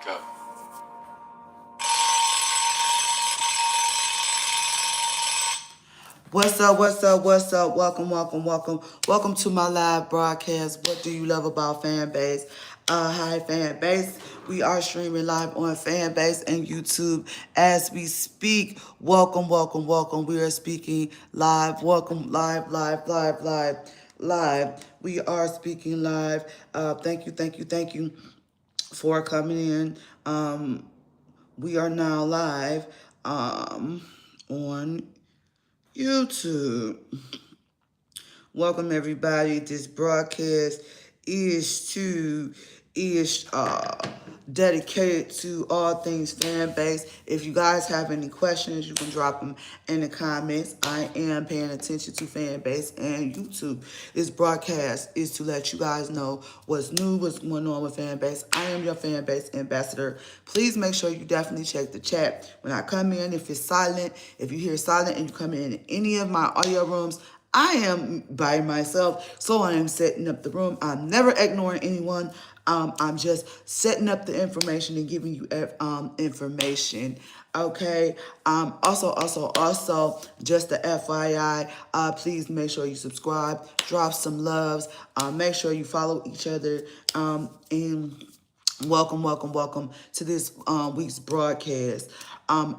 go. What's up, what's up, what's up? Welcome, welcome, welcome. Welcome to my live broadcast. What do you love about Fanbase? Hi, Fanbase. We are streaming live on Fanbase and YouTube as we speak. Welcome, welcome, welcome. We are speaking live. Welcome, live, live, live, live, live. We are speaking live. Thank you, thank you, thank you for coming in. We are now live on YouTube. Welcome everybody. This broadcast is dedicated to all things fan base. If you guys have any questions, you can drop them in the comments. I am paying attention to fan base and YouTube. This broadcast is to let you guys know what's new, what's going on with fan base. I am your fan base ambassador. Please make sure you definitely check the chat when I come in. If it's silent, if you hear silent and you come in any of my audio rooms, I am by myself, so I am setting up the room. I'm never ignoring anyone. I'm just setting up the information and giving you information. Okay. Also, just the FYI. Please make sure you subscribe, drop some loves. Make sure you follow each other. And welcome, welcome, welcome to this week's broadcast. I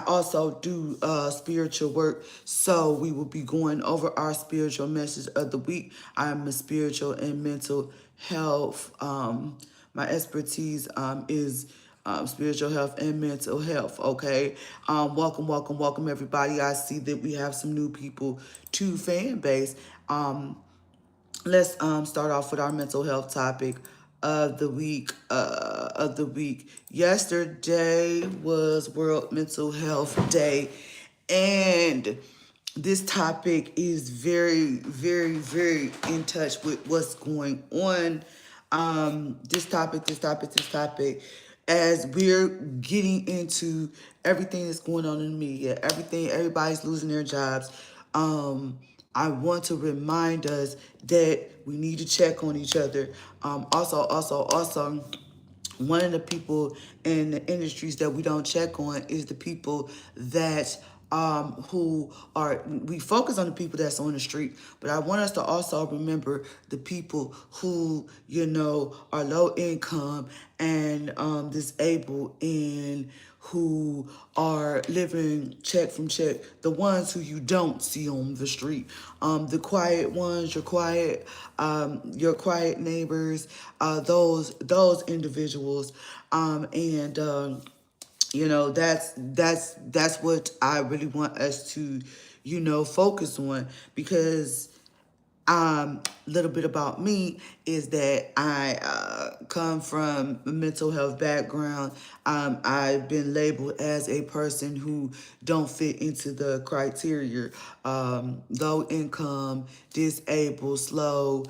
also do spiritual work, so we will be going over our spiritual message of the week. I am a spiritual and mental health. My expertise is spiritual health and mental health. Okay. Welcome, welcome, welcome, everybody. I see that we have some new people to fan base. Let's start off with our mental health topic of the week. Yesterday was World Mental Health Day, and this topic is very, very, very in touch with what's going on. This topic, as we're getting into everything that's going on in the media, everybody's losing their jobs. I want to remind us that we need to check on each other. Also, one of the people in the industries that we don't check on is the people that we focus on the people that's on the street, but I want us to also remember the people who, are low income and disabled and who are living check from check, the ones who you don't see on the street, the quiet ones, your quiet neighbors, those individuals, that's what I really want us to, focus on, because little bit about me is that I come from a mental health background. I've been labeled as a person who don't fit into the criteria. Low income, disabled, slow,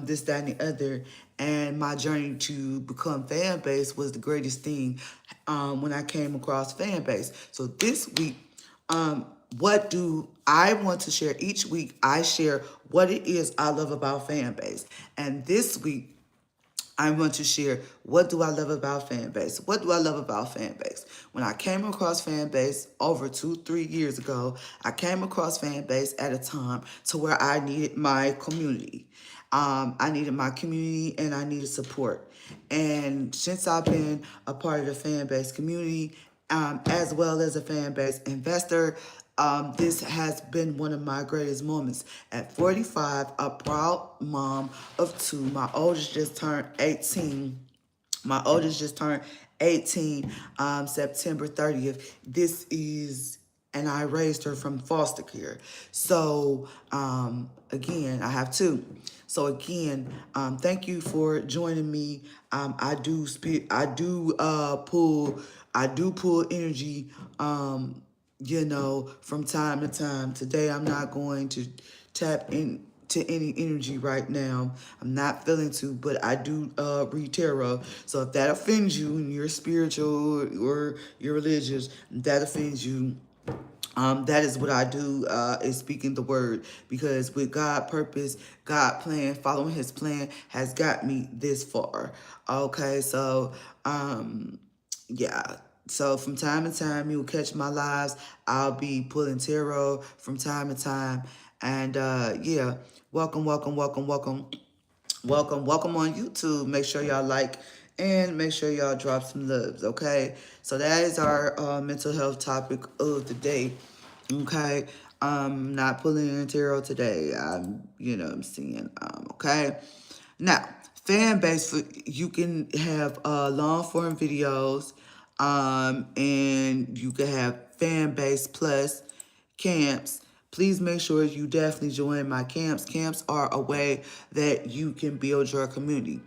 this, that, and the other. And my journey to become fan base was the greatest thing when I came across fan base. So this week, what do I want to share? Each week I share what it is I love about fan base. And this week I want to share, what do I love about fan base? What do I love about fan base? When I came across fan base over 2-3 years ago, I came across fan base at a time to where I needed my community. I needed my community and I needed support. And since I've been a part of the fan base community, as well as a fan base investor, this has been one of my greatest moments. At 45, a proud mom of two. My oldest just turned 18. September 30th. And I raised her from foster care. So, again, I have two. So again, thank you for joining me. I do pull energy, from time to time. Today, I'm not going to tap into any energy right now. I'm not feeling to, but I do read tarot. So if that offends you and you're spiritual or you're religious, that offends you, That is what I do, is speaking the word, because with God purpose, God plan, following his plan has got me this far. Okay, so yeah. So from time to time, you'll catch my lives. I'll be pulling tarot from time to time. And yeah, welcome, welcome, welcome, welcome. Welcome, welcome on YouTube. Make sure y'all like and make sure y'all drop some loves, okay? So that is our mental health topic of the day, okay? Not pulling in tarot today. I'm seeing, okay? Now, fan base, you can have long form videos, and you can have fan base plus camps. Please make sure you definitely join my camps. Camps are a way that you can build your community.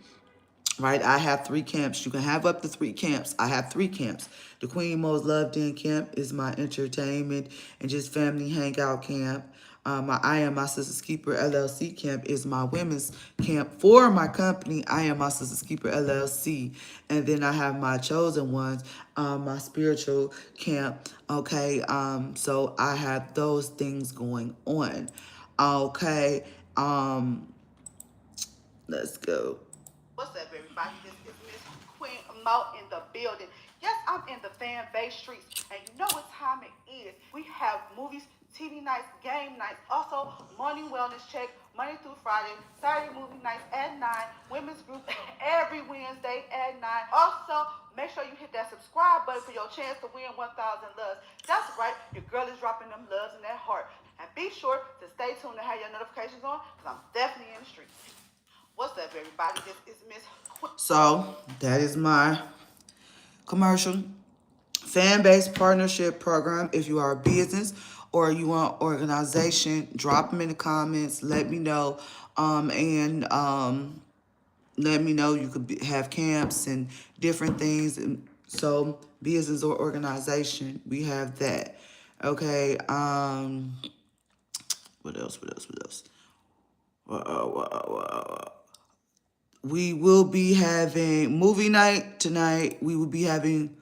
Right, I have 3 camps. You can have up to 3 camps. I have 3 camps. The Queen Most Loved In camp is my entertainment and just family hangout camp. My I Am My Sister's Keeper LLC camp is my women's camp for my company, I Am My Sister's Keeper LLC. And then I have my chosen ones, my spiritual camp. Okay, so I have those things going on. Okay, let's go. What's up, everybody? This is Miss Queen Mo in the building. Yes, I'm in the fan base streets, and you know what time it is. We have movies, TV nights, game nights, also morning wellness check, Monday through Friday, Saturday movie nights at 9, women's group every Wednesday at 9. Also, make sure you hit that subscribe button for your chance to win 1,000 loves. That's right, your girl is dropping them loves in that heart. And be sure to stay tuned to have your notifications on, because I'm definitely in the streets. What's up, everybody? This is Miss Queen. So, that is my commercial. Fan-based partnership program. If you are a business or you want organization, drop them in the comments. Let me know. And let me know. You could have camps and different things. And so, business or organization, we have that. Okay. What else? What else? What else? We will be having movie night tonight. We'll be having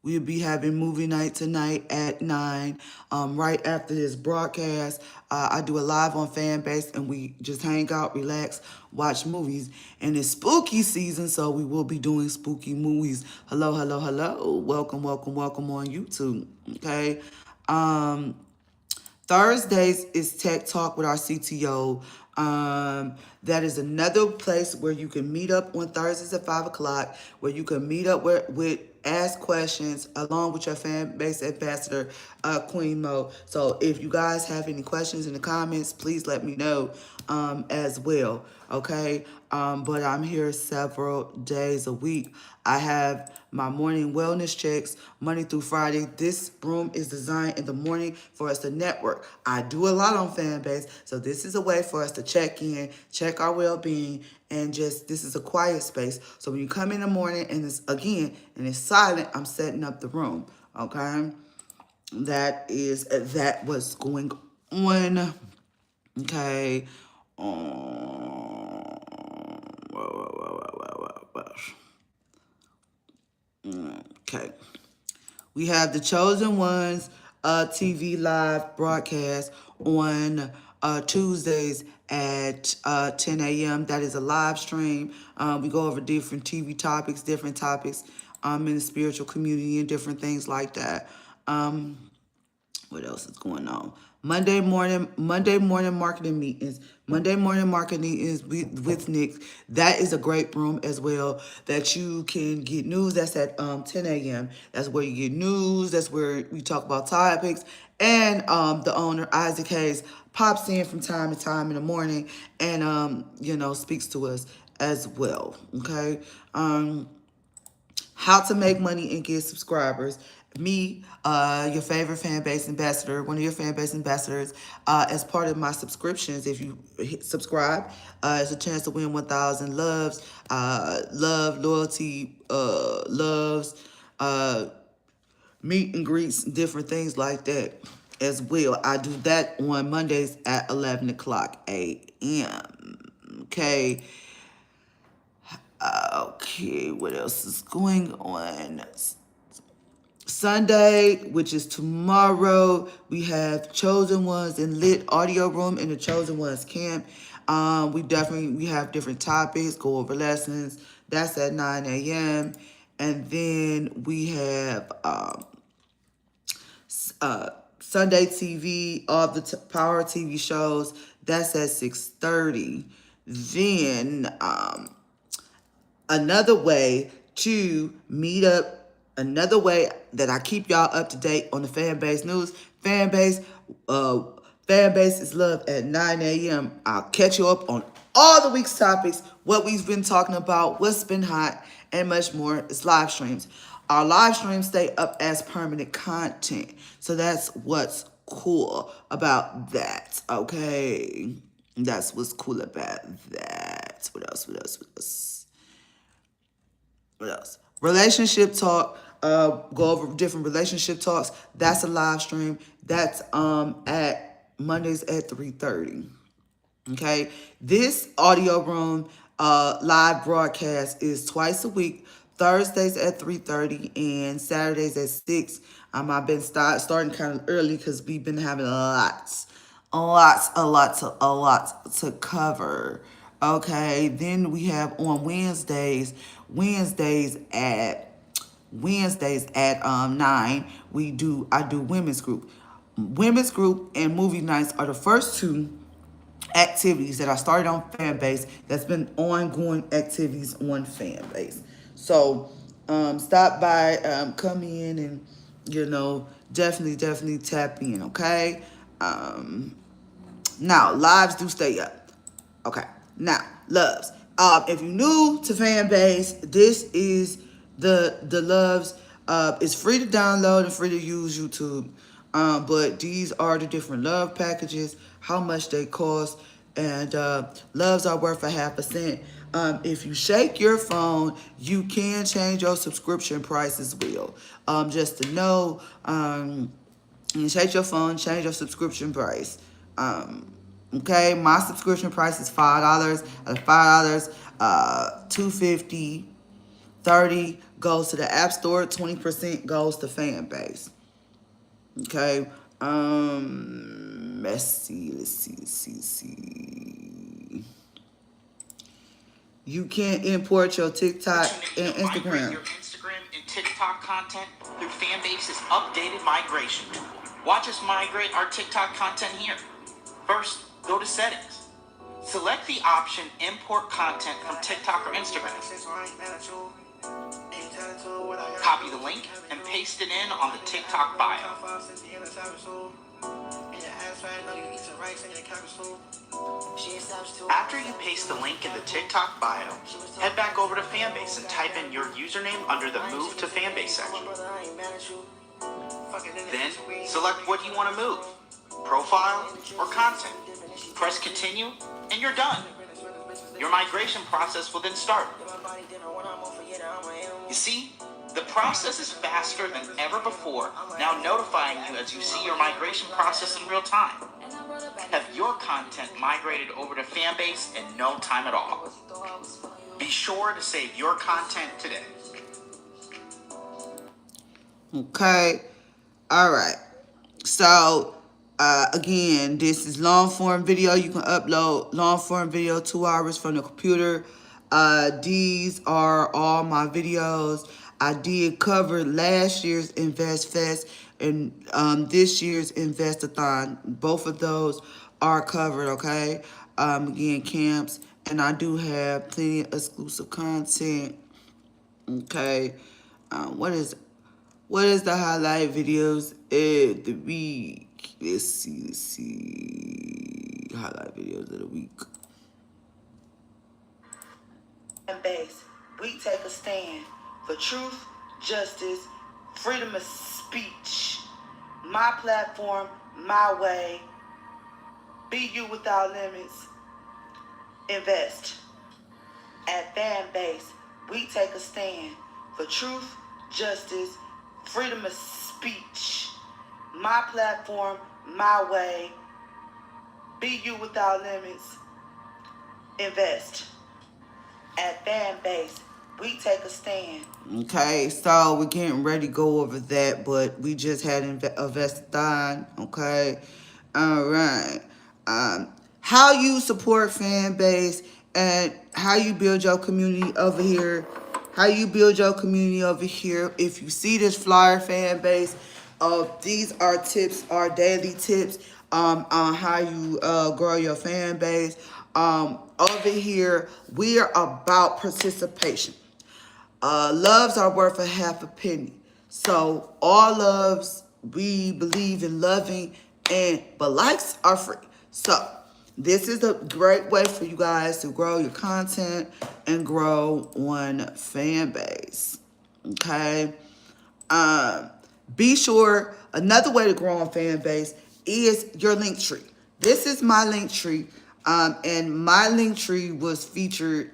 movie night tonight at 9. Right after this broadcast, I do a live on Fanbase, and we just hang out, relax, watch movies. And it's spooky season, so we will be doing spooky movies. Hello, hello, hello. Welcome, welcome, welcome on YouTube. Okay. Thursdays is Tech Talk with our CTO. That is another place where you can meet up on Thursdays at 5 o'clock, where you can meet up with ask questions along with your fan base ambassador, Queen Mo. So if you guys have any questions in the comments, please let me know as well. Okay. But I'm here several days a week. I have my morning wellness checks Monday through Friday. This room is designed in the morning for us to network. I do a lot on Fanbase, so this is a way for us to check in, check our well-being, and just, this is a quiet space. So when you come in the morning and it's silent, I'm setting up the room, okay? That what's going on, okay? Okay. We have the Chosen Ones TV live broadcast on Tuesdays at 10 a.m. That is a live stream. We go over different TV topics, in the spiritual community and different things like that. What else is going on? Monday morning marketing meetings. Monday morning marketing is with Nick. That is a great room as well, that you can get news. That's at 10 a.m. That's where you get news. That's where we talk about topics. And the owner, Isaac Hayes, pops in from time to time in the morning and speaks to us as well. Okay. How to make money and get subscribers. Me, your favorite fan base ambassador, one of your fan base ambassadors, as part of my subscriptions. If you subscribe, it's a chance to win 1,000 loves, loyalty, loves, meet and greets, different things like that as well. I do that on Mondays at 11 o'clock a.m. Okay. Okay, what else is going on? Sunday, which is tomorrow, we have Chosen Ones in Lit Audio Room in the Chosen Ones camp. We have different topics, go over lessons. That's at 9 a.m. And then we have Sunday TV, all the Power TV shows. That's at 6:30. Then another way to meet up, another way that I keep y'all up to date on the Fanbase news. Fanbase is love at 9 a.m. I'll catch you up on all the week's topics, what we've been talking about, what's been hot, and much more. It's live streams. Our live streams stay up as permanent content. So that's what's cool about that, okay? That's what's cool about that. What else? What else? Relationship talk. Go over different relationship talks. That's a live stream. That's at Mondays at 3:30. Okay. This audio room live broadcast is twice a week. Thursdays at 3:30 and Saturdays at 6. I've been starting kind of early because we've been having a lot to cover. Okay, then we have on Wednesdays at 9, I do women's group. Women's group and movie nights are the first two activities that I started on Fanbase that's been ongoing activities on Fanbase. So stop by, come in and, definitely tap in, okay? Now, lives do stay up. Okay. Now, loves. If you're new to Fanbase, this is the loves. It's free to download and free to use YouTube. But these are the different love packages, how much they cost, and loves are worth a half a cent. If you shake your phone, you can change your subscription price as well. Just to know, you shake your phone, change your subscription price. Okay, my subscription price is $5. At $5, $2.50, $30 goes to the App Store, 20% goes to Fanbase. Okay, let's see. You can import your TikTok and Instagram. Your Instagram and TikTok content through Fanbase's updated migration tool. Watch us migrate our TikTok content here. First, go to Settings. Select the option Import Content from TikTok or Instagram. Copy the link and paste it in on the TikTok bio. After you paste the link in the TikTok bio, head back over to Fanbase and type in your username under the Move to Fanbase section. Then, select what you want to move, profile or content. Press continue and you're done. Your migration process will then start. You see, the process is faster than ever before, now notifying you as you see your migration process in real time. Have your content migrated over to Fanbase in no time at all. Be sure to save your content today. Okay. All right. So, again, this is long form video. You can upload long form video 2 hours from the computer. These are all my videos. I did cover last year's Invest Fest and this year's Investathon. Both of those are covered, okay? Again, camps. And I do have plenty of exclusive content. Okay. What is the highlight videos of the week? Let's see. Highlight videos of the week. Base, we take a stand for truth, justice, freedom of speech. My platform, my way. Be you without limits. Invest. At Fanbase, we take a stand for truth, justice, freedom of speech. My platform, my way. Be you without limits. Invest. At Fanbase, we take a stand. Okay, so we're getting ready to go over that, but we just had a Vestathon, okay? All right. How you support fan base and how you build your community over here. How you build your community over here. If you see this flyer, fan base, these are tips, are daily tips on how you grow your fan base. Over here, we are about participation. Loves are worth a half a penny. So all loves, we believe in loving, but likes are free. So this is a great way for you guys to grow your content and grow one fan base. Okay. Be sure another way to grow a fan base is your link tree. This is my link tree. And my link tree was featured.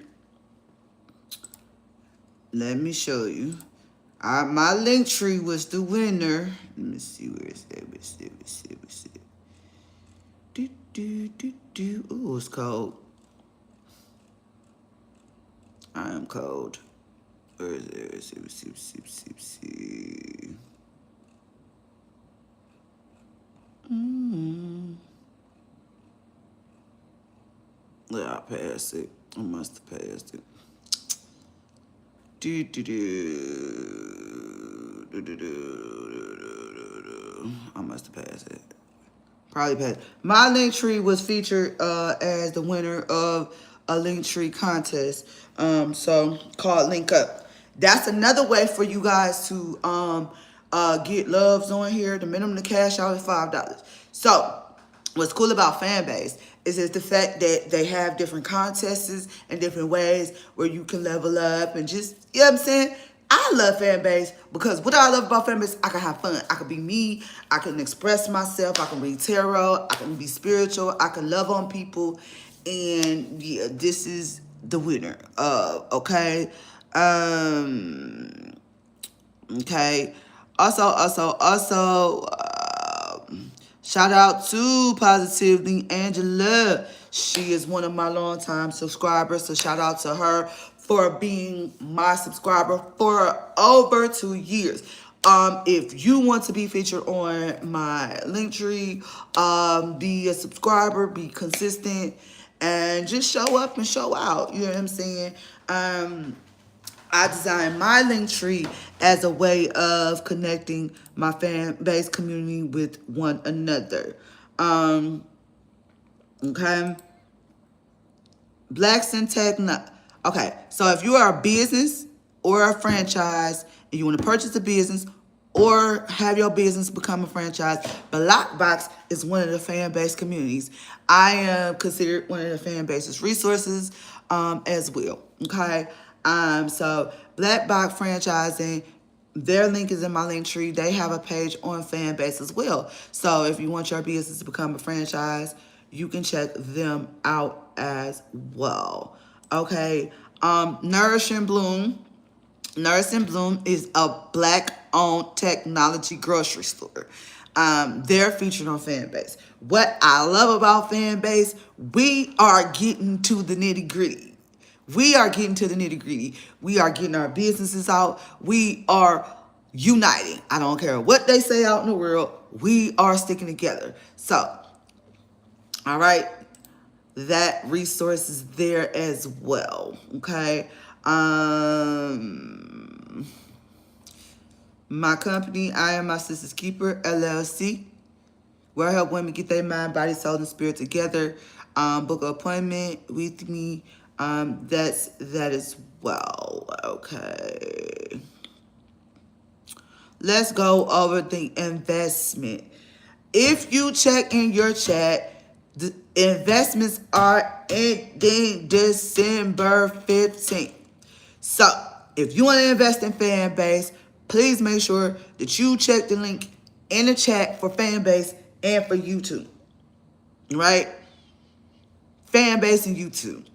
Let me show you. My link tree was the winner. Let me see where it's at. Let's see. Ooh, it's cold. I am cold. Where is it? Let's see. Yeah, I passed it. I must have passed it. I must have passed it. Probably passed. My link tree was featured as the winner of a link tree contest. So called Link Up. That's another way for you guys to get loves on here. The minimum to cash out is $5. So what's cool about Fanbase is the fact that they have different contests and different ways where you can level up and just, you know what I'm saying? I love Fanbase because what I love about Fanbase, I can have fun. I can be me. I can express myself. I can read tarot. I can be spiritual. I can love on people. And yeah, this is the winner. Okay. Okay. Also, shout out to Positively Angela. She is one of my longtime subscribers, so shout out to her for being my subscriber for over 2 years. If you want to be featured on my Linktree, be a subscriber, be consistent, and just show up and show out. You know what I'm saying? I designed my Linktree as a way of connecting my fan base community with one another. Okay. Blacks in Tech. Okay, so if you are a business or a franchise and you want to purchase a business or have your business become a franchise, Blockbox is one of the fan base communities. I am considered one of the fan base's resources as well. Okay. So Blackbox Franchising, their link is in my link tree. They have a page on Fanbase as well. So if you want your business to become a franchise, you can check them out as well. Okay. Nourish and Bloom. Nourish and Bloom is a Black-owned technology grocery store. They're featured on Fanbase. What I love about Fanbase, we are getting to the nitty-gritty. We are getting to the nitty-gritty. We are getting our businesses out. We are uniting. I don't care what they say out in the world. We are sticking together. So, all right. That resource is there as well. Okay. My company, I Am My Sister's Keeper, LLC, where I help women get their mind, body, soul, and spirit together. Book an appointment with me. That's that as well. Okay. Let's go over the investment. If you check in your chat, the investments are ending December 15th. So, if you want to invest in Fanbase, please make sure that you check the link in the chat for Fanbase and for YouTube. Right? Fanbase and YouTube.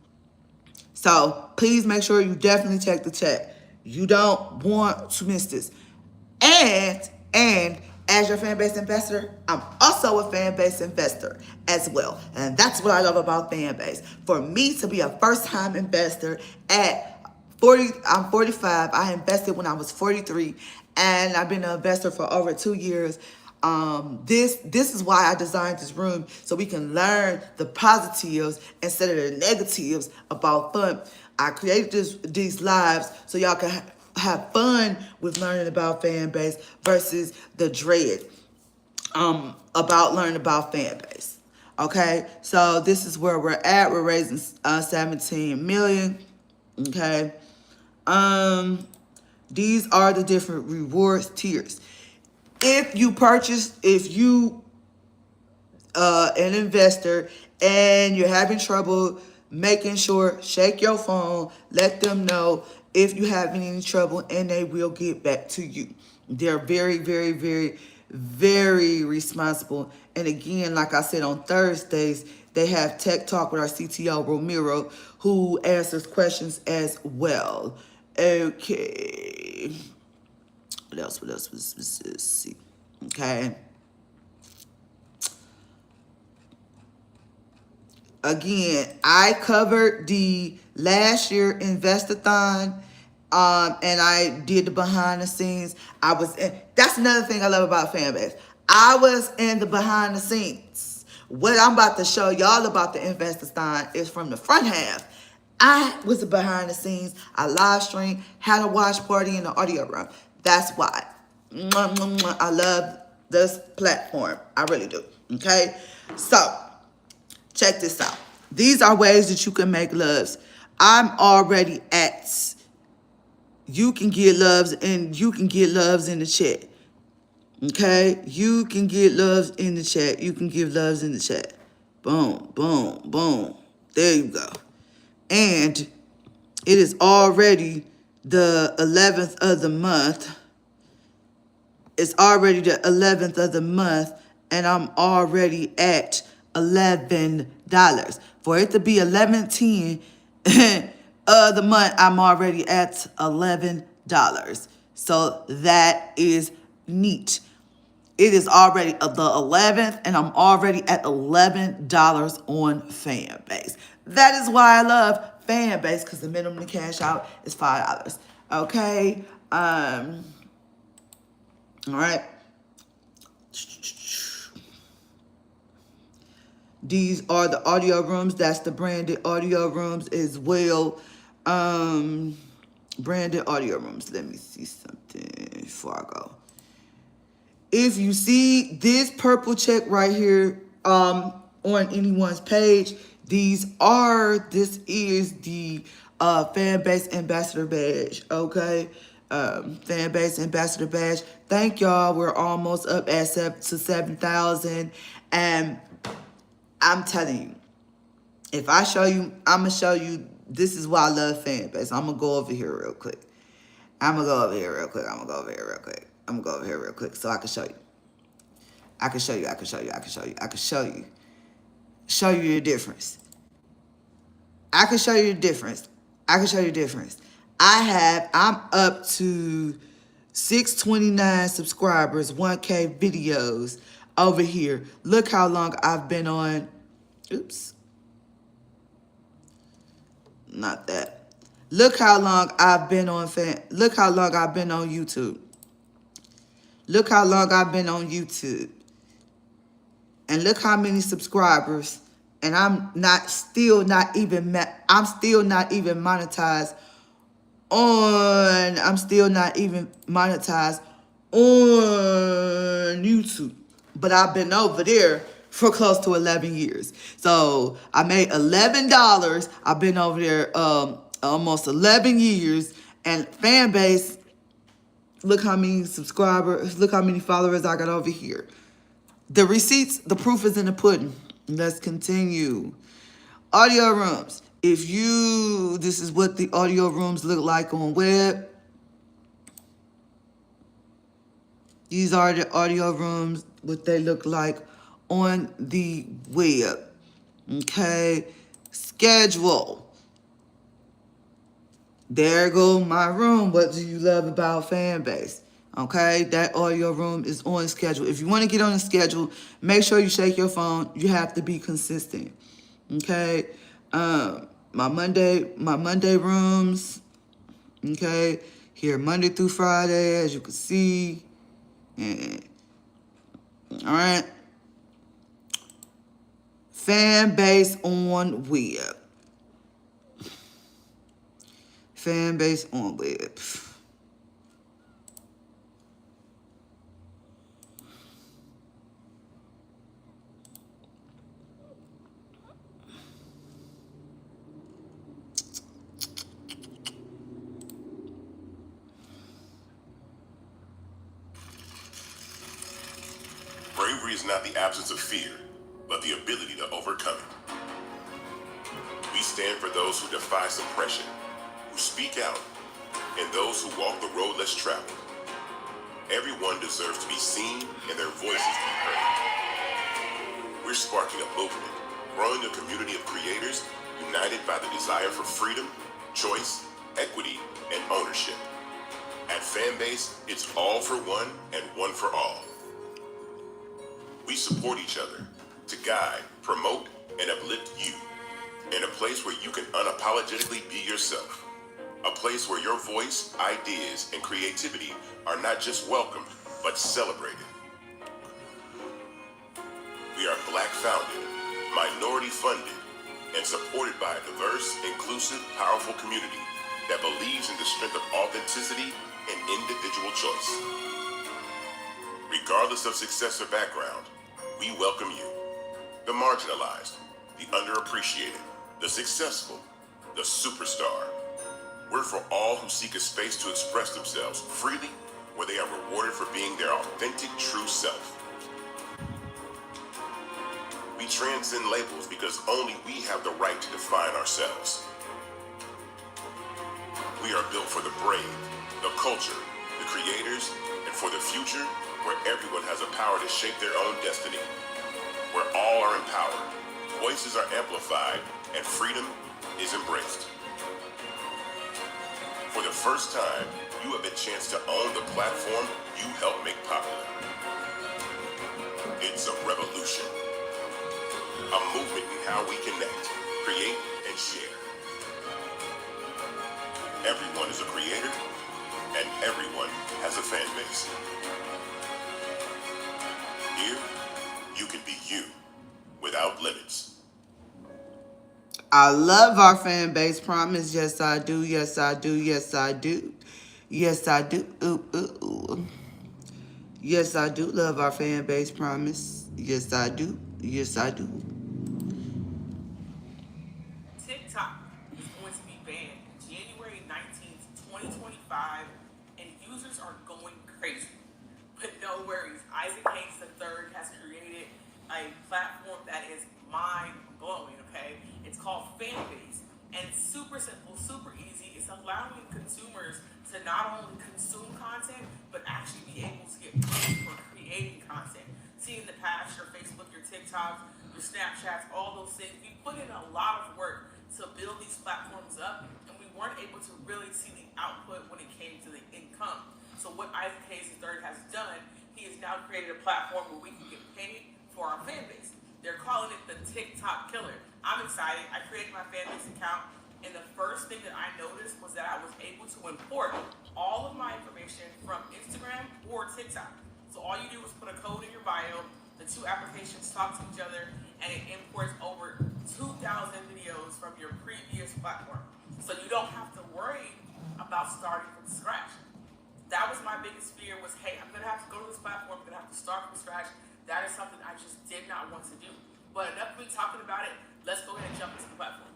So, please make sure you definitely check the chat. You don't want to miss this. And as your Fanbase investor, I'm also a Fanbase investor as well. And that's what I love about Fanbase. For me to be a first-time investor at I'm 45. I invested when I was 43, and I've been an investor for over 2 years. This is why I designed this room, so we can learn the positives instead of the negatives about fun. I created these lives so y'all can have fun with learning about fan base versus the dread about learning about fan base. Okay, so this is where we're at. We're raising 17 million. Okay. These are the different rewards tiers. If you an investor and you're having trouble making sure, shake your phone, let them know if you have any trouble, and they will get back to you. They're very, very, very, very responsible. And again, like I said, on Thursdays, they have Tech Talk with our CTO, Romero, who answers questions as well. Okay. What else? Let's see. Okay. Again, I covered the last year Investathon, and I did the behind the scenes. That's another thing I love about Fanbase. I was in the behind the scenes. What I'm about to show y'all about the Investathon is from the front half. I was behind the scenes. I live streamed, had a watch party in the audio room. That's why. I love this platform. I really do. Okay? So, check this out. These are ways that you can make loves. I'm already at. You can get loves in the chat. Okay? You can get loves in the chat. You can give loves in the chat. Boom, boom, boom. There you go. And it is already the 11th of the month. It's already the 11th of the month, and I'm already at $11. For it to be 11/10 of the month, I'm already at $11. So that is neat. It is already the 11th, and I'm already at $11 on Fanbase. That is why I love Fanbase, because the minimum to cash out is $5. Okay. All right. These are the audio rooms. That's the branded audio rooms as well. Branded audio rooms. Let me see something before I go. If you see this purple check right here on anyone's page, this is the Fanbase Ambassador Badge, okay? Fanbase Ambassador Badge. Thank y'all. We're almost up at 7,000. And I'm telling you, if I show you, I'm going to show you, this is why I love Fanbase. I'm going to go over here real quick. So I can show you. I can show you the difference. I'm up to 629 subscribers, 1K videos over here. Look how long I've been on. Oops. Not that. Look how long I've been on YouTube. Look how long I've been on YouTube. And look how many subscribers. And I'm still not even monetized on YouTube. But I've been over there for close to 11 years. So I made $11. I've been over there almost 11 years. And Fanbase, look how many subscribers, look how many followers I got over here. The receipts, the proof is in the pudding. Let's continue. Audio rooms. This is what the audio rooms look like on web. These are the audio rooms, what they look like on the web. Okay. Schedule. There go my room. What do you love about Fanbase? Okay, that audio room is on schedule. If you want to get on the schedule, make sure you shake your phone. You have to be consistent. Okay. My Monday rooms. Okay, here Monday through Friday, as you can see. And, all right. Fan base on web. Fan base on web. Bravery is not the absence of fear, but the ability to overcome it. We stand for those who defy suppression, who speak out, and those who walk the road less traveled. Everyone deserves to be seen and their voices to be heard. We're sparking a movement, growing a community of creators united by the desire for freedom, choice, equity, and ownership. At Fanbase, it's all for one and one for all. We support each other to guide, promote, and uplift you in a place where you can unapologetically be yourself. A place where your voice, ideas, and creativity are not just welcomed, but celebrated. We are Black-founded, minority-funded, and supported by a diverse, inclusive, powerful community that believes in the strength of authenticity and individual choice. Regardless of success or background, we welcome you. The marginalized, the underappreciated, the successful, the superstar. We're for all who seek a space to express themselves freely, where they are rewarded for being their authentic, true self. We transcend labels because only we have the right to define ourselves. We are built for the brave, the culture, the creators, and for the future where everyone has the power to shape their own destiny. Where all are empowered, voices are amplified, and freedom is embraced. For the first time, you have a chance to own the platform you helped make popular. It's a revolution. A movement in how we connect, create, and share. Everyone is a creator, and everyone has a fan base. Here, you can be you without limits. I love our fan base, promise. Yes, I do. Yes, I do. Yes, I do. Yes, I do. Ooh, ooh, ooh. Yes, I do love our fan base, promise. Yes, I do. Yes, I do. TikTok is going to be banned January 19th, 2025, and users are going crazy. But no worries, Isaac Hayes III has created a platform that is mind-blowing, okay? It's called Fanbase, and it's super simple, super easy. It's allowing consumers to not only consume content, but actually be able to get paid for creating content. See, in the past, your Facebook, your TikToks, your Snapchats, all those things, we put in a lot of work to build these platforms up, and we weren't able to really see the output when it came to the income. So what Isaac Hayes III has done, he has now created a platform where we can get paid for our fan base. They're calling it the TikTok killer. I'm excited. I created my fan base account, and the first thing that I noticed was that I was able to import all of my information from Instagram or TikTok. So all you do is put a code in your bio, the two applications talk to each other, and it imports over 2,000 videos from your previous platform. So you don't have to worry about starting from scratch. That was my biggest fear was, hey, I'm going to have to go to this platform, I'm going to have to start from scratch. That is something I just did not want to do. But enough of me talking about it, let's go ahead and jump into the platform.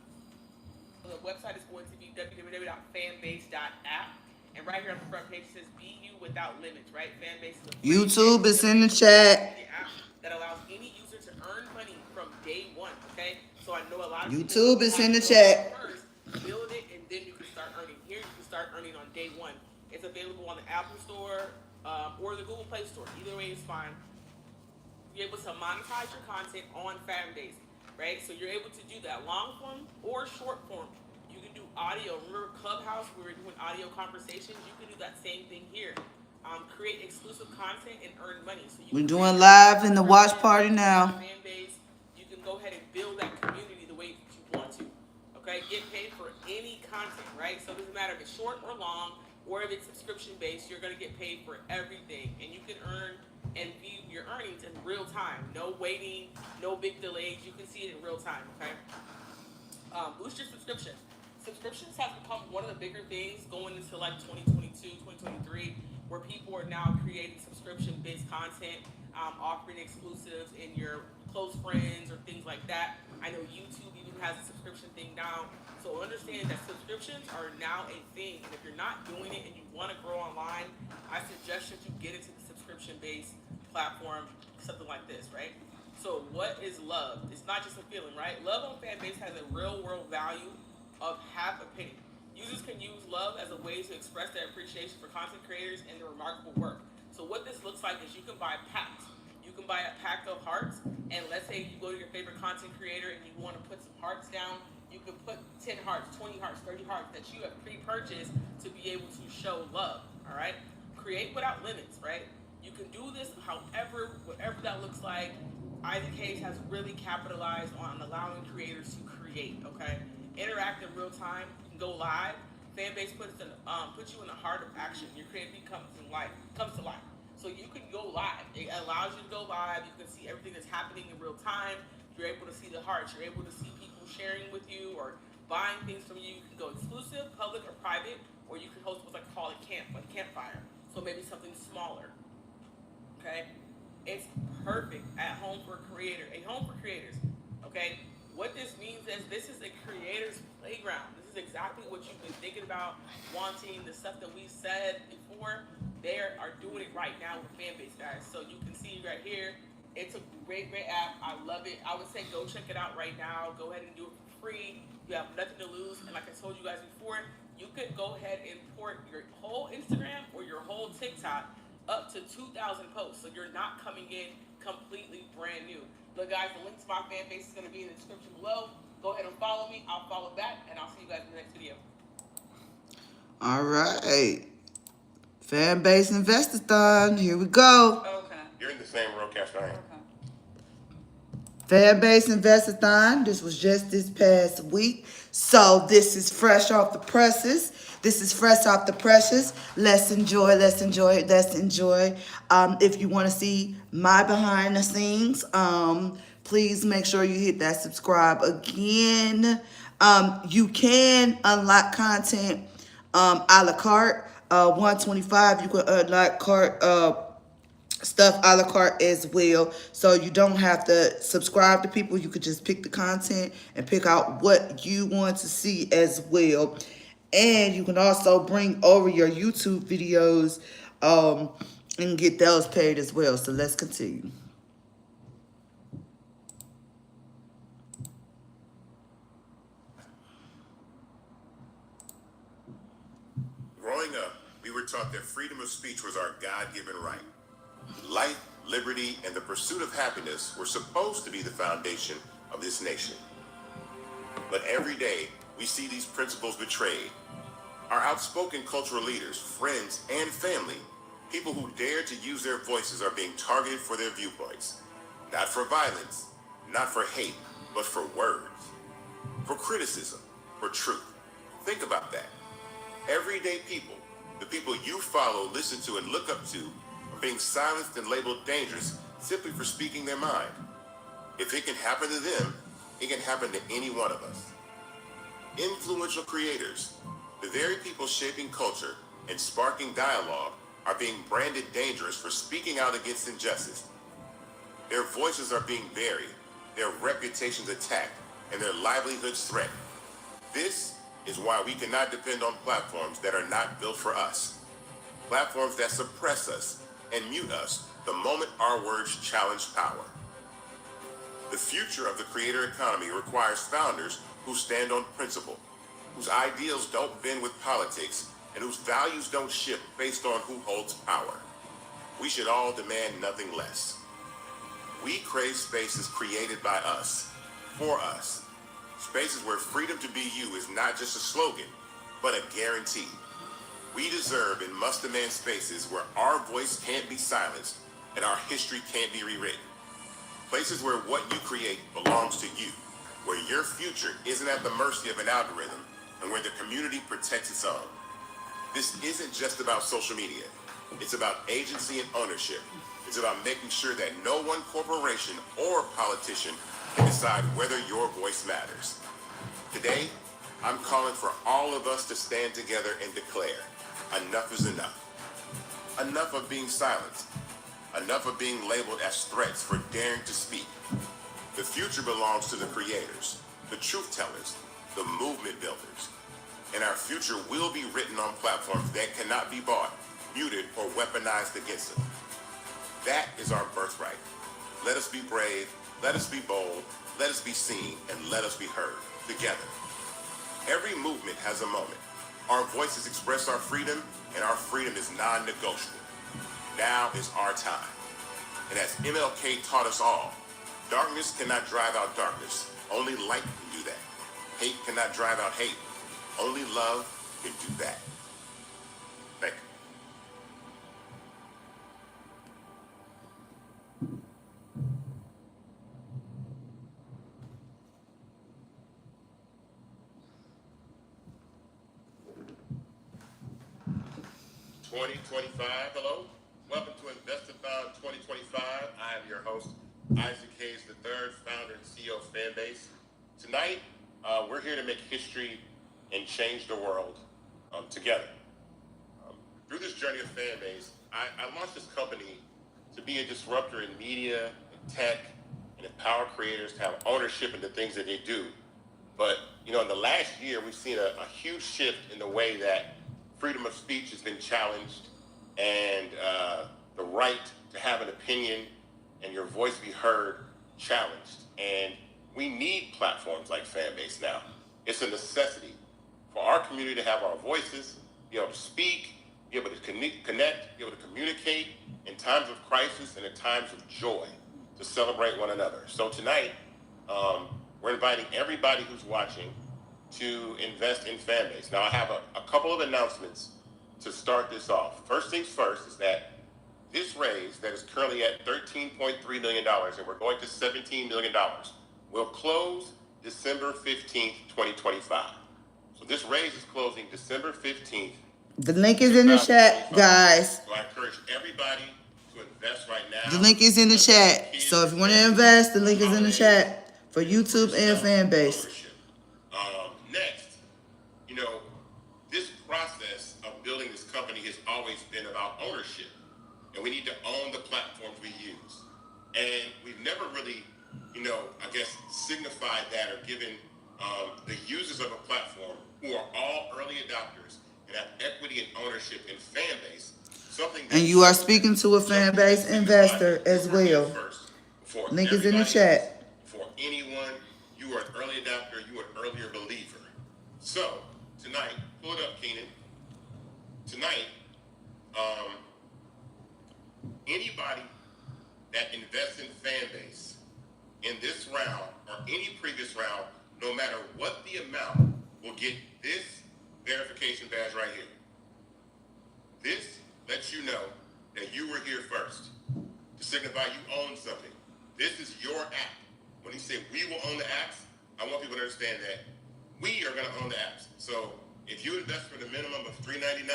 The website is going to be www.fanbase.app. And right here on the front page it says "Be You Without Limits," right? Fanbase is a free YouTube is in the chat. app that allows any user to earn money from day one, okay? So I know a lot of YouTube people is in the have to go chat. first, build it, and then you can start earning. Here you can start earning on day one. It's available on the Apple Store or the Google Play Store. Either way is fine. You're able to monetize your content on Fanbase, right? So you're able to do that long form or short form. You can do audio. Remember Clubhouse, we were doing audio conversations. You can do that same thing here. Create exclusive content and earn money. So We're doing live in the watch party now. Fanbase, you can go ahead and build that community the way that you want to. Okay, get paid for any content, right? So it doesn't matter if it's short or long, or if it's subscription based, you're gonna get paid for everything, and you can earn and view your earnings in real time. No waiting, no big delays. You can see it in real time. Okay. Boost your subscription. Subscriptions have become one of the bigger things going into like 2022, 2023, where people are now creating subscription-based content, offering exclusives in your close friends or things like that. I know YouTube even has a subscription thing now. So understand that subscriptions are now a thing. And if you're not doing it and you want to grow online, I suggest that you get into the subscription-based platform, something like this, right? So what is love? It's not just a feeling, right? Love on Fanbase has a real world value of half a penny. Users can use love as a way to express their appreciation for content creators and their remarkable work. So what this looks like is you can buy packs. You can buy a pack of hearts, and let's say you go to your favorite content creator and you want to put some hearts down. You can put 10 hearts, 20 hearts, 30 hearts that you have pre-purchased to be able to show love, all right? Create without limits, right? You can do this however, whatever that looks like. Isaac Hayes has really capitalized on allowing creators to create, okay? Interact in real time, you can go live. Fanbase puts you in the heart of action. Your creativity comes to life. So you can go live. It allows you to go live. You can see everything that's happening in real time. You're able to see the hearts. You're able to see people sharing with you or buying things from you. You can go exclusive, public, or private, or you can host what's like called a campfire. So maybe something smaller. Okay? It's perfect at home for a creator. A home for creators. Okay? What this means is this is a creator's playground. This is exactly what you've been thinking about, wanting, the stuff that we said before. They are doing it right now with Fanbase, guys. So you can see right here. It's a great app. I love it. I would say go check it out right now. Go ahead and do it for free. You have nothing to lose. And like I told you guys before, you could go ahead and import your whole Instagram or your whole TikTok up to 2,000 posts. So you're not coming in completely brand new. Look, guys, the link to my Fanbase is going to be in the description below. Go ahead and follow me. I'll follow back, and I'll see you guys in the next video. All right. Fanbase Investor-thon. Here we go. Okay. You're in the same broadcast I am. Fanbase Investor-thon. This was just this past week. So this is fresh off the presses. Let's enjoy. If you want to see my behind the scenes, please make sure you hit that subscribe again. You can unlock content a la carte. 125, you can unlock stuff a la carte as well. So you don't have to subscribe to people. You could just pick the content and pick out what you want to see as well. And you can also bring over your YouTube videos and get those paid as well. So let's continue. Growing up, we were taught that freedom of speech was our God-given right. Life, liberty, and the pursuit of happiness were supposed to be the foundation of this nation. But every day, we see these principles betrayed. Our outspoken cultural leaders, friends, and family, people who dare to use their voices, are being targeted for their viewpoints. Not for violence, not for hate, but for words. For criticism, for truth. Think about that. Everyday people, the people you follow, listen to, and look up to, are being silenced and labeled dangerous simply for speaking their mind. If it can happen to them, it can happen to any one of us. Influential creators, the very people shaping culture and sparking dialogue, are being branded dangerous for speaking out against injustice. Their voices are being buried, their reputations attacked, and their livelihoods threatened. This is why we cannot depend on platforms that are not built for us. Platforms that suppress us and mute us the moment our words challenge power. The future of the creator economy requires founders who stand on principle, whose ideals don't bend with politics, and whose values don't shift based on who holds power. We should all demand nothing less. We crave spaces created by us, for us. Spaces where freedom to be you is not just a slogan, but a guarantee. We deserve and must demand spaces where our voice can't be silenced and our history can't be rewritten. Places where what you create belongs to you, where your future isn't at the mercy of an algorithm and where the community protects its own. This isn't just about social media. It's about agency and ownership. It's about making sure that no one corporation or politician can decide whether your voice matters. Today, I'm calling for all of us to stand together and declare, enough is enough. Enough of being silenced. Enough of being labeled as threats for daring to speak. The future belongs to the creators, the truth tellers, the movement builders. And our future will be written on platforms that cannot be bought, muted, or weaponized against them. That is our birthright. Let us be brave, let us be bold, let us be seen, and let us be heard together. Every movement has a moment. Our voices express our freedom, and our freedom is non-negotiable. Now is our time. And as MLK taught us all, darkness cannot drive out darkness. Only light can do that. Hate cannot drive out hate. Only love can do that. Thank you. Hello. Welcome to Investothon 2025. I am your host, Isaac Hayes III, founder and CEO of Fanbase. Tonight, we're here to make history and change the world together. Through this journey of Fanbase, I launched this company to be a disruptor in media, and tech, and empower creators to have ownership in the things that they do. But, in the last year, we've seen a huge shift in the way that freedom of speech has been challenged, and the right to have an opinion and your voice be heard challenged. And we need platforms like Fanbase now. It's a necessity for our community to have our voices, be able to speak, be able to connect, be able to communicate in times of crisis and in times of joy, to celebrate one another. So tonight, we're inviting everybody who's watching to invest in Fanbase. Now, I have a couple of announcements to start this off. First things first is that this raise that is currently at $13.3 million, and we're going to $17 million, will close December 15th, 2025. So this raise is closing December 15th. The link is in the chat, guys. So I encourage everybody to invest right now. The link is in the chat. So if you want to invest, the link is in the chat for YouTube and Fanbase. Next, this process of building this company has always been about ownership. And we need to own the platforms we use. And we've never really, signified that or given the users of a platform who are all early adopters and have equity and ownership in Fanbase, something that... And you are speaking to a Fanbase investor as well. Link is in the chat. For anyone, you are an early adopter, you are an earlier believer. So, tonight, pull it up, Keenan. Tonight, anybody that invests in Fanbase in this round or any previous round, no matter what the amount, will get this verification badge right here. This lets you know that you were here first, to signify you own something. This is your app. When he said we will own the apps, I want people to understand that we are going to own the apps. So if you invest for the minimum of $3.99,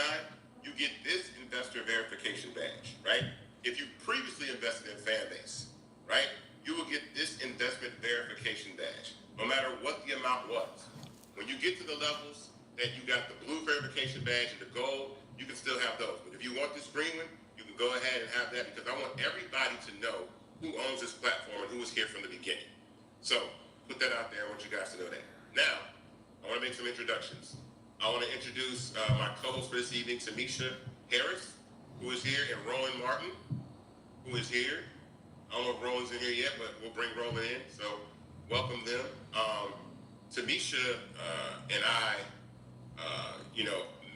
you get this investor verification badge, right? If you previously invested in Fanbase, right, you will get this investment verification badge, no matter what the amount was. When you get to the levels that you got the blue verification badge and the gold, you can still have those. But if you want this green one, you can go ahead and have that, because I want everybody to know who owns this platform and who was here from the beginning. So put that out there. I want you guys to know that. Now, I want to make some introductions. I want to introduce my co-host for this evening, Tamisha Harris, who is here, and Roland Martin, who is here. I don't know if Roland's in here yet, but we'll bring Roland in. So welcome them. Tamisha and I,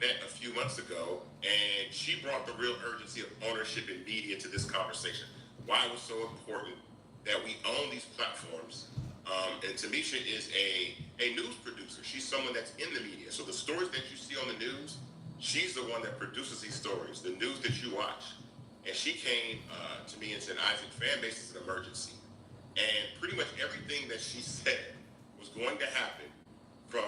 met a few months ago, and she brought the real urgency of ownership in media to this conversation. Why it was so important that we own these platforms. And Tamisha is a news producer. She's someone that's in the media. So the stories that you see on the news, she's the one that produces these stories, the news that you watch. And she came to me and said, Isaac, Fanbase is an emergency. And pretty much everything that she said was going to happen from,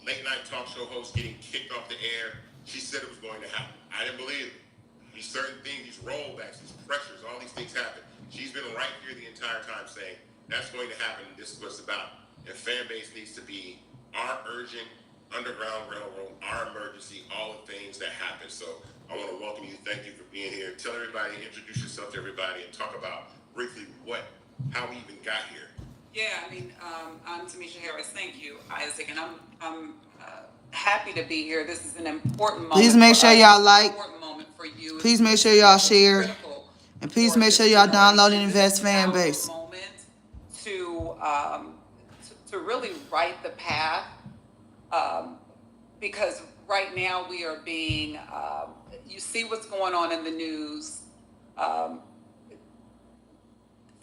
late night talk show hosts getting kicked off the air. She said it was going to happen. I didn't believe it. These certain things, these rollbacks, these pressures, all these things happen. She's been right here the entire time saying that's going to happen. And this is what it's about. And Fanbase needs to be our urgent Underground Railroad, our emergency, all the things that happen. So I want to welcome you. Thank you for being here. Tell everybody, introduce yourself to everybody, and talk about briefly how we even got here. Yeah, I mean, I'm Tamisha Harris. Thank you, Isaac, and I'm happy to be here. This is an important moment. Please make for sure us. y'all It's an like. important moment for you. Please make sure y'all share. Critical And please for make this sure y'all download and generation. invest This is our Fanbase. moment to really write the path, because right now we are being. You see what's going on in the news.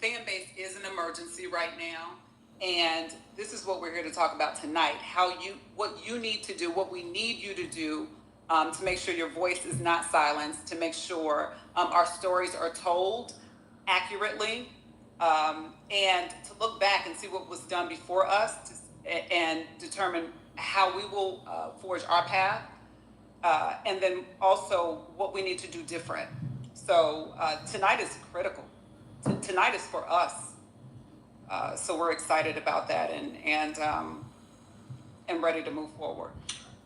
Fanbase is an emergency right now, and this is what we're here to talk about tonight. What you need to do, what we need you to do, to make sure your voice is not silenced, to make sure our stories are told accurately, and to look back and see what was done before us, and determine how we will forge our path, and then also what we need to do different. So tonight is critical. Tonight is for us, so we're excited about that and ready to move forward.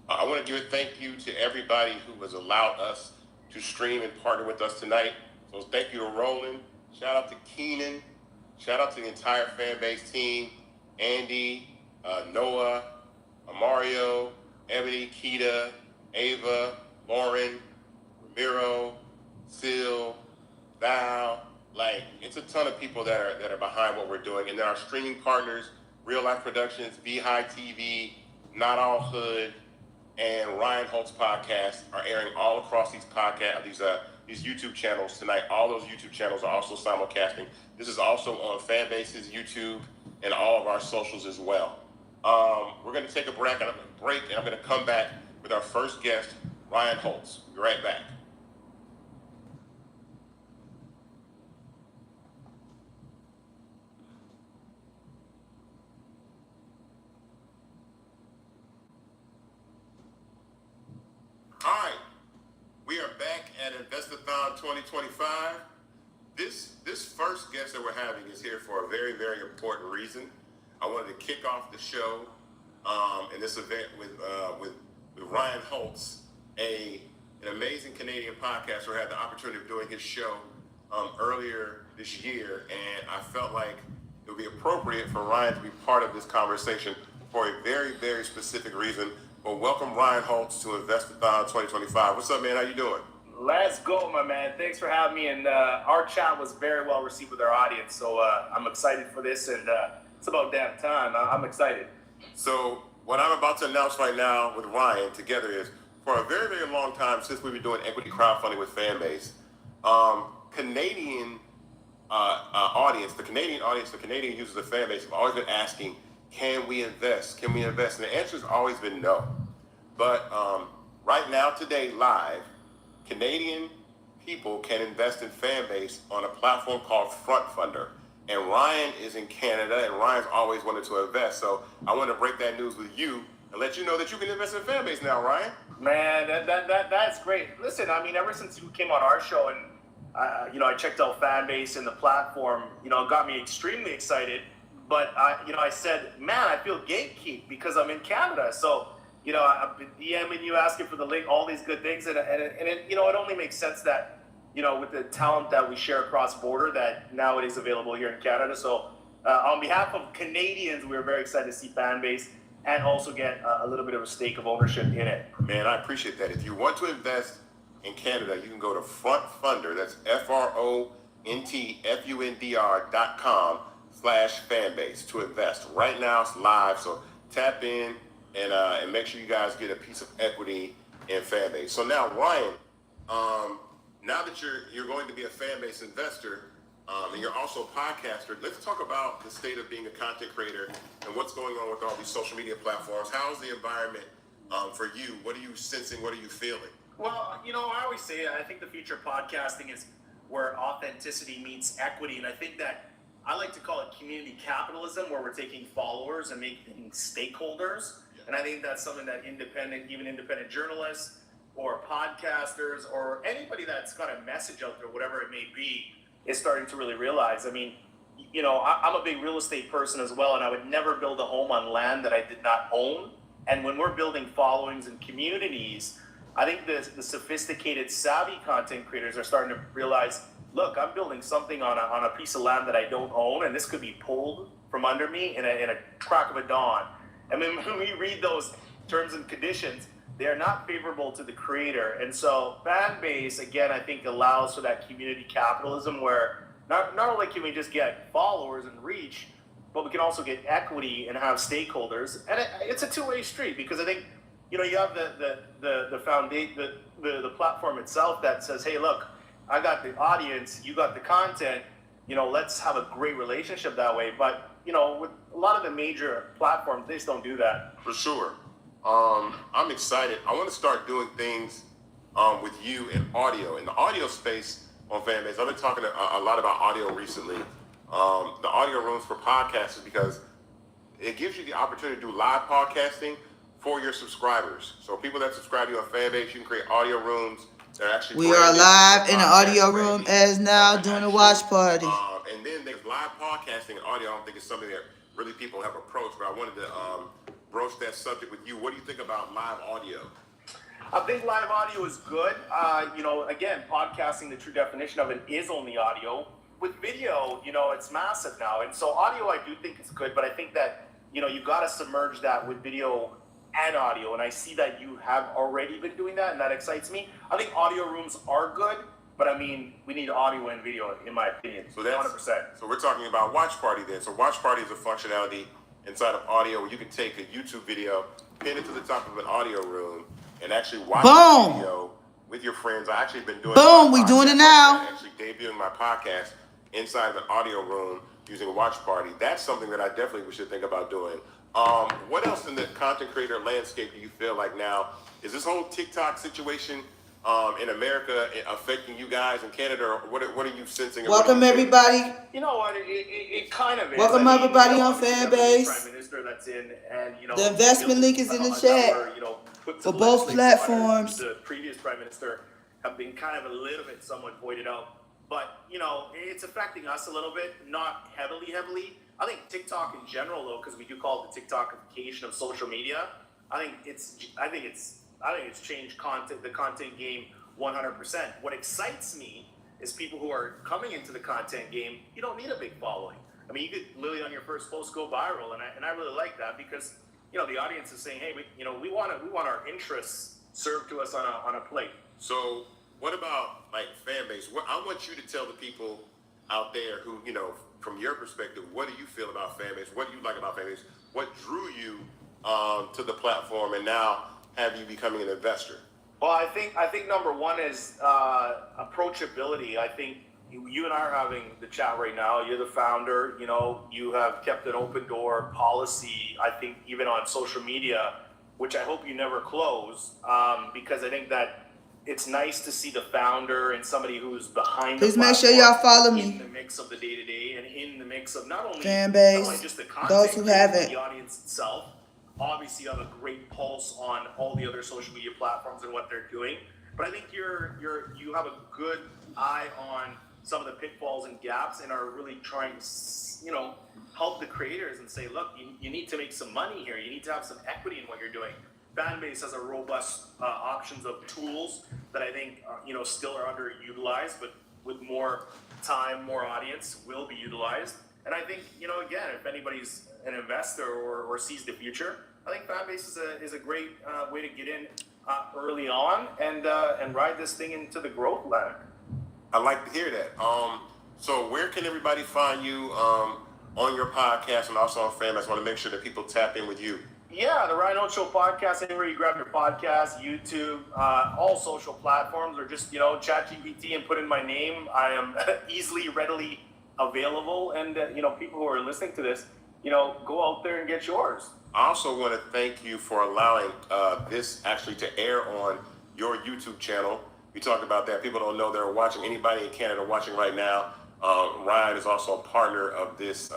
I want to give a thank you to everybody who has allowed us to stream and partner with us tonight. So thank you to Roland. Shout out to Keenan. Shout out to the entire Fanbase team. Andy, Noah, Mario, Ebony, Keita, Ava, Lauren, Ramiro, Sil, Val. Like, it's a ton of people that are behind what we're doing. And then our streaming partners, Real Life Productions, High TV, Not All Hood, and Ryan Holt's podcast are airing all across these these YouTube channels tonight. All those YouTube channels are also simulcasting. This is also on Fanbase's YouTube and all of our socials as well. We're going to take a break, and I'm going to come back with our first guest, Ryan Holtz. Be right back. All right, we are back at Investathon 2025. This first guest that we're having is here for a very, very important reason. I wanted to kick off the show in this event with Ryan Holtz, an amazing Canadian podcaster who had the opportunity of doing his show earlier this year, and I felt like it would be appropriate for Ryan to be part of this conversation for a very, very specific reason. Well, welcome Ryan Holtz to Investathon 2025. What's up, man? How you doing? Let's go, my man. Thanks for having me. And our chat was very well received with our audience. So I'm excited for this, and it's about damn time. I'm excited. So what I'm about to announce right now with Ryan together is, for a very, very long time since we've been doing equity crowdfunding with Fanbase, Canadian the Canadian users of Fanbase have always been asking, can we invest? Can we invest? And the answer has always been no. But right now, today, live, Canadian people can invest in Fanbase on a platform called Front Funder. And Ryan is in Canada, and Ryan's always wanted to invest. So I want to break that news with you and let you know that you can invest in Fanbase now, Ryan. Man, that's great. Listen, I mean, ever since you came on our show and I checked out Fanbase and the platform, it got me extremely excited. But I said, man, I feel gatekeep because I'm in Canada. So, I've been DMing you, asking for the link, all these good things, and it only makes sense that, with the talent that we share across border, that now it is available here in Canada. So, on behalf of Canadians, we're very excited to see Fanbase and also get a little bit of a stake of ownership in it. Man, I appreciate that. If you want to invest in Canada, you can go to Front Funder. That's FRONTFUNDR.com/Fanbase to invest. Right now, it's live, so tap in and make sure you guys get a piece of equity in Fanbase. So now, Ryan, now that you're going to be a Fanbase investor, and you're also a podcaster, let's talk about the state of being a content creator and what's going on with all these social media platforms. How's the environment for you? What are you sensing? What are you feeling? Well, I always say I think the future of podcasting is where authenticity meets equity, and I think that I like to call it community capitalism, where we're taking followers and making stakeholders. And I think that's something that even independent journalists or podcasters or anybody that's got a message out there, whatever it may be, is starting to really realize. I mean, I'm a big real estate person as well, and I would never build a home on land that I did not own. And when we're building followings and communities, I think the sophisticated, savvy content creators are starting to realize, look, I'm building something on a piece of land that I don't own, and this could be pulled from under me in a crack of a dawn. And then when we read those terms and conditions, they are not favorable to the creator. And so Fanbase, again, I think allows for that community capitalism where not only can we just get followers and reach, but we can also get equity and have stakeholders. And it's a two-way street, because I think, you have the foundation, the platform itself that says, hey, look, I got the audience, you got the content, let's have a great relationship that way. But, with a lot of the major platforms, they just don't do that. For sure. I'm excited. I want to start doing things with you in audio. In the audio space on Fanbase, I've been talking a lot about audio recently. The audio rooms for podcasters, because it gives you the opportunity to do live podcasting for your subscribers. So people that subscribe to you on Fanbase, you can create audio rooms. They're actually We are live in the audio room as now doing a watch party. And then there's live podcasting and audio. I don't think it's something that really people have approached, but I wanted to broach that subject with you. What do you think about live audio? I think live audio is good. Again, podcasting, the true definition of it is only audio. With video, it's massive now. And so audio, I do think is good, but I think that, you've got to submerge that with video and audio. And I see that you have already been doing that, and that excites me. I think audio rooms are good, but I mean, we need audio and video, in my opinion. So that's 100%. So we're talking about Watch Party then. So Watch Party is a functionality inside of audio where you can take a YouTube video, pin it to the top of an audio room, and actually watch the video with your friends. I actually been doing we doing it now. Actually debuting my podcast inside of an audio room using Watch Party. That's something that I definitely should think about doing. What else in the content creator landscape do you feel like now? Is this whole TikTok situation in America affecting you guys in Canada, or what are you sensing? Welcome everybody. You know what? It kind of is. Welcome everybody on Fanbase. Prime Minister that's in, and the investment link is in the chat for both platforms. The previous Prime Minister have been kind of a little bit somewhat voided out, but it's affecting us a little bit, not heavily. I think TikTok in general, though, because we do call it the TikTokification of social media. I think it's changed the content game 100%. What excites me is people who are coming into the content game. You don't need a big following. I mean, you could literally on your first post go viral, and I really like that, because the audience is saying, hey, we want our interests served to us on a plate. So what about like Fanbase? I want you to tell the people out there who, from your perspective, what do you feel about Fanbase? What do you like about Fanbase? What drew you to the platform, and now have you becoming an investor? Well, I think number one is approachability. I think you and I are having the chat right now. You're the founder. You have kept an open door policy, I think, even on social media, which I hope you never close, because I think that it's nice to see the founder and somebody who's behind Please the make sure y'all follow me. in the mix of the day-to-day, and in the mix of not only Fanbase, just the content, those who haven't. the audience itself. Obviously, you have a great pulse on all the other social media platforms and what they're doing. But I think you have a good eye on some of the pitfalls and gaps, and are really trying to, help the creators and say, look, you need to make some money here. You need to have some equity in what you're doing. Fanbase has a robust options of tools that I think still are underutilized, but with more time, more audience will be utilized. And I think again, if anybody's an investor or sees the future, I think Fanbase is a great way to get in early on and ride this thing into the growth ladder. I like to hear that. So where can everybody find you on your podcast and also on Fanbase? I want to make sure that people tap in with you. Yeah, the Ryan Oates Show podcast, anywhere you grab your podcast, YouTube, all social platforms, or just, ChatGPT and put in my name. I am readily available. And, people who are listening to this, go out there and get yours. I also want to thank you for allowing this actually to air on your YouTube channel. We talked about that. People don't know they're watching. Anybody in Canada watching right now, Ryan is also a partner of this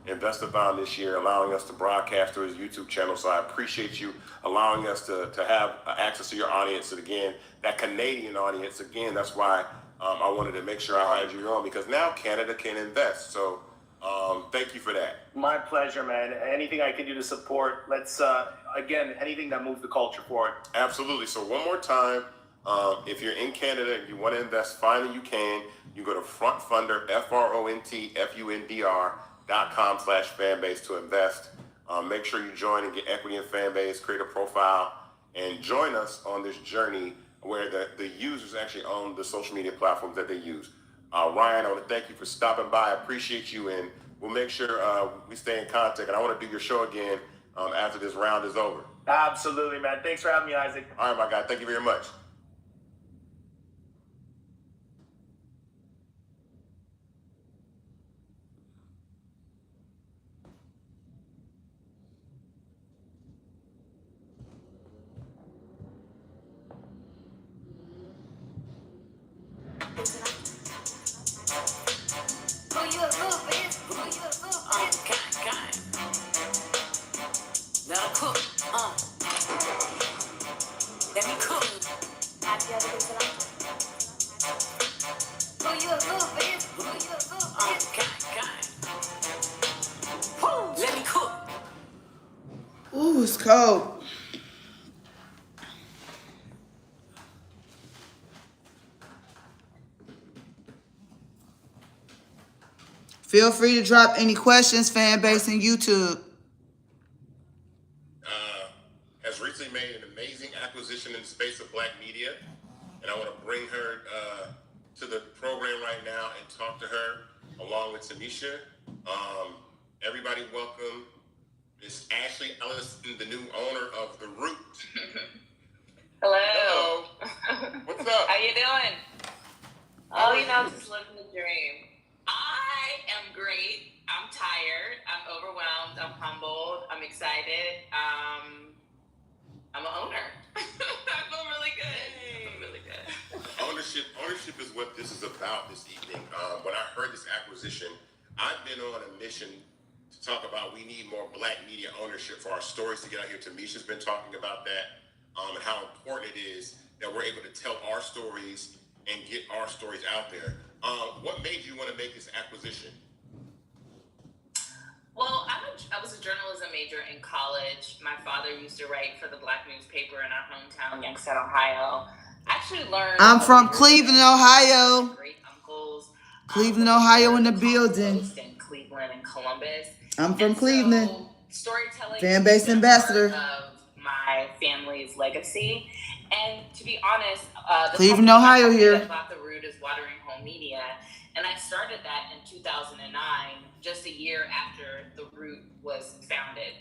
Investathon this year, allowing us to broadcast through his YouTube channel. So I appreciate you allowing us to have access to your audience. And again, that Canadian audience, again, that's why I wanted to make sure I had you on, because now Canada can invest. So thank you for that. My pleasure, man. Anything I can do to support, let's, again, anything that moves the culture forward. Absolutely. So one more time, if you're in Canada and you want to invest, finally you can. You go to frontfunder, FRONTFUNDR.com/fanbase to invest. Make sure you join and get equity in Fanbase, create a profile, and join us on this journey where the users actually own the social media platforms that they use. Ryan, I want to thank you for stopping by. I appreciate you, and we'll make sure we stay in contact. And I want to do your show again after this round is over. Absolutely, man. Thanks for having me, Isaac. All right, my guy. Thank you very much. Let me cook. Have you ever been to London? Who you a good bitch? Who you a good bitch? Let me cook. Ooh, it's cold. Feel free to drop any questions, Fanbase and YouTube. Has recently made an amazing acquisition in the space of black media, and I want to bring her to the program right now and talk to her along with Tanisha. Everybody welcome Miss Ashley Ellison, the new owner of The Root. Hello. What's up? How you doing? Oh, you know, just living the dream. I am great. I'm tired. I'm overwhelmed. I'm humbled. I'm excited. I'm an owner. I feel really good. I feel really good. Ownership is what this is about this evening. When I heard this acquisition, I've been on a mission to talk about we need more black media ownership for our stories to get out here. Tamisha's been talking about that, and how important it is that we're able to tell our stories and get our stories out there. What made you want to make this acquisition? Well, I was a journalism major in college. My father used to write for the black newspaper in our hometown, Youngstown, Ohio. I actually learned. I'm from Cleveland, Ohio. Great uncles. Cleveland, Ohio in the building. In Cleveland and Columbus. I'm from Cleveland. So, storytelling. Fan-based ambassador. Of my family's legacy. And to be honest, Cleveland, Ohio here. About The Root is Watering Home Media. And I started that in 2009, just a year after The Root was founded.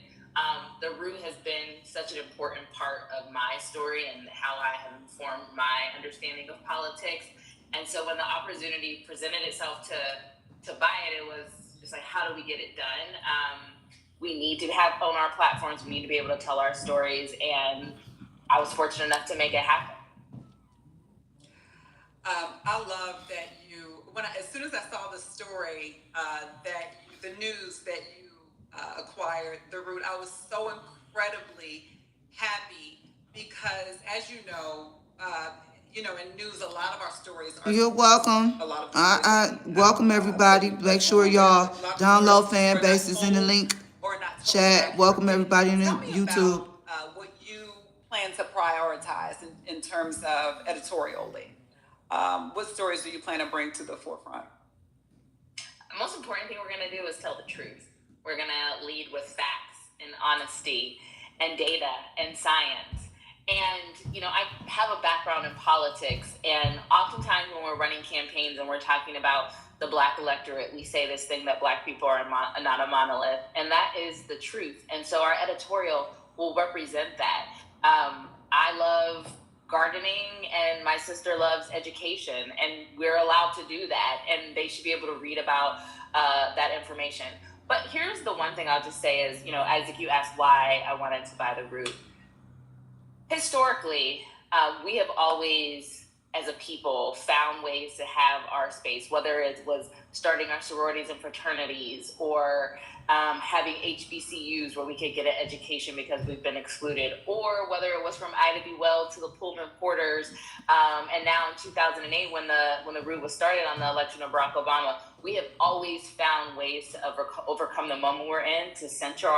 The Root has been such an important part of my story and how I have informed my understanding of politics. And so when the opportunity presented itself to buy it, it was just like, how do we get it done? We need to own our platforms. We need to be able to tell our stories. And I was fortunate enough to make it happen. I love that as soon as I saw the story, the news that you acquired The Root, I was so incredibly happy because, as you know, in news, a lot of our stories are. You're welcome. A lot of welcome everybody. Make sure y'all download Fanbase. It's in the link. Chat. Welcome everybody in YouTube. What you plan to prioritize in terms of editorially. What stories do you plan to bring to the forefront? The most important thing we're going to do is tell the truth. We're going to lead with facts and honesty and data and science. And, I have a background in politics, and oftentimes when we're running campaigns and we're talking about the black electorate, we say this thing that black people are not a monolith, and that is the truth. And so our editorial will represent that. I love gardening, and my sister loves education, and we're allowed to do that, and they should be able to read about that information. But here's the one thing I'll just say is, Isaac, you asked why I wanted to buy The Root. Historically, we have always as a people found ways to have our space, whether it was starting our sororities and fraternities or having HBCUs where we could get an education because we've been excluded, or whether it was from Ida B. Wells to the Pullman Porters, and now in 2008 when the route was started on the election of Barack Obama, we have always found ways to overcome the moment we're in, to center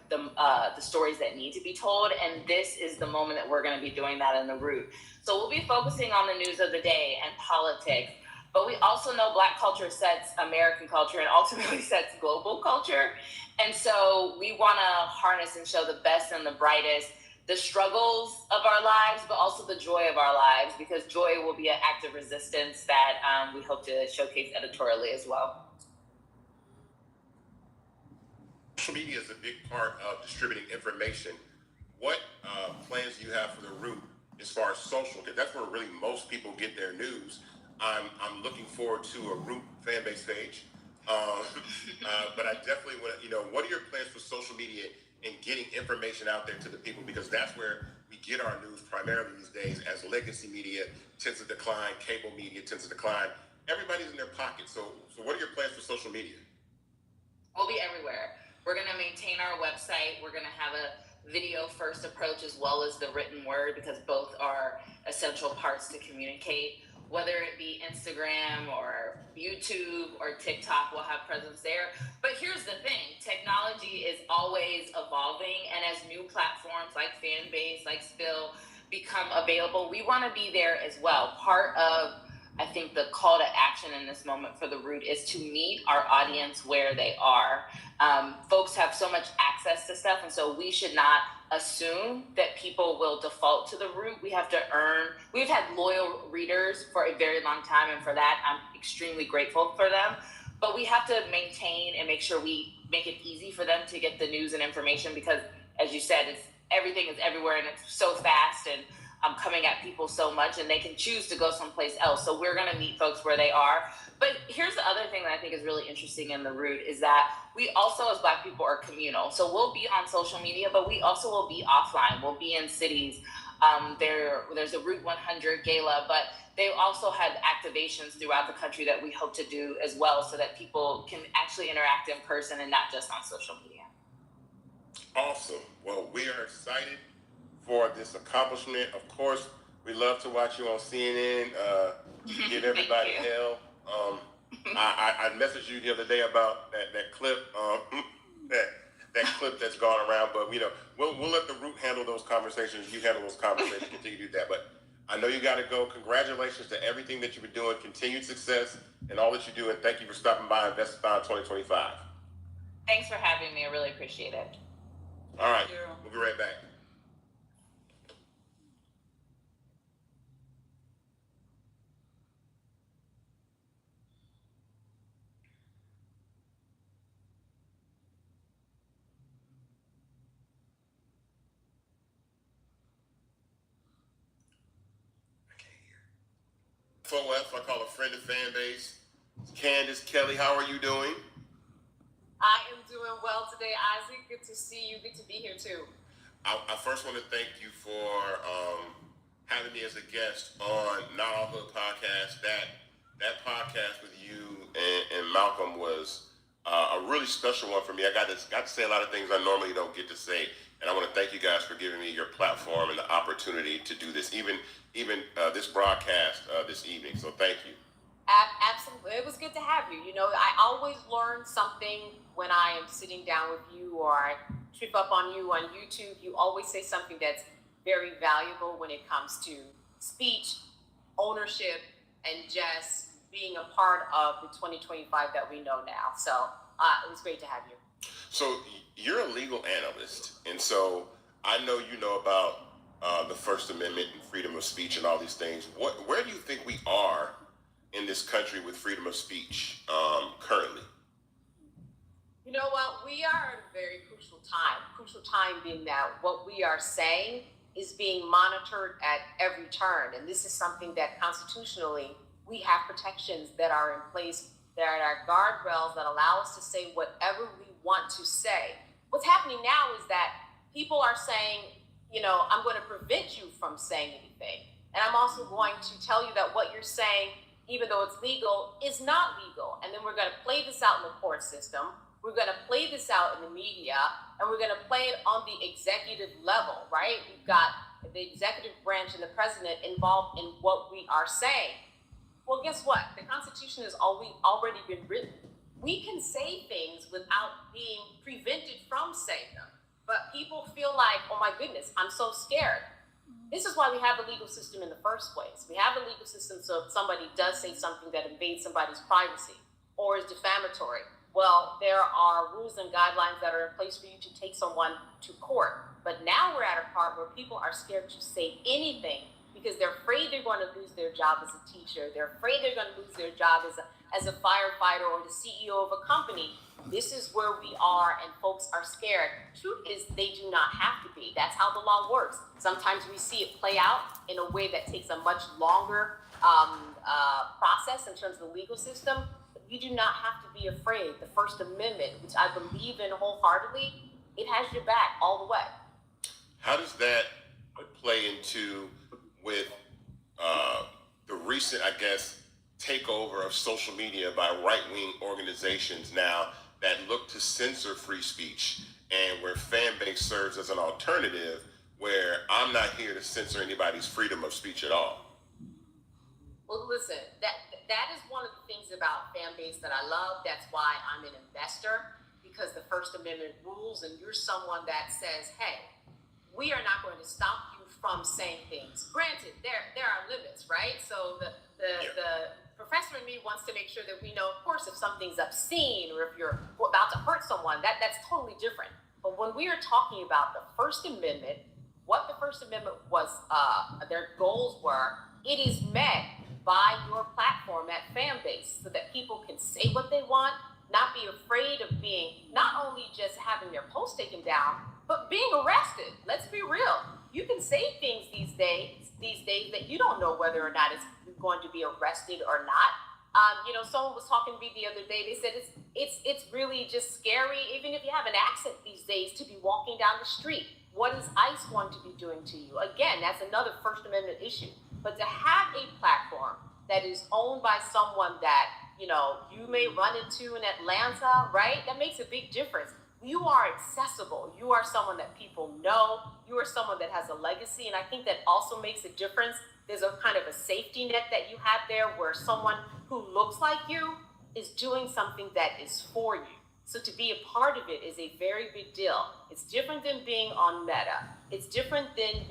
the stories that need to be told, and this is the moment that we're going to be doing that in the route. So we'll be focusing on the news of the day and politics, but we also know Black culture sets American culture and ultimately sets global culture. And so we want to harness and show the best and the brightest, the struggles of our lives, but also the joy of our lives, because joy will be an act of resistance that we hope to showcase editorially as well. Social media is a big part of distributing information. What plans do you have for the route as far as social? Because that's where really most people get their news. I'm looking forward to a route fan base page, but I definitely want to, what are your plans for social media and getting information out there to the people? Because that's where we get our news primarily these days, as legacy media tends to decline, cable media tends to decline. Everybody's in their pocket. So what are your plans for social media? We'll be everywhere. We're going to maintain our website. We're going to have a video first approach as well as the written word, because both are essential parts to communicate. Whether it be Instagram or YouTube or TikTok, we'll have presence there. But here's the thing, technology is always evolving, and as new platforms like Fanbase, like Spill become available, we want to be there as well. Part of, I think, the call to action in this moment for the route is to meet our audience where they are. Folks have so much access to stuff, and so we should not assume that people will default to the route. We have to earn. We've had loyal readers for a very long time, and for that, I'm extremely grateful for them. But we have to maintain and make sure we make it easy for them to get the news and information, because, as you said, everything is everywhere, and it's so fast, and coming at people so much, and they can choose to go someplace else. So we're gonna meet folks where they are. But here's the other thing that I think is really interesting in the route is that we also, as Black people, are communal. So we'll be on social media, but we also will be offline. We'll be in cities. There's a Route 100 gala, but they also had activations throughout the country that we hope to do as well, so that people can actually interact in person and not just on social media. Awesome. Well, we are excited for this accomplishment. Of course, we love to watch you on CNN. Give everybody hell. I messaged you the other day about that clip, that clip that's gone around. But we'll let the route handle those conversations. You handle those conversations. Continue to do that. But I know you got to go. Congratulations to everything that you've been doing. Continued success in all that you do, and thank you for stopping by Investify 2025. Thanks for having me. I really appreciate it. All right, we'll be right back. FOF, I call a friend of Fanbase. Candace Kelly, how are you doing? I am doing well today, Isaac. Good to see you. Good to be here too. I first want to thank you for having me as a guest on Not All Hood podcast. That podcast with you and Malcolm was a really special one for me. I got to say a lot of things I normally don't get to say, and I want to thank you guys for giving me your platform and the opportunity to do this, even this broadcast this evening. So thank you. Absolutely. It was good to have you. I always learn something when I am sitting down with you, or I trip up on you on YouTube. You always say something that's very valuable when it comes to speech, ownership, and just being a part of the 2025 that we know now. So it was great to have you. So you're a legal analyst, and so I know you know about the First Amendment and freedom of speech and all these things. Where do you think we are in this country with freedom of speech currently? You know what? We are at a very crucial time being that what we are saying is being monitored at every turn. And this is something that constitutionally we have protections that are in place, that are guardrails that allow us to say whatever we want to say. What's happening now is that people are saying, I'm going to prevent you from saying anything. And I'm also going to tell you that what you're saying, even though it's legal, is not legal. And then we're going to play this out in the court system. We're going to play this out in the media, and we're going to play it on the executive level, right? We've got the executive branch and the president involved in what we are saying. Well, guess what? The Constitution has already been written. We can say things without being prevented from saying them. But people feel like, oh my goodness, I'm so scared. This is why we have a legal system in the first place. We have a legal system so if somebody does say something that invades somebody's privacy or is defamatory, well, there are rules and guidelines that are in place for you to take someone to court. But now we're at a part where people are scared to say anything because they're afraid they're going to lose their job as a teacher. They're afraid they're going to lose their job as a firefighter or the CEO of a company. This is where we are, and folks are scared. Truth is, they do not have to be. That's how the law works. Sometimes we see it play out in a way that takes a much longer process in terms of the legal system. But you do not have to be afraid. The First Amendment, which I believe in wholeheartedly, it has your back all the way. How does that play into with the recent, I guess, takeover of social media by right-wing organizations now that look to censor free speech, and where Fanbase serves as an alternative where I'm not here to censor anybody's freedom of speech at all? Well, listen, that is one of the things about Fanbase that I love. That's why I'm an investor, because the First Amendment rules, and you're someone that says, hey, we are not going to stop you from saying things. Granted, there are limits, right? So the professor in me wants to make sure that we know, of course, if something's obscene or if you're about to hurt someone, that's totally different. But when we are talking about the First Amendment, what the First Amendment was, their goals were, it is met by your platform at Fanbase so that people can say what they want, not be afraid of being, not only just having their post taken down, but being arrested. Let's be real. You can say things these days that you don't know whether or not it's going to be arrested or not. Someone was talking to me the other day. They said it's really just scary, even if you have an accent these days, to be walking down the street. What is ICE going to be doing to you? Again, that's another First Amendment issue. But to have a platform that is owned by someone that, you may run into in Atlanta, right? That makes a big difference. You are accessible. You are someone that people know. You are someone that has a legacy. And I think that also makes a difference. There's a kind of a safety net that you have there where someone who looks like you is doing something that is for you. So to be a part of it is a very big deal. It's different than being on Meta. It's different than,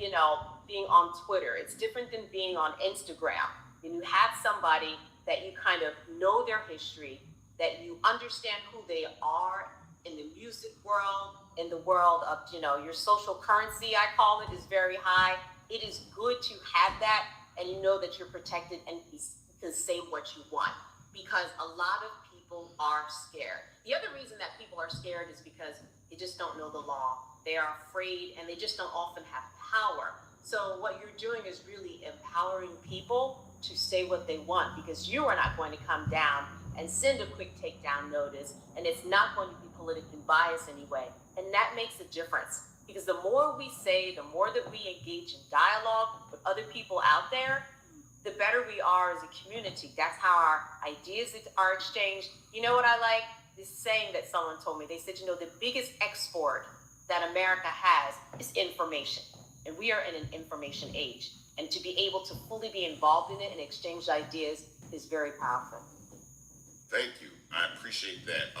being on Twitter. It's different than being on Instagram. And you have somebody that you kind of know their history, that you understand who they are in the music world, in the world of, your social currency, I call it, is very high. It is good to have that, and you know that you're protected and you can say what you want, because a lot of people are scared. The other reason that people are scared is because they just don't know the law. They are afraid, and they just don't often have power. So what you're doing is really empowering people to say what they want, because you are not going to come down and send a quick takedown notice, and it's not going to be politically biased anyway. And that makes a difference, because the more we say, the more that we engage in dialogue with other people out there, the better we are as a community. That's how our ideas are exchanged. You know what I like? This saying that someone told me. They said, the biggest export that America has is information. And we are in an information age. And to be able to fully be involved in it and exchange ideas is very powerful. Thank you. I appreciate that.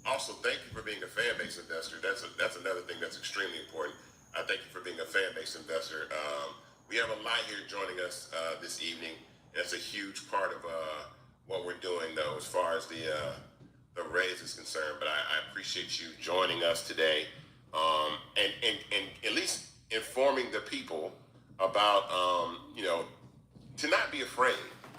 Also, thank you for being a Fanbase investor. That's another thing that's extremely important. I thank you for being a Fanbase investor. We have a lot here joining us this evening. That's a huge part of what we're doing, though, as far as the raise is concerned. But I appreciate you joining us today, and at least informing the people about to not be afraid.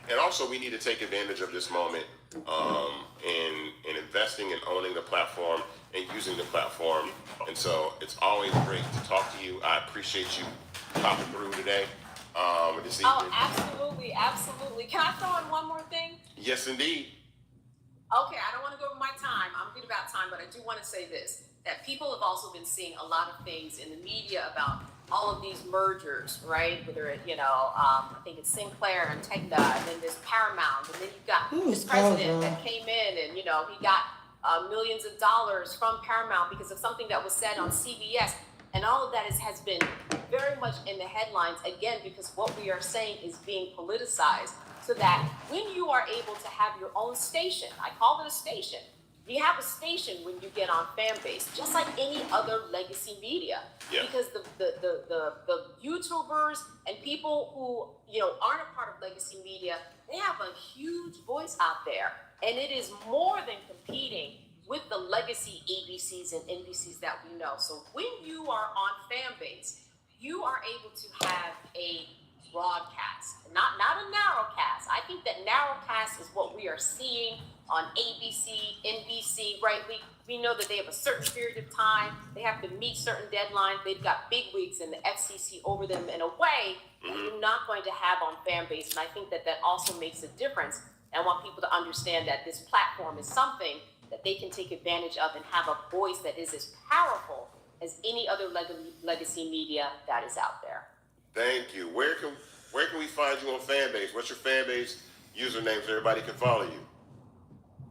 And also, we need to take advantage of this moment in investing and owning the platform and using the platform. And so it's always great to talk to you. I appreciate you popping through today. This evening. Oh, absolutely. Can I throw in one more thing? Yes, indeed. Okay, I don't want to go over my time. I'm good about time, but I do want to say this, that people have also been seeing a lot of things in the media about all of these mergers, right? Whether it, I think it's Sinclair and Tegna, and then there's Paramount, and then you've got this president that came in and, he got millions of dollars from Paramount because of something that was said on CBS. And all of that has been very much in the headlines, again, because what we are saying is being politicized, so that when you are able to have your own station, I call it a station, you have a station when you get on Fanbase, just like any other legacy media. Yeah. Because the YouTubers and people who aren't a part of legacy media, they have a huge voice out there, and it is more than competing with the legacy ABCs and NBCs that we know. So when you are on Fanbase, you are able to have a broadcast, not a narrowcast. I think that narrowcast is what we are seeing on ABC, NBC, right? We know that they have a certain period of time. They have to meet certain deadlines. They've got big wigs and the FCC over them in a way that you're not going to have on Fanbase. And I think that also makes a difference. And I want people to understand that this platform is something that they can take advantage of and have a voice that is as powerful as any other legacy media that is out there. Thank you. Where can we find you on Fanbase? What's your Fanbase username so everybody can follow you?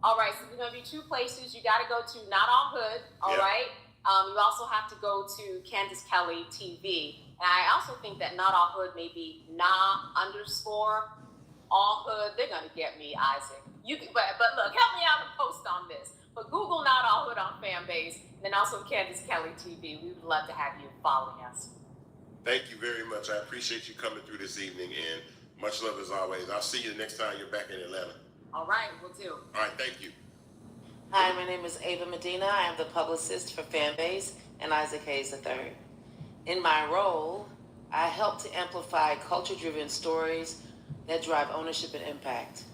All right, so there's going to be two places. You got to go to Not All Hood, all right? You also have to go to Candace Kelly TV. And I also think that Not All Hood may be _all hood. They're going to get me, Isaac. But look, help me out and post on this. But Google Not All Hood on Fanbase, and then also Candace Kelly TV. We would love to have you following us. Thank you very much. I appreciate you coming through this evening, and much love as always. I'll see you the next time you're back in Atlanta. All right, we'll do. All right, thank you. Hi, my name is Ava Medina. I am the publicist for Fanbase and Isaac Hayes III. In my role, I help to amplify culture-driven stories that drive ownership and impact.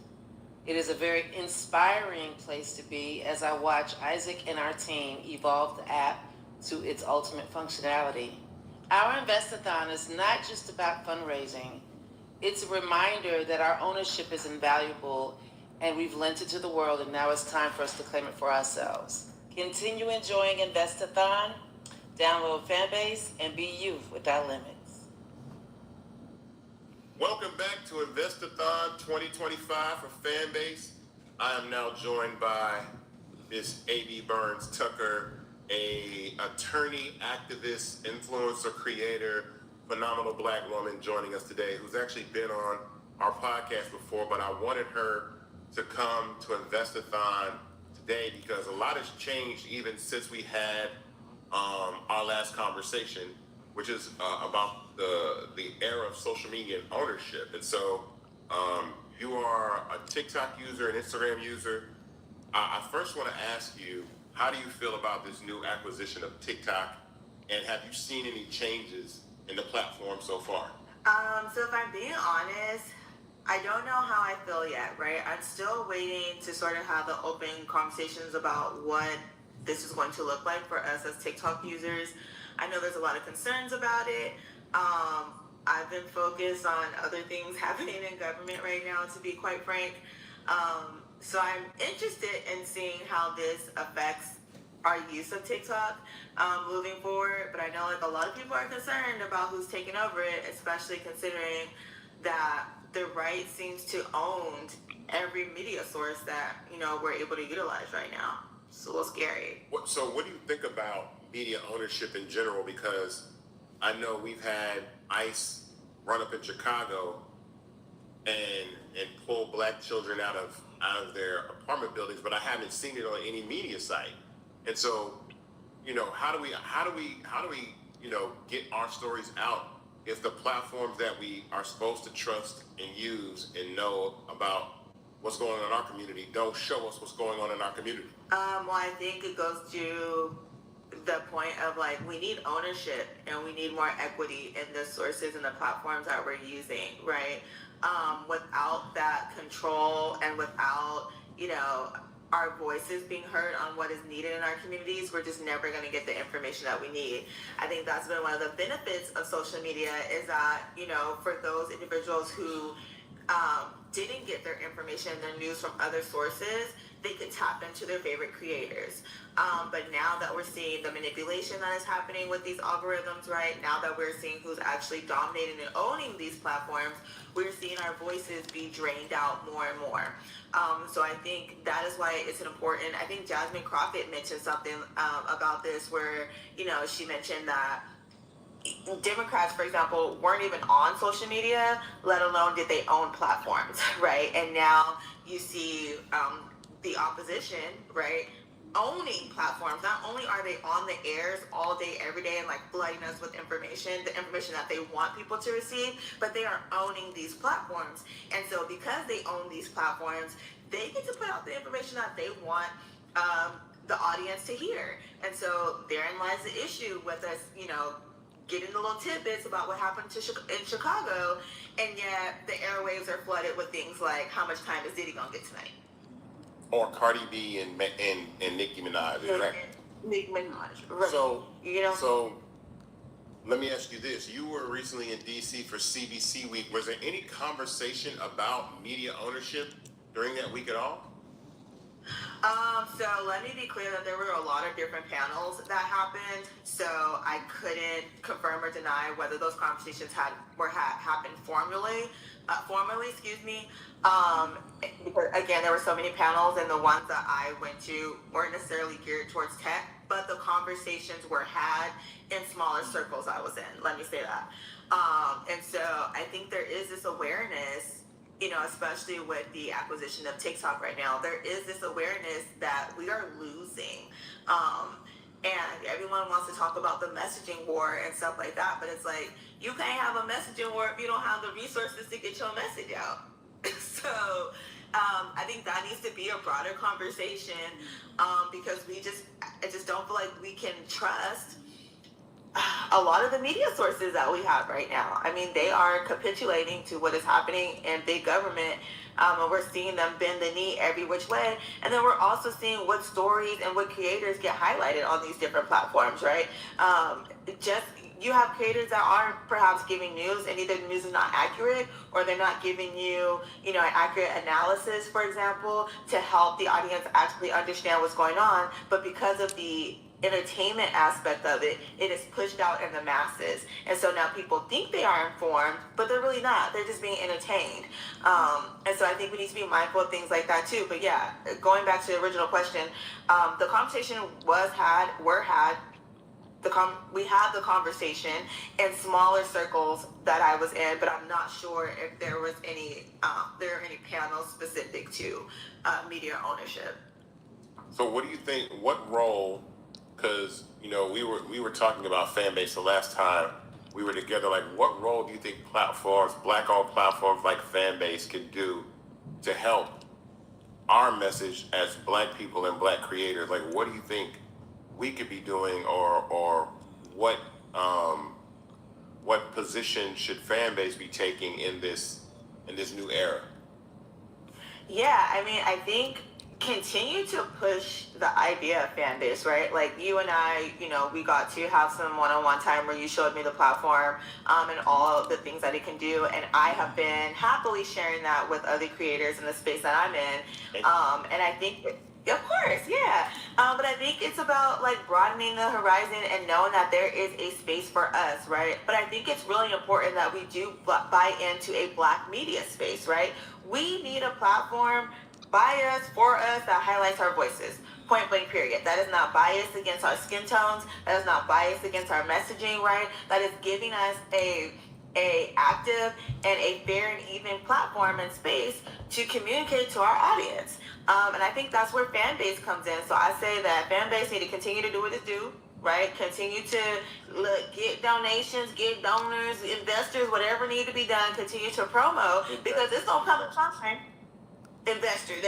It is a very inspiring place to be as I watch Isaac and our team evolve the app to its ultimate functionality. Our Investathon is not just about fundraising. It's a reminder that our ownership is invaluable and we've lent it to the world, and now it's time for us to claim it for ourselves. Continue enjoying Investathon, download Fanbase, and be you without limits. Welcome back to Investathon 2025 for Fanbase. I am now joined by Miss A.B. Burns Tucker, a attorney, activist, influencer, creator, phenomenal black woman joining us today, who's actually been on our podcast before, but I wanted her to come to Investathon today because a lot has changed even since we had our last conversation, which is about the era of social media and ownership. And so you are a TikTok user, an Instagram user. I first want to ask you, how do you feel about this new acquisition of TikTok, and have you seen any changes in the platform so far? So if I'm being honest, I don't know how I feel yet, right? I'm still waiting to sort of have the open conversations about what this is going to look like for us as TikTok users. I know there's a lot of concerns about it. I've been focused on other things happening in government right now, to be quite frank. So I'm interested in seeing how this affects our use of TikTok moving forward. But I know like a lot of people are concerned about who's taking over it, especially considering that the right seems to own every media source that, we're able to utilize right now. It's a little scary. So what do you think about media ownership in general? Because I know we've had ICE run up in Chicago and pull black children out of their apartment buildings, but I haven't seen it on any media site. And so, how do we get our stories out if the platforms that we are supposed to trust and use and know about what's going on in our community don't show us what's going on in our community? Well, I think it goes to the point of we need ownership and we need more equity in the sources and the platforms that we're using, right? Without that control and without, our voices being heard on what is needed in our communities, we're just never going to get the information that we need. I think that's been one of the benefits of social media is that, for those individuals who didn't get their information, their news from other sources, they could tap into their favorite creators. But now that we're seeing the manipulation that is happening with these algorithms, right? Now that we're seeing who's actually dominating and owning these platforms, we're seeing our voices be drained out more and more. So I think that is why it's important. I think Jasmine Crockett mentioned something about this where, she mentioned that Democrats, for example, weren't even on social media, let alone did they own platforms, right? And now you see the opposition, right, owning platforms. Not only are they on the airs all day, every day, and like flooding us with information, the information that they want people to receive, but they are owning these platforms. And so because they own these platforms, they get to put out the information that they want the audience to hear. And so therein lies the issue with us, getting the little tidbits about what happened in Chicago, and yet the airwaves are flooded with things like, how much time is Diddy gonna get tonight? Or Cardi B and Nicki Minaj, right? Nicki Minaj, right? So let me ask you this: you were recently in DC for CBC Week. Was there any conversation about media ownership during that week at all? So let me be clear that there were a lot of different panels that happened. So I couldn't confirm or deny whether those conversations happened formally, because again, there were so many panels, and the ones that I went to weren't necessarily geared towards tech, but the conversations were had in smaller circles I was in. Let me say that. And so I think there is this awareness, especially with the acquisition of TikTok right now, there is this awareness that we are losing. And everyone wants to talk about the messaging war and stuff like that, but it's like, you can't have a messaging war if you don't have the resources to get your message out. So I think that needs to be a broader conversation, because I just don't feel like we can trust a lot of the media sources that we have right now. I mean, they are capitulating to what is happening in big government, and we're seeing them bend the knee every which way. And then we're also seeing what stories and what creators get highlighted on these different platforms, right? You have creators that aren't perhaps giving news, and either the news is not accurate, or they're not giving you, an accurate analysis, for example, to help the audience actually understand what's going on. But because of the entertainment aspect of it, it is pushed out in the masses. And so now people think they are informed, but they're really not. They're just being entertained. And so I think we need to be mindful of things like that too. But yeah, going back to the original question, the conversation we had the conversation in smaller circles that I was in, but I'm not sure if there was any panels specific to media ownership. So what do you think? What role? Because we were talking about Fanbase the last time we were together. Like, what role do you think platforms, Black-owned platforms like Fanbase, can do to help our message as Black people and Black creators? Like, what do you think we could be doing, or what position should Fanbase be taking in this new era? Yeah, I mean, I think continue to push the idea of Fanbase, right? Like you and I, we got to have some one-on-one time where you showed me the platform and all of the things that it can do, and I have been happily sharing that with other creators in the space that I'm in. And I think, of course, yeah. But I think it's about like broadening the horizon and knowing that there is a space for us, right? But I think it's really important that we do buy into a Black media space, right? We need a platform by us, for us, that highlights our voices. Point blank, period. That is not biased against our skin tones. That is not biased against our messaging, right? That is giving us a active and a fair and even platform and space to communicate to our audience. And I think that's where Fanbase comes in. So I say that Fanbase need to continue to do what it do, right? Continue to get donations, get donors, investors, whatever need to be done. Continue to promote, because it's gonna come a time. Investors,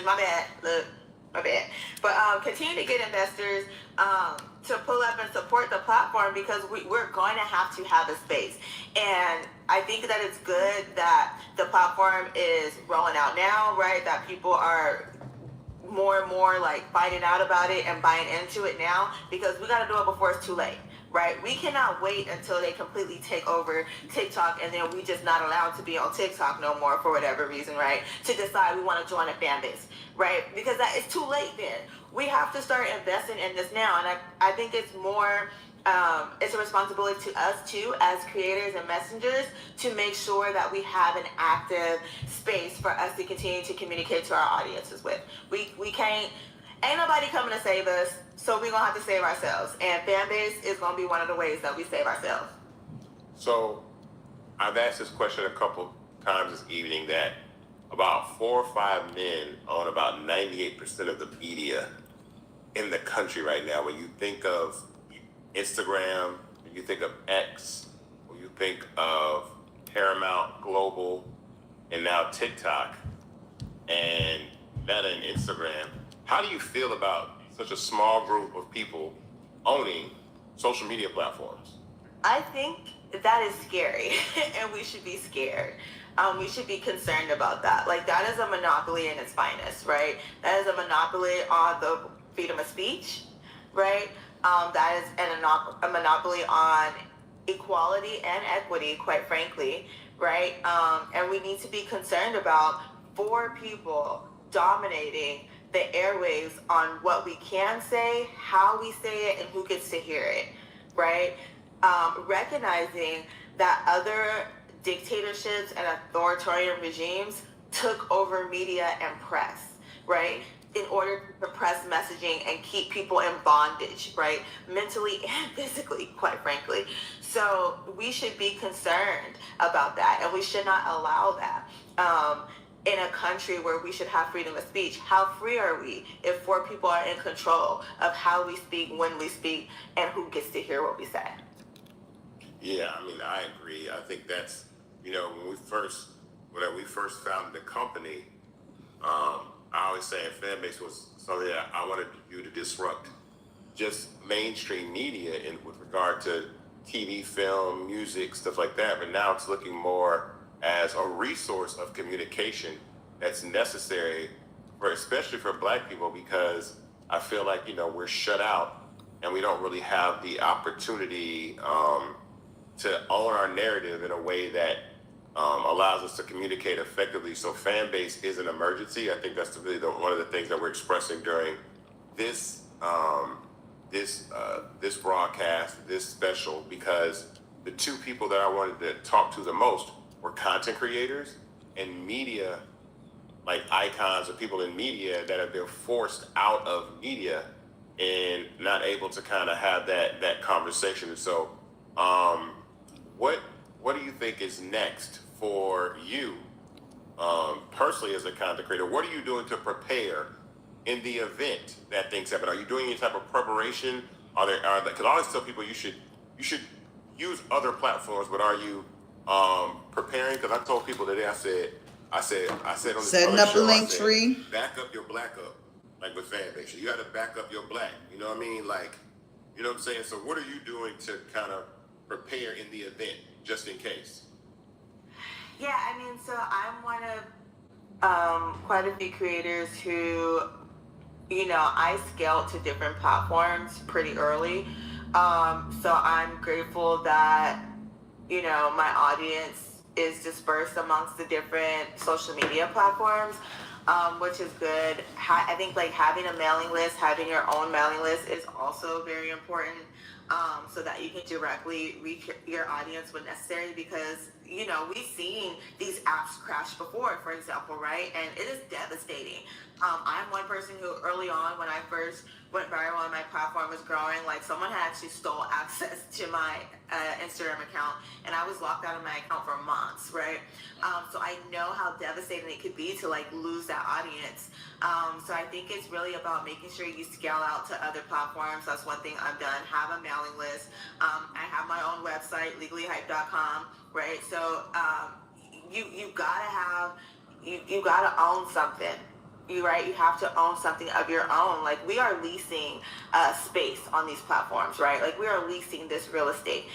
my bad. Look, my bad. But continue to get investors to pull up and support the platform, because we're going to have a space. And I think that it's good that the platform is rolling out now, right? That people are more and more like finding out about it and buying into it now, because we got to do it before it's too late. right? We cannot wait until they completely take over TikTok and then we just not allowed to be on TikTok no more for whatever reason, right? To decide we want to join a fan base, right? Because that is too late then. We have to start investing in this now. And I think it's more, it's a responsibility to us too as creators and messengers to make sure that we have an active space for us to continue to communicate to our audiences with. We can't, ain't nobody coming to save us, so we're gonna have to save ourselves. And fan base is gonna be one of the ways that we save ourselves. So I've asked this question a couple times this evening that about 4 or 5 men own about 98% of the media in the country right now. When you think of Instagram, when you think of X, when you think of Paramount Global, and now TikTok, and Meta and Instagram, how do you feel about such a small group of people owning social media platforms? I think that is scary, and we should be scared. We should be concerned about that. Like, that is a monopoly in its finest, right? That is a monopoly on the freedom of speech, right? That is a monopoly on equality and equity, quite frankly, right? And we need to be concerned about 4 people dominating the airwaves on what we can say, how we say it, and who gets to hear it, right? Recognizing that other dictatorships and authoritarian regimes took over media and press, right? In order to suppress messaging and keep people in bondage, right? Mentally and physically, quite frankly. So we should be concerned about that, and we should not allow that. In a country where we should have freedom of speech, how free are we if 4 people are in control of how we speak, when we speak, and who gets to hear what we say? Yeah, I mean, I agree. I think that's, when we first founded the company, I always say Fanbase was something that I wanted you to disrupt just mainstream media with regard to TV, film, music, stuff like that. But now it's looking more as a resource of communication that's necessary especially for Black people, because I feel like, we're shut out and we don't really have the opportunity to own our narrative in a way that allows us to communicate effectively. So fan base is an emergency. I think that's really one of the things that we're expressing during this this broadcast, this special, because the 2 people that I wanted to talk to the most were content creators and media, like icons of people in media that have been forced out of media and not able to kind of have that conversation. So what do you think is next for you personally as a content creator? What are you doing to prepare in the event that things happen? Are you doing any type of preparation? Because I always tell people you should use other platforms, but are you preparing? Because I told people today, I said on this setting other up a show, link tree. Back up your black up, like with Fanbase. You got to back up your black. You know what I mean? Like, you know what I'm saying? So what are you doing to kind of prepare in the event, just in case? Yeah, I mean, so I'm one of quite a few creators who, I scaled to different platforms pretty early. So I'm grateful that, my audience is dispersed amongst the different social media platforms, which is good. I think like having a mailing list, having your own mailing list is also very important, so that you can directly reach your audience when necessary, because, we've seen these apps crash before, for example, right? And it is devastating. I'm one person who early on, when I first went viral and my platform was growing, like someone had actually stole access to my Instagram account, and I was locked out of my account for months, right? So I know how devastating it could be to like lose that audience. So I think it's really about making sure you scale out to other platforms. That's one thing I've done. Have a mailing list. I have my own website, legallyhype.com, right? So you gotta own something, right? You have to own something of your own. Like we are leasing space on these platforms, right? Like we are leasing this real estate.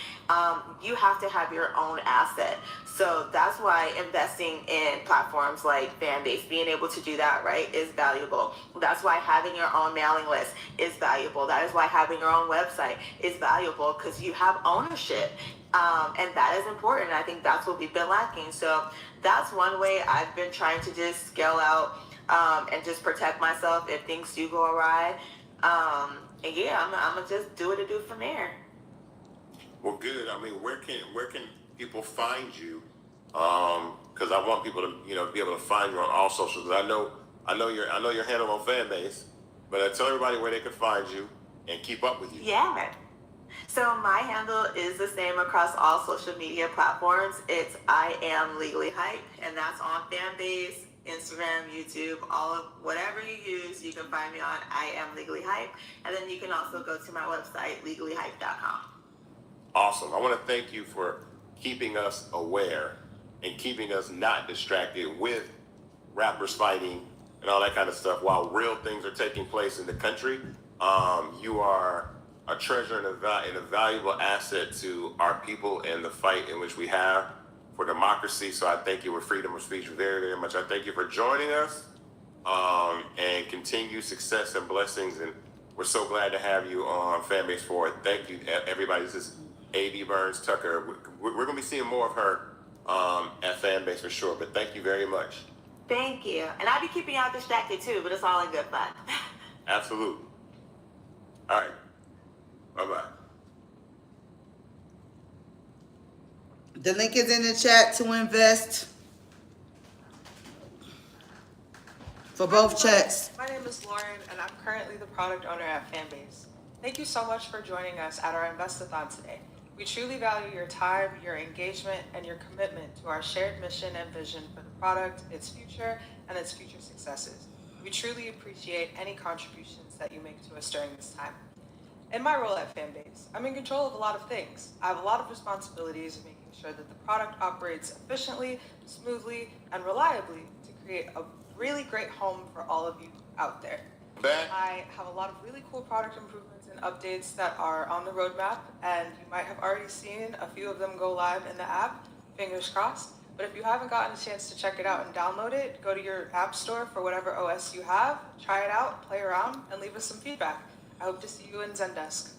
You have to have your own asset. So that's why investing in platforms like Fanbase, being able to do that, right, is valuable. That's why having your own mailing list is valuable. That is why having your own website is valuable, because you have ownership. And that is important. I think that's what we've been lacking. So that's one way I've been trying to just scale out and just protect myself if things do go awry. And yeah, I'm gonna just do what I do from there. Well, good. I mean, where can people find you? Because I want people to be able to find you on all socials. I know your handle on Fanbase, but tell everybody where they can find you and keep up with you. Yeah. So my handle is the same across all social media platforms. It's I am legally hype, and that's on Fanbase, Instagram, YouTube, all of whatever you use, you can find me on I am legally hype. And then you can also go to my website, legallyhype.com. Awesome. I want to thank you for keeping us aware and keeping us not distracted with rappers fighting and all that kind of stuff while real things are taking place in the country. You are a treasure and a valuable asset to our people and the fight in which we have for democracy. So I thank you for freedom of speech very, very much. I thank you for joining us, and continued success and blessings. And we're so glad to have you on Fanbase for it. Thank you, everybody. This is A.B. Burns Tucker. We're going to be seeing more of her at Fanbase for sure. But thank you very much. Thank you. And I'll be keeping y'all distracted too, but it's all in good fun. Absolutely. All right. Bye-bye. The link is in the chat to invest for both checks. My name is Lauren, and I'm currently the product owner at Fanbase. Thank you so much for joining us at our Investathon today. We truly value your time, your engagement, and your commitment to our shared mission and vision for the product, its future, and its future successes. We truly appreciate any contributions that you make to us during this time. In my role at Fanbase, I'm in control of a lot of things. I have a lot of responsibilities in making sure that the product operates efficiently, smoothly, and reliably to create a really great home for all of you out there. I have a lot of really cool product improvements and updates that are on the roadmap, and you might have already seen a few of them go live in the app, fingers crossed. But if you haven't gotten a chance to check it out and download it, go to your app store for whatever OS you have, try it out, play around, and leave us some feedback. I hope to see you in Zendesk.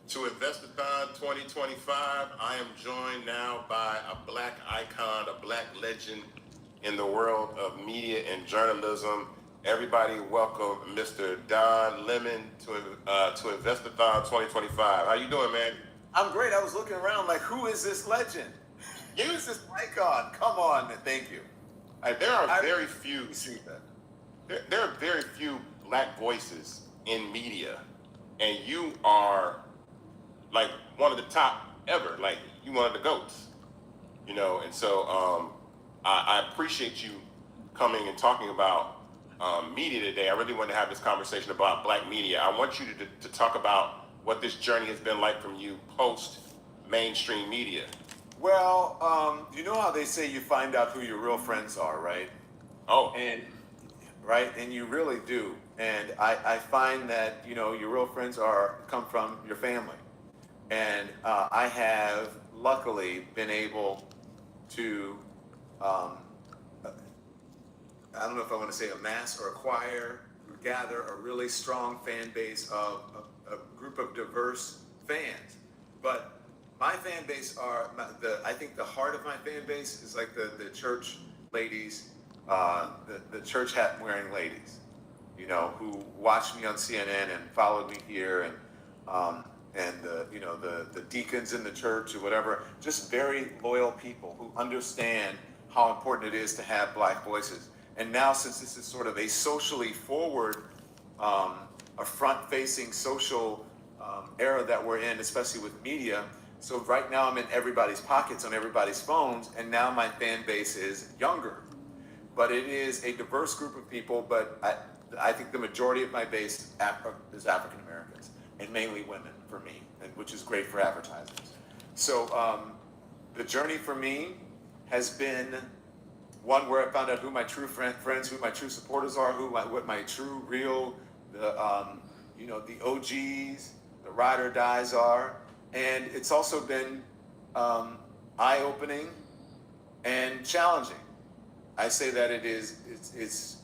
To Investathon 2025, I am joined now by a black icon, a black legend in the world of media and journalism. Everybody welcome Mr. Don Lemon to Investathon 2025. How you doing, man? I'm great. I was looking around like, who is this legend? Who is this icon? Come on, thank you. There are very few black voices in media, and you are like one of the top ever. Like, you one of the GOATs, and so I appreciate you coming and talking about media today. I really want to have this conversation about black media. I want you to talk about what this journey has been like from you post mainstream media. Well, you know how they say you find out who your real friends are, right? Oh. And you really do. And I find that, your real friends come from your family. And I have luckily been able to, I don't know if I want to say amass or acquire or gather a really strong fan base of a group of diverse fans. But my fan base I think the heart of my fan base is like the church ladies, the church hat wearing ladies, who watched me on CNN and followed me here, and the deacons in the church or whatever, just very loyal people who understand how important it is to have black voices. And now, since this is sort of a socially forward, a front-facing social era that we're in, especially with media, so right now I'm in everybody's pockets, on everybody's phones, and now my fan base is younger. But it is a diverse group of people, but I think the majority of my base is African Americans, and mainly women for me, and which is great for advertisers. So the journey for me has been one where I found out who my true friends, who my true supporters are, what my true, real, the OGs, the ride or dies are, and it's also been eye-opening and challenging. I say that it's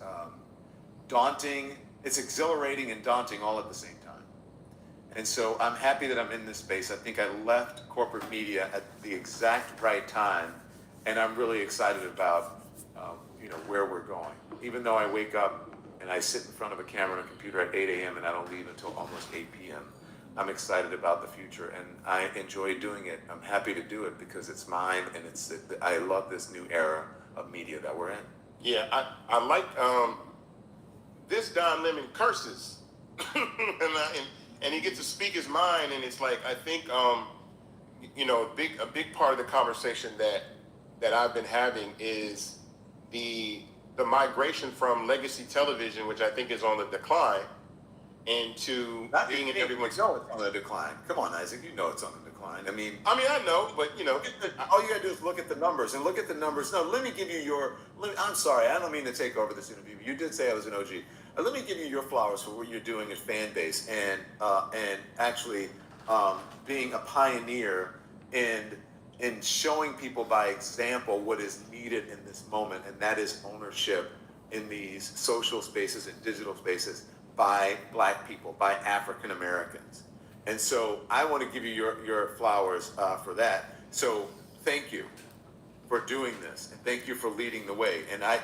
daunting, it's exhilarating and daunting all at the same time. And so I'm happy that I'm in this space. I think I left corporate media at the exact right time, and I'm really excited about where we're going. Even though I wake up and I sit in front of a camera and a computer at 8 a.m. and I don't leave until almost 8 p.m., I'm excited about the future, and I enjoy doing it. I'm happy to do it because it's mine, and I love this new era of media that we're in. Yeah, I like this Don Lemon curses, and he gets to speak his mind, and it's like I think a big part of the conversation that I've been having is the migration from legacy television, which I think is on the decline, into being in everyone's. You know it's on the decline. Come on, Isaac, you know it's on the decline. I know, but all you gotta do is look at the numbers and look at the numbers. No, let me give you I'm sorry, I don't mean to take over this interview. You did say I was an OG. Let me give you your flowers for what you're doing at Fanbase and actually being a pioneer in showing people by example what is needed in this moment, and that is ownership in these social spaces and digital spaces by Black people, by African Americans. And so I want to give you your flowers for that. So thank you for doing this, and thank you for leading the way. And I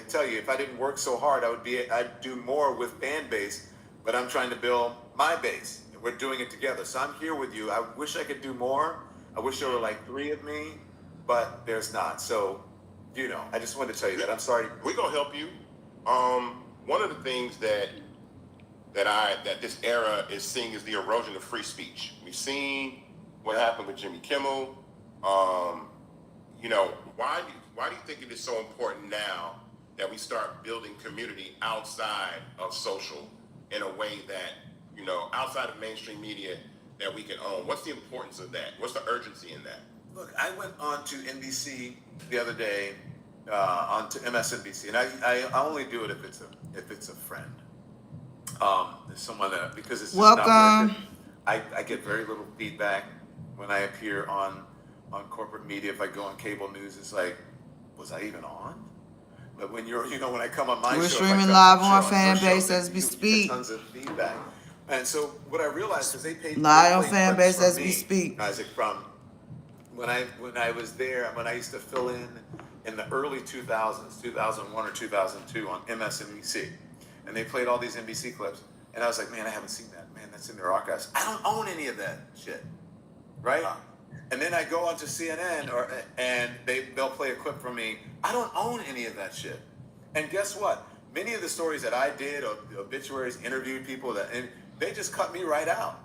tell you, if I didn't work so hard, I'd do more with Fanbase, but I'm trying to build my base, and we're doing it together. So I'm here with you. I wish I could do more. I wish there were like 3 of me, but there's not. So, I just wanted to tell you that. I'm sorry. We're gonna help you. One of the things that this era is seeing is the erosion of free speech. We've seen what happened with Jimmy Kimmel. Why do you think it is so important now that we start building community outside of social in a way that, outside of mainstream media that we can own? What's the importance of that? What's the urgency in that? Look, I went on to NBC the other day, onto MSNBC, and I only do it if it's a friend. Someone that, because it's just not worth it. I get very little feedback when I appear on corporate media. If I go on cable news, it's like, was I even on? But when when I come on my show, we're streaming live on Fanbase as we speak. Tons of feedback. And so what I realized is they paid live on Fanbase as we speak. Isaac, from when I was there, when I used to fill in the early 2000s, 2001 or 2002 on MSNBC, and they played all these NBC clips, and I was like, man, I haven't seen that. Man, that's in their archives. I don't own any of that shit, right? And then I go onto CNN, and they'll play a clip from me. I don't own any of that shit. And guess what? Many of the stories that I did, or the obituaries, interviewed people and they just cut me right out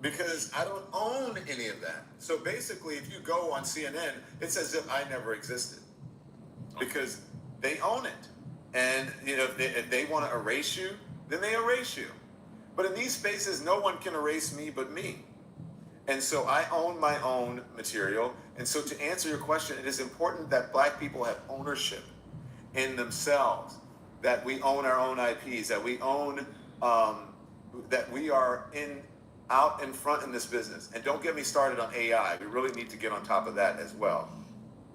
because I don't own any of that. So basically, if you go on CNN, it's as if I never existed because they own it. And if they want to erase you, then they erase you. But in these spaces, no one can erase me but me. And so I own my own material. And so to answer your question, it is important that Black people have ownership in themselves, that we own our own IPs, that we own, that we are out in front in this business. And don't get me started on AI. We really need to get on top of that as well.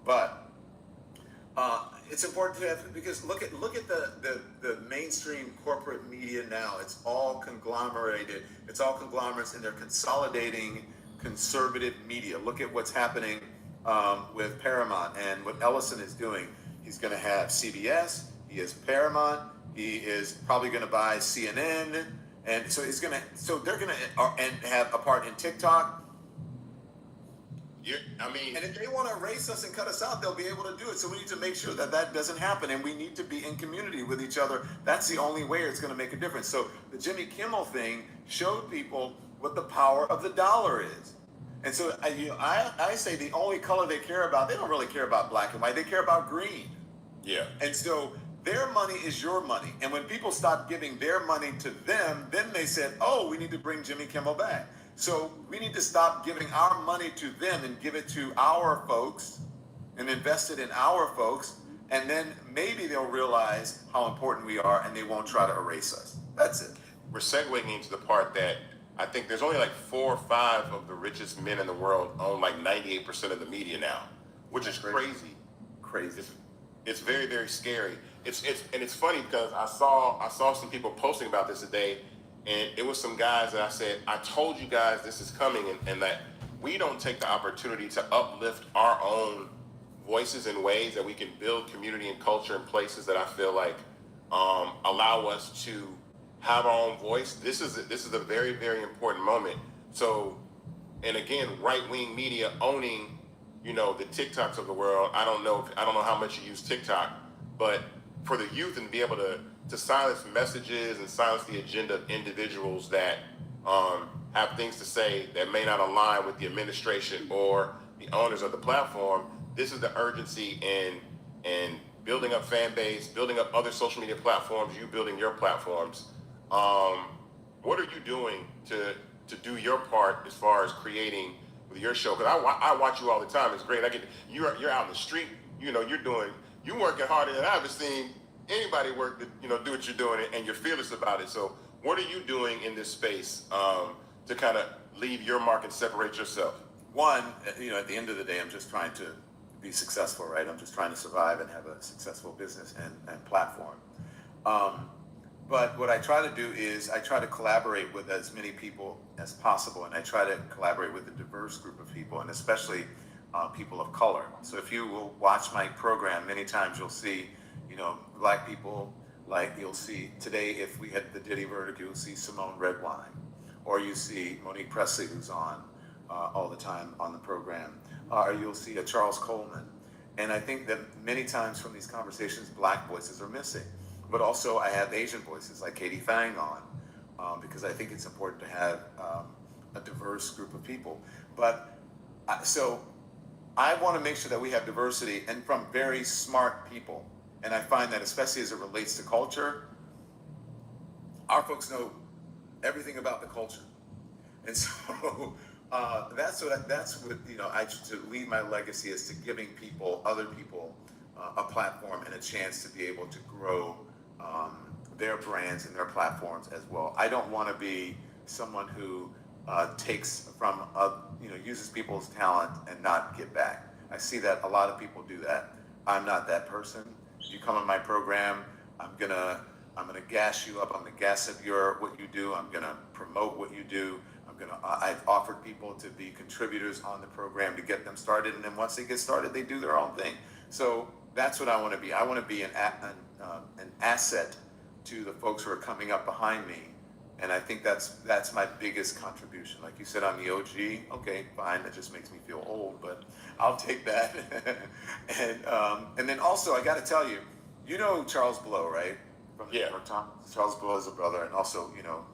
But it's important to have, because look at the mainstream corporate media now. It's all conglomerated. It's all conglomerates, and they're consolidating conservative media. Look at what's happening with Paramount and what Ellison is doing. He's going to have CBS. He has Paramount. He is probably going to buy CNN, and so he's going to. So they're going to and have a part in TikTok. And if they want to erase us and cut us out, they'll be able to do it. So we need to make sure that doesn't happen, and we need to be in community with each other. That's the only way it's going to make a difference. So the Jimmy Kimmel thing showed people what the power of the dollar is. And so I say the only color they care about, they don't really care about black and white. They care about green. Yeah. And so Their money is your money. And when people stopped giving their money to them, then they said, oh, we need to bring Jimmy Kimmel back. So we need to stop giving our money to them and give it to our folks and invest it in our folks. And then maybe they'll realize how important we are and they won't try to erase us. That's it. We're segueing into the part that I think there's only like 4 or 5 of the richest men in the world own like 98% of the media now, which is crazy. Crazy. It's very, very scary. It's funny because I saw some people posting about this today, and it was some guys that I said, I told you guys this is coming, and that we don't take the opportunity to uplift our own voices in ways that we can build community and culture in places that I feel like allow us to have our own voice. This is a very, very important moment. So, and again, right-wing media owning, you know, the TikToks of the world. I don't know how much you use TikTok, but for the youth and be able to silence messages and silence the agenda of individuals that have things to say that may not align with the administration or the owners of the platform. This is the urgency in building up fan base, building up other social media platforms, you building your platforms. What are you doing to do your part as far as creating with your show? Because I watch you all the time. It's great. You're out in the street. You know, you're working harder than I've ever seen anybody work to, you know, do what you're doing, and you're fearless about it. So what are you doing in this space to kind of leave your mark and separate yourself? One, you know, at the end of the day, I'm just trying to be successful, right? I'm just trying to survive and have a successful business and platform. But what I try to do is I try to collaborate with as many people as possible, and I try to collaborate with a diverse group of people, and especially people of color. So if you will watch my program, many times you'll see, you know, Black people, like you'll see today, if we had the Diddy verdict, you'll see Simone Redwine, or you see Monique Presley, who's on all the time on the program, or you'll see a Charles Coleman. And I think that many times from these conversations, Black voices are missing. But also I have Asian voices like Katie Fang on, because I think it's important to have a diverse group of people. But so I want to make sure that we have diversity and from very smart people. And I find that especially as it relates to culture, our folks know everything about the culture. And so that's what, you know, to leave my legacy is to giving people, other people, a platform and a chance to be able to grow their brands and their platforms as well. I don't want to be someone who takes from, uses people's talent and not give back. I see that a lot of people do that. I'm not that person. If you come on my program, I'm gonna gas you up. I'm gonna gas up what you do. I'm gonna promote what you do. I've offered people to be contributors on the program to get them started, and then once they get started, they do their own thing. So that's what I want to be. I want to be an asset to the folks who are coming up behind me, and I think that's my biggest contribution. Like you said, I'm the OG. Okay, fine. That just makes me feel old, but I'll take that. And then also, I got to tell you, you know Charles Blow, right? From the New York Times. Charles Blow is a brother, and also, you know,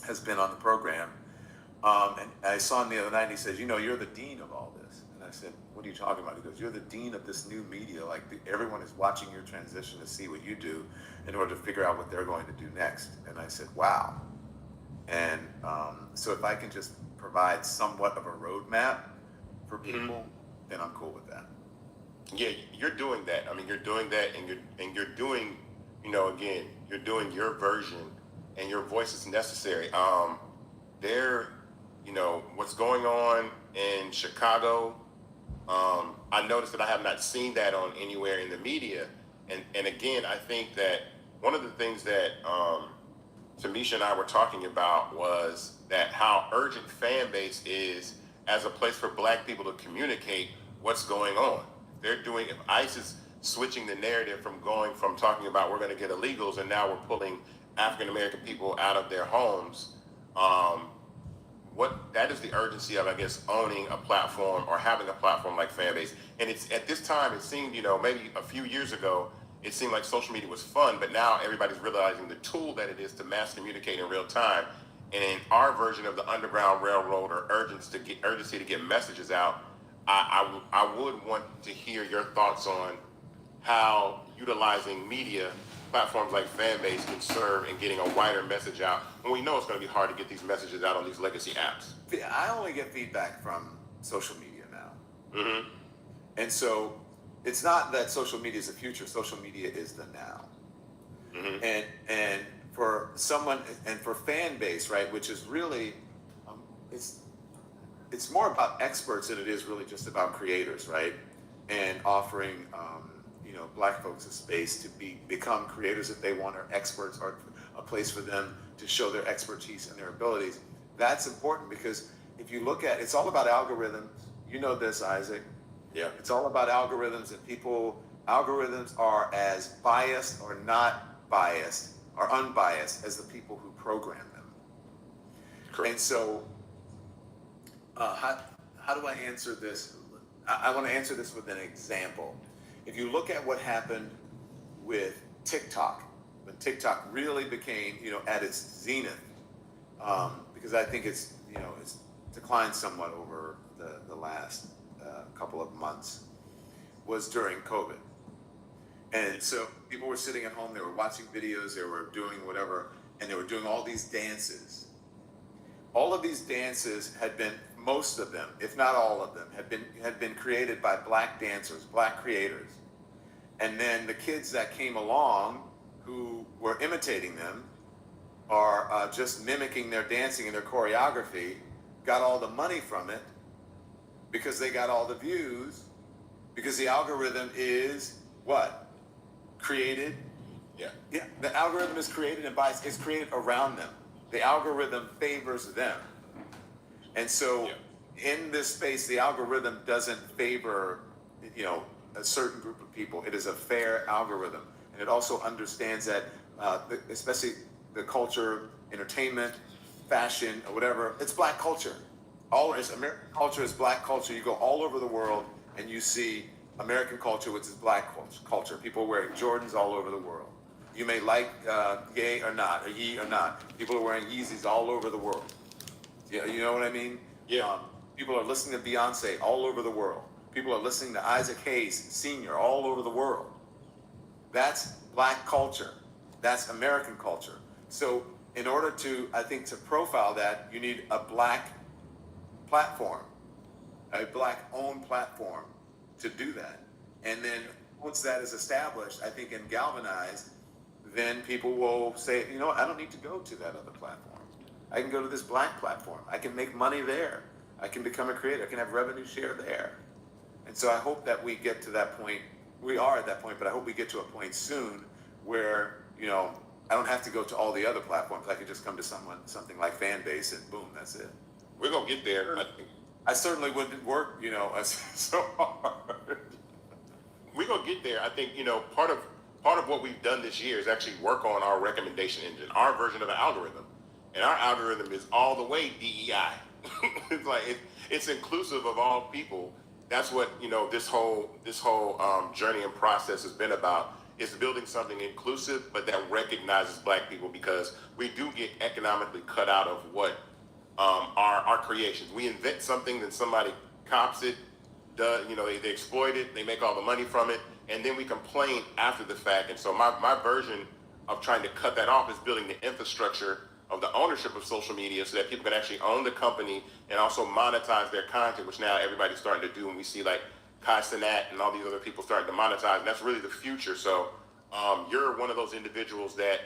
has been on the program. And I saw him the other night, and he says, you know, you're the dean of all this. And I said, what are you talking about? He goes, you're the dean of this new media. Like, everyone is watching your transition to see what you do in order to figure out what they're going to do next. And I said, wow. And so if I can just provide somewhat of a roadmap for people, then I'm cool with that. Yeah, you're doing that. I mean, you're doing that, and you're doing, you know, again, you're doing your version, and your voice is necessary. You know, what's going on in Chicago, I noticed that I have not seen that on anywhere in the media. And again, I think that one of the things that Tamisha and I were talking about was that how urgent fan base is as a place for Black people to communicate what's going on. If ICE is switching the narrative from talking about we're going to get illegals, and now we're pulling African American people out of their homes, that is the urgency of, I guess, owning a platform or having a platform like Fanbase. And it's at this time, it seemed, you know, maybe a few years ago, it seemed like social media was fun, but now everybody's realizing the tool that it is to mass communicate in real time. And in our version of the Underground Railroad or urgency to get messages out, I would want to hear your thoughts on how utilizing media platforms like Fanbase can serve in getting a wider message out when we know it's going to be hard to get these messages out on these legacy apps. I only get feedback from social media now. Mm-hmm. And so it's not that social media is the future, social media is the now. Mm-hmm. And for someone, and for Fanbase, right, which is really, it's more about experts than it is really just about creators, right? And offering, Black folks a space to become creators if they want, or experts, or a place for them to show their expertise and their abilities. That's important because if you look at, it's all about algorithms. You know this, Isaac. Yeah. It's all about algorithms, and algorithms are as biased or not biased or unbiased as the people who program them. Correct. And so, how do I answer this? I want to answer this with an example. If you look at what happened with TikTok, when TikTok really became, at its zenith, because I think it's declined somewhat over the last couple of months, was during COVID. And so people were sitting at home, they were watching videos, they were doing whatever, and they were doing all these dances. All of these dances had been, most of them, if not all of them, had been created by Black dancers, Black creators. And then the kids that came along who were imitating them or just mimicking their dancing and their choreography got all the money from it because they got all the views, because the algorithm is what? Created? Yeah. Yeah, the algorithm is created and it's created around them. The algorithm favors them. And so in this space, the algorithm doesn't favor, a certain group of people. It is a fair algorithm. And it also understands that, especially the culture, entertainment, fashion, or whatever, it's Black culture. American culture is Black culture. You go all over the world and you see American culture, which is Black culture. People wearing Jordans all over the world. You may like yay or not, or ye or not. People are wearing Yeezys all over the world. You know what I mean? Yeah. People are listening to Beyonce all over the world. People are listening to Isaac Hayes Sr. all over the world. That's Black culture. That's American culture. So in order to, I think, to profile that, you need a Black platform, a Black-owned platform to do that. And then once that is established, I think, and galvanized, then people will say, you know what, I don't need to go to that other platform. I can go to this Black platform. I can make money there. I can become a creator. I can have revenue share there. And so I hope that we get to that point. We are at that point, but I hope we get to a point soon where, I don't have to go to all the other platforms. I could just come to something like Fanbase and boom, that's it. We're going to get there. I certainly wouldn't work, so hard. We're going to get there. I think, part of what we've done this year is actually work on our recommendation engine, our version of an algorithm. And our algorithm is all the way DEI. It's like, it's inclusive of all people. That's what, this whole journey and process has been about, is building something inclusive, but that recognizes Black people, because we do get economically cut out of what our creations. We invent something, then somebody cops it, they exploit it, they make all the money from it, and then we complain after the fact. And so my version of trying to cut that off is building the infrastructure of the ownership of social media so that people can actually own the company and also monetize their content, which now everybody's starting to do. And we see like Kai Cenat and all these other people starting to monetize. And that's really the future. So you're one of those individuals that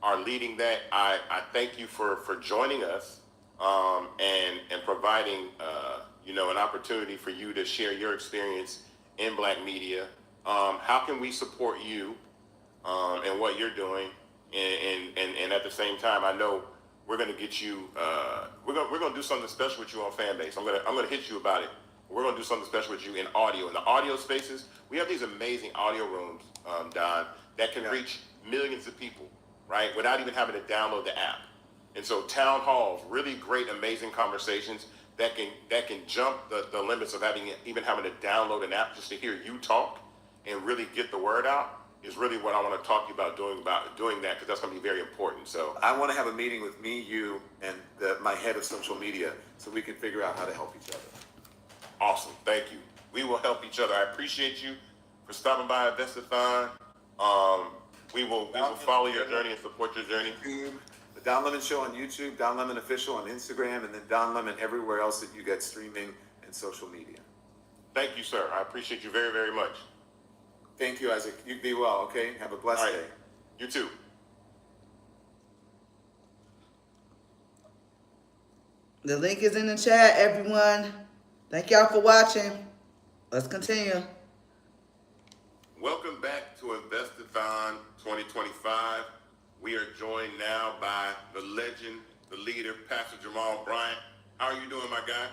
are leading that. I thank you for joining us and providing an opportunity for you to share your experience in Black media. How can we support you and what you're doing? And at the same time, I know we're going to get you. We're going to do something special with you on Fanbase. I'm going to hit you about it. We're going to do something special with you in audio. In the audio spaces, we have these amazing audio rooms, Don, that can reach millions of people, right, without even having to download the app. And so town halls, really great, amazing conversations that can jump the limits of having to download an app just to hear you talk and really get the word out. Is really what I want to talk to you about doing that, because that's going to be very important. So I want to have a meeting with me, you, and my head of social media so we can figure out how to help each other. Awesome. Thank you. We will help each other. I appreciate you for stopping by Investathon. We will follow your journey and support your journey. The Don Lemon Show on YouTube, Don Lemon Official on Instagram, and then Don Lemon everywhere else that you get streaming and social media. Thank you, sir. I appreciate you very, very much. Thank you, Isaac. You be well, okay? Have a blessed day. You too. The link is in the chat, everyone. Thank y'all for watching. Let's continue. Welcome back to Investathon 2025. We are joined now by the legend, the leader, Pastor Jamal Bryant. How are you doing, my guy?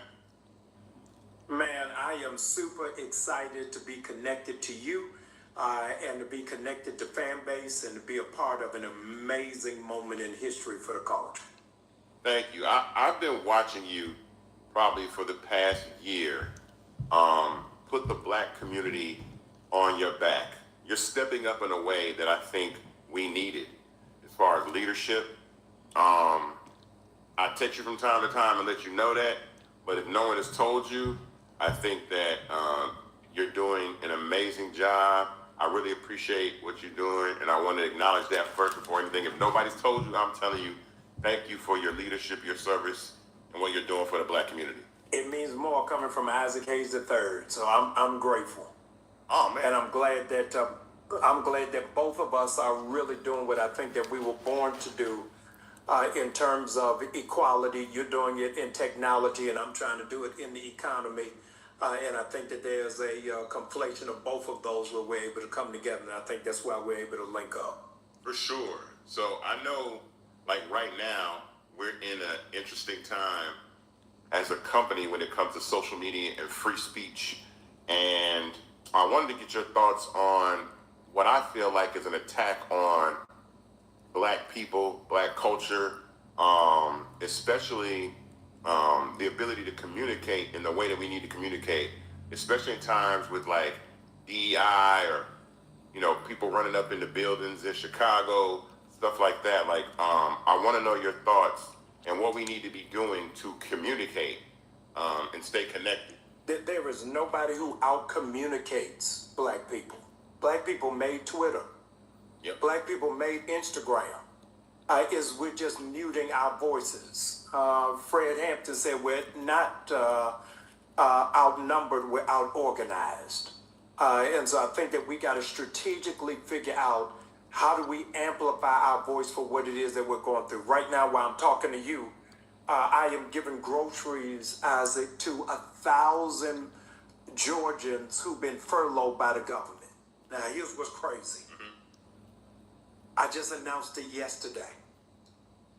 Man, I am super excited to be connected to you and to be connected to Fanbase and to be a part of an amazing moment in history for the culture. Thank you. I've been watching you probably for the past year put the black community on your back. You're stepping up in a way that I think we needed as far as leadership. I text you from time to time and let you know that, but if no one has told you, I think that you're doing an amazing job. I really appreciate what you're doing, and I want to acknowledge that first before anything. If nobody's told you, I'm telling you, thank you for your leadership, your service, and what you're doing for the black community. It means more coming from Isaac Hayes III, so I'm grateful. Oh man! And I'm glad that both of us are really doing what I think that we were born to do in terms of equality. You're doing it in technology, and I'm trying to do it in the economy. And I think that there's a conflation of both of those where we're able to come together, and I think that's why we're able to link up. For sure. So I know, like right now, we're in an interesting time as a company when it comes to social media and free speech. And I wanted to get your thoughts on what I feel like is an attack on black people, black culture, especially the ability to communicate in the way that we need to communicate, especially in times with like DEI or, you know, people running up into buildings in Chicago, stuff like that. Like, I want to know your thoughts and what we need to be doing to communicate and stay connected. There is nobody who out-communicates black people. Black people made Twitter. Yep. Black people made Instagram. We're just muting our voices. Fred Hampton said we're not outnumbered, we're out-organized. And so I think that we got to strategically figure out how do we amplify our voice for what it is that we're going through. Right now, while I'm talking to you, I am giving groceries, Isaac, to 1,000 Georgians who've been furloughed by the government. Now, here's what's crazy. I just announced it yesterday.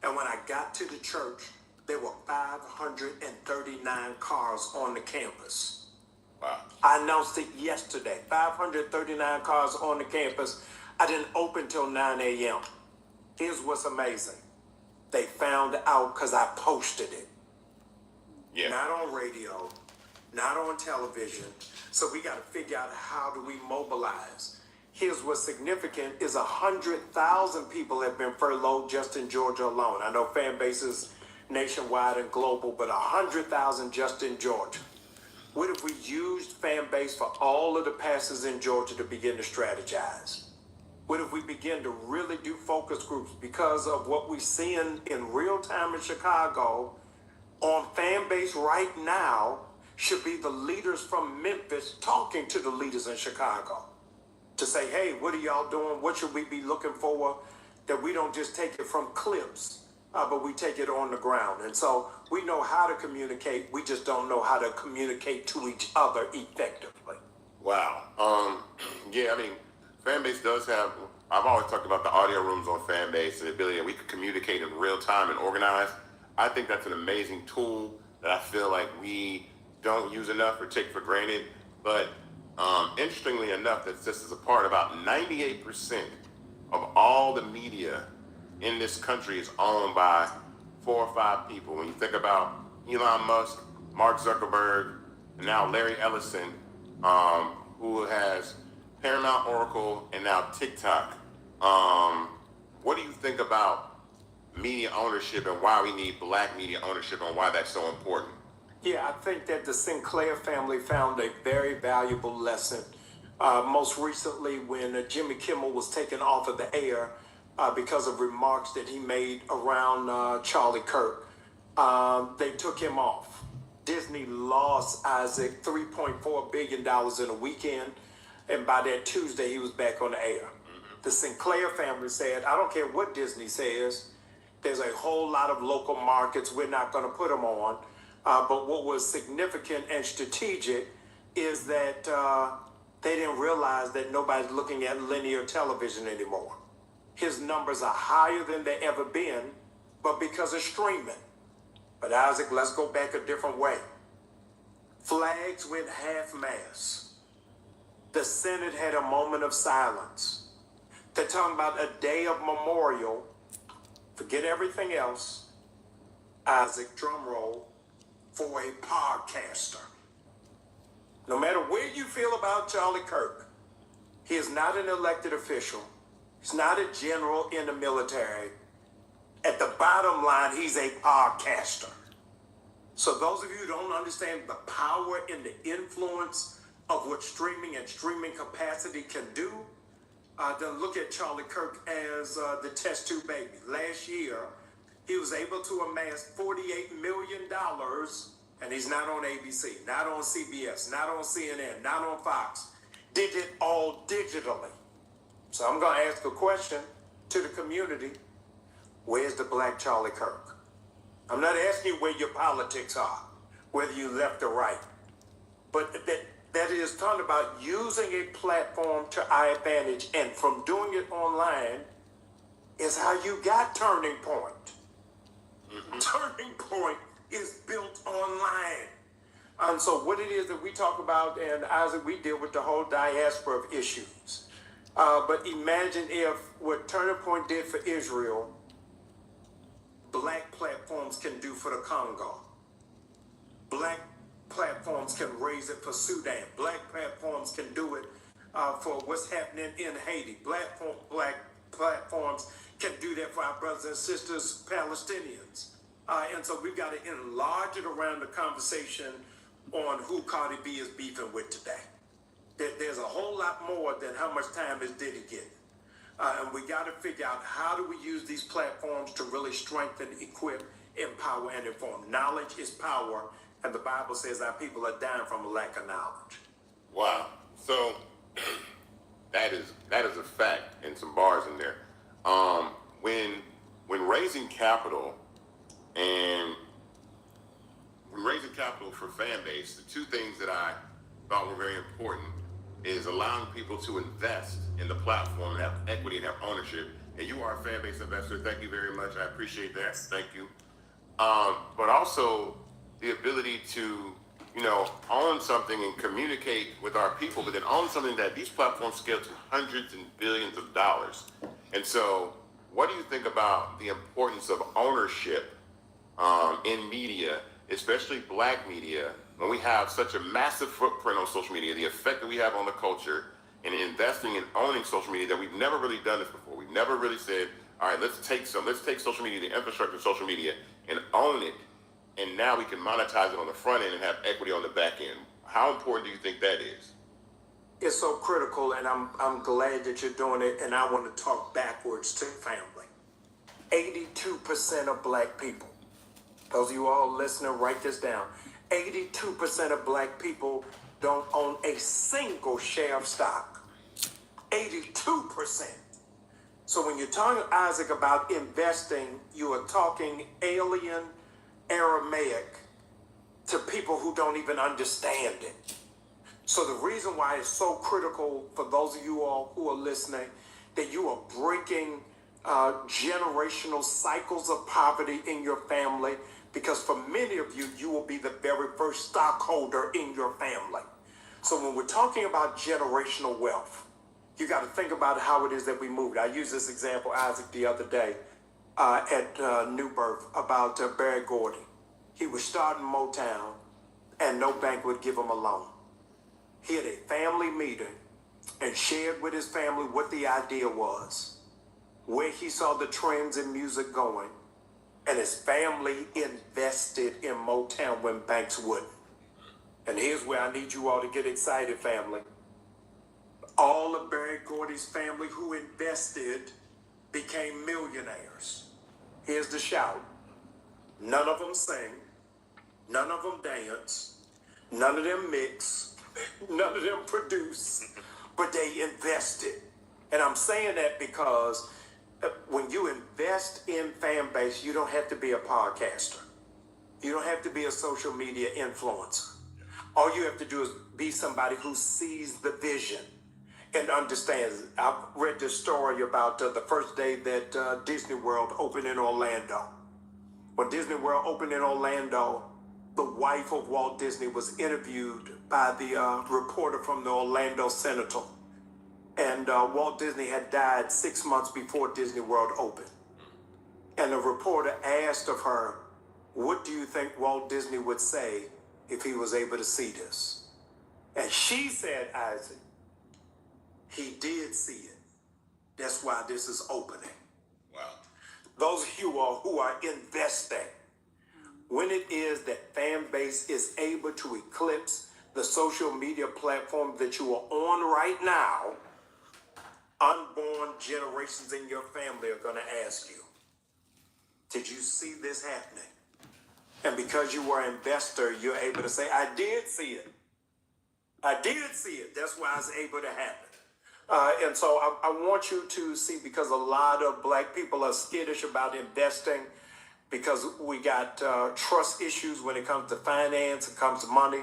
And when I got to the church, there were 539 cars on the campus. Wow. I announced it yesterday. 539 cars on the campus. I didn't open till 9 a.m. Here's what's amazing. They found out because I posted it. Yeah. Not on radio, not on television. So we got to figure out how do we mobilize. Here's what's significant is 100,000 people have been furloughed just in Georgia alone. I know fan bases nationwide and global, but 100,000 just in Georgia. What if we used fan base for all of the passes in Georgia to begin to strategize? What if we begin to really do focus groups because of what we're seeing in real time in Chicago on fan base right now should be the leaders from Memphis talking to the leaders in Chicago to say, hey, what are y'all doing? What should we be looking for? That we don't just take it from clips, but we take it on the ground. And so we know how to communicate. We just don't know how to communicate to each other effectively. Wow. Yeah, I mean, Fanbase does have, I've always talked about the audio rooms on Fanbase and the ability that we could communicate in real time and organize. I think that's an amazing tool that I feel like we don't use enough or take for granted. But interestingly enough, that this is a part, about 98% of all the media in this country is owned by 4 or 5 people. When you think about Elon Musk, Mark Zuckerberg, and now Larry Ellison, who has Paramount, Oracle, and now TikTok. What do you think about media ownership and why we need black media ownership and why that's so important? Yeah, I think that the Sinclair family found a very valuable lesson Most recently, when Jimmy Kimmel was taken off of the air because of remarks that he made around Charlie Kirk, they took him off. Disney lost Isaac $3.4 billion in a weekend, and by that Tuesday, he was back on the air. The Sinclair family said, I don't care what Disney says, there's a whole lot of local markets we're not going to put them on. But what was significant and strategic is that they didn't realize that nobody's looking at linear television anymore. His numbers are higher than they ever been, but because of streaming. But Isaac, let's go back a different way. Flags went half-mast. The Senate had a moment of silence. They're talking about a day of memorial. Forget everything else. Isaac, drum roll, for a podcaster. No matter where you feel about Charlie Kirk, he is not an elected official. He's not a general in the military. At the bottom line, he's a podcaster. So those of you who don't understand the power and the influence of what streaming and streaming capacity can do, then look at Charlie Kirk as the test tube baby. Last year, he was able to amass $48 million, and he's not on ABC, not on CBS, not on CNN, not on Fox. Did it all digitally. So I'm going to ask a question to the community. Where's the black Charlie Kirk? I'm not asking you where your politics are, whether you left or right. But that is talking about using a platform to our advantage, and from doing it online is how you got Turning Point. Turning Point is built online. And so what it is that we talk about, and Isaac, we deal with the whole diaspora of issues. But imagine if what Turning Point did for Israel, black platforms can do for the Congo. Black platforms can raise it for Sudan. Black platforms can do it for what's happening in Haiti. Black platforms can do that for our brothers and sisters, Palestinians. And so we've got to enlarge it around the conversation on who Cardi B is beefing with today. There's a whole lot more than how much time is Diddy getting. And we got to figure out how do we use these platforms to really strengthen, equip, empower, and inform. Knowledge is power, and the Bible says our people are dying from a lack of knowledge. Wow. So that is a fact, and some bars in there. When raising capital for Fanbase, the two things that I thought were very important is allowing people to invest in the platform and have equity and have ownership. And you are a Fanbase investor. Thank you very much. I appreciate that. Thank you. But also the ability to, own something and communicate with our people, but then own something that these platforms scale to hundreds and billions of dollars. And so what do you think about the importance of ownership in media, especially black media, when we have such a massive footprint on social media, the effect that we have on the culture, and investing and owning social media, that we've never really done this before. We've never really said, all right, let's take social media, the infrastructure of social media, and own it. And now we can monetize it on the front end and have equity on the back end. How important do you think that is? It's so critical, and I'm glad that you're doing it, and I want to talk backwards to family. 82% of black people, those of you all listening, write this down. 82% of black people don't own a single share of stock. 82%. So when you're talking, Isaac, about investing, you are talking alien Aramaic to people who don't even understand it. So the reason why it's so critical for those of you all who are listening, that you are breaking generational cycles of poverty in your family, because for many of you, you will be the very first stockholder in your family. So when we're talking about generational wealth, you got to think about how it is that we moved. I used this example, Isaac, the other day at New Birth about Barry Gordy. He was starting Motown, and no bank would give him a loan. He had a family meeting and shared with his family what the idea was, where he saw the trends in music going, and his family invested in Motown when banks wouldn't. And here's where I need you all to get excited, family. All of Barry Gordy's family who invested became millionaires. Here's the shout. None of them sing. None of them dance. None of them mix. None of them produce. But they invested. And I'm saying that because when you invest in fan base, you don't have to be a podcaster. You don't have to be a social media influencer. All you have to do is be somebody who sees the vision and understands. I've read this story about the first day that Disney World opened in Orlando. When Disney World opened in Orlando, the wife of Walt Disney was interviewed by the reporter from the Orlando Sentinel. And Walt Disney had died 6 months before Disney World opened. And the reporter asked of her, what do you think Walt Disney would say if he was able to see this? And she said, Isaac, he did see it. That's why this is opening. Wow. Those of you who are investing, when it is that fan base is able to eclipse the social media platform that you are on right now, unborn generations in your family are going to ask you, did you see this happening? And because you were an investor, you're able to say, I did see it. I did see it. That's why it's able to happen. And so I want you to see, because a lot of black people are skittish about investing because we got trust issues when it comes to finance, it comes to money.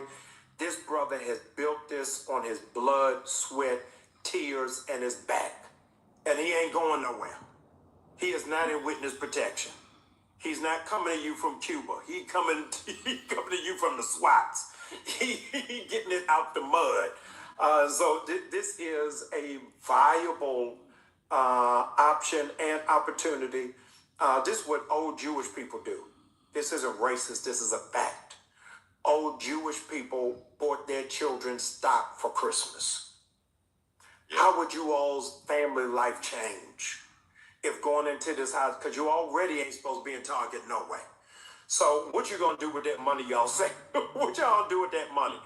This brother has built this on his blood, sweat, tears, and his back. And he ain't going nowhere. He is not in witness protection. He's not coming to you from Cuba. He coming to you from the SWATs. He getting it out the mud. So this is a viable option and opportunity. This is what old Jewish people do. This isn't racist. This is a fact. Old Jewish people bought their children stock for Christmas. Yeah. How would you all's family life change if going into this house, because you already ain't supposed to be in Target no way. So what you gonna do with that money, y'all say? What y'all gonna do with that money?